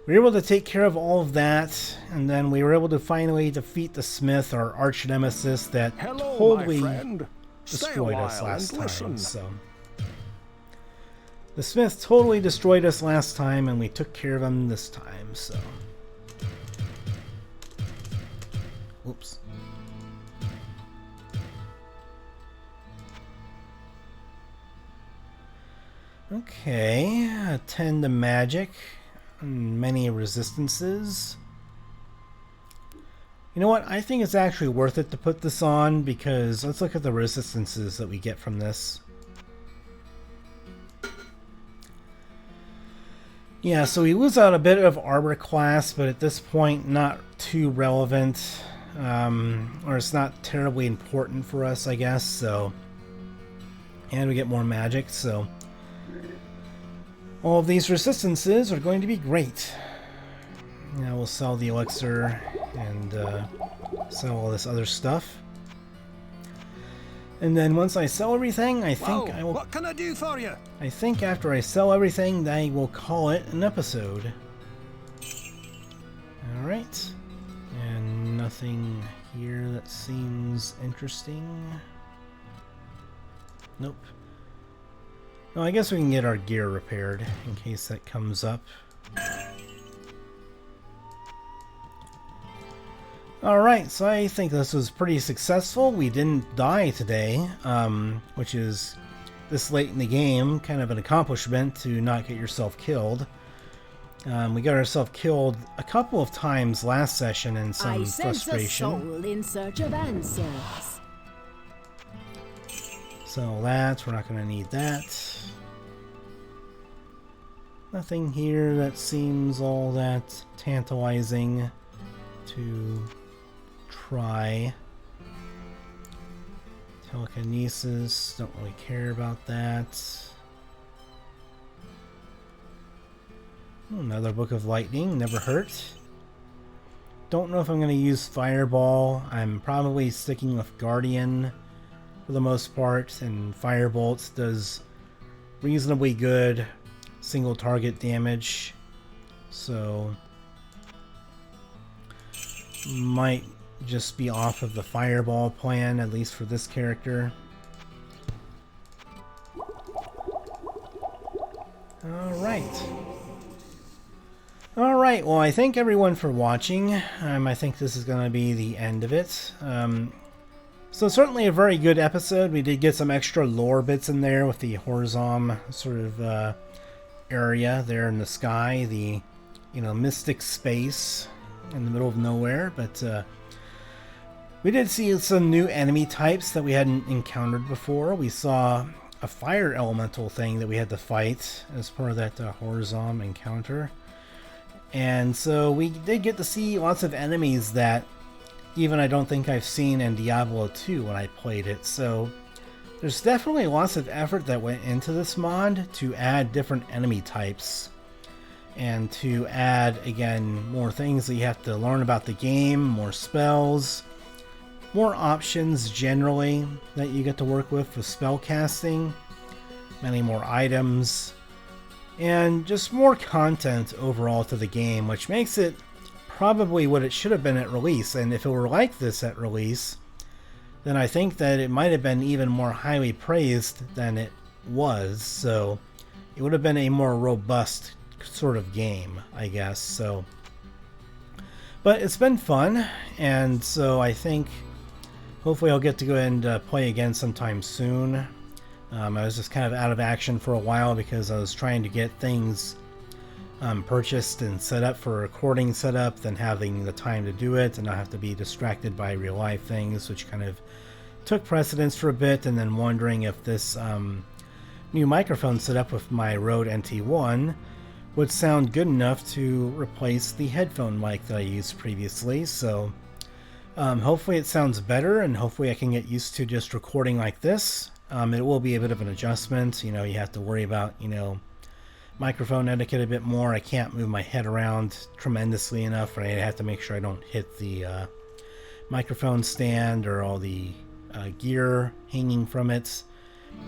we were able to take care of all of that, and then we were able to finally defeat the Smith, our arch nemesis, that totally destroyed us last time. So the Smith totally destroyed us last time, and we took care of him this time. So, oops. Okay, attend to magic. Many resistances. You know what? I think it's actually worth it to put this on, because let's look at the resistances that we get from this. Yeah, so we lose out a bit of Arbor class, but at this point not too relevant, or it's not terribly important for us, I guess, so... And we get more magic, so... All of these resistances are going to be great. Now we'll sell the elixir and sell all this other stuff. And then once I sell everything, I think I will... What can I do for you? I think after I sell everything, I will call it an episode. Alright. And nothing here that seems interesting. Nope. Well, I guess we can get our gear repaired in case that comes up. Alright, so I think this was pretty successful. We didn't die today, which is this late in the game kind of an accomplishment to not get yourself killed. We got ourselves killed a couple of times last session in some frustration. I sense a soul in search of answers. So that, we're not going to need that. Nothing here that seems all that tantalizing to try. Telekinesis, don't really care about that. Another Book of Lightning, never hurt. Don't know if I'm going to use Fireball. I'm probably sticking with Guardian for the most part, and Firebolt does reasonably good single target damage, so might just be off of the Fireball plan, at least for this character. Alright, well, I thank everyone for watching. I think this is going to be the end of it. So certainly a very good episode. We did get some extra lore bits in there with the Horazon sort of area there in the sky, the mystic space in the middle of nowhere, but we did see some new enemy types that we hadn't encountered before. We saw a fire elemental thing that we had to fight as part of that Horazon encounter, and so we did get to see lots of enemies that even I don't think I've seen in Diablo 2 when I played it. So there's definitely lots of effort that went into this mod to add different enemy types and to add, again, more things that you have to learn about the game, more spells, more options generally that you get to work with spell casting, many more items, and just more content overall to the game, which makes it probably what it should have been at release. And if it were like this at release, then I think that it might have been even more highly praised than it was. So it would have been a more robust sort of game, I guess. So, but it's been fun, and so I think hopefully I'll get to go ahead and play again sometime soon. I was just kind of out of action for a while because I was trying to get things purchased and set up for recording setup, then having the time to do it and not have to be distracted by real life things, which kind of took precedence for a bit, and then wondering if this new microphone setup with my Rode NT1 would sound good enough to replace the headphone mic that I used previously. So hopefully it sounds better, and hopefully I can get used to just recording like this. It will be a bit of an adjustment. You have to worry about, microphone etiquette a bit more. I can't move my head around tremendously enough, right? I have to make sure I don't hit the microphone stand or all the gear hanging from it.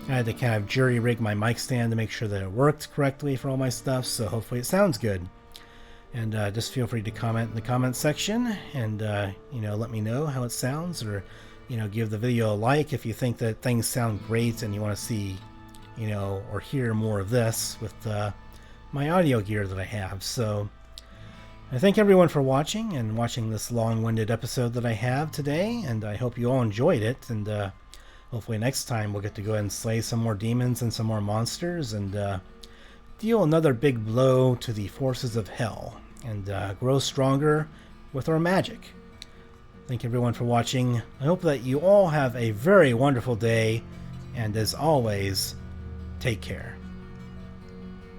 I had to kind of jury-rig my mic stand to make sure that it worked correctly for all my stuff, so hopefully it sounds good. And just feel free to comment in the comment section and, let me know how it sounds, or, give the video a like if you think that things sound great and you want to see, or hear more of this with my audio gear that I have. So I thank everyone for watching and watching this long-winded episode that I have today, and I hope you all enjoyed it, and hopefully next time we'll get to go ahead and slay some more demons and some more monsters and deal another big blow to the forces of hell and grow stronger with our magic. Thank everyone for watching. I hope that you all have a very wonderful day, and as always, take care.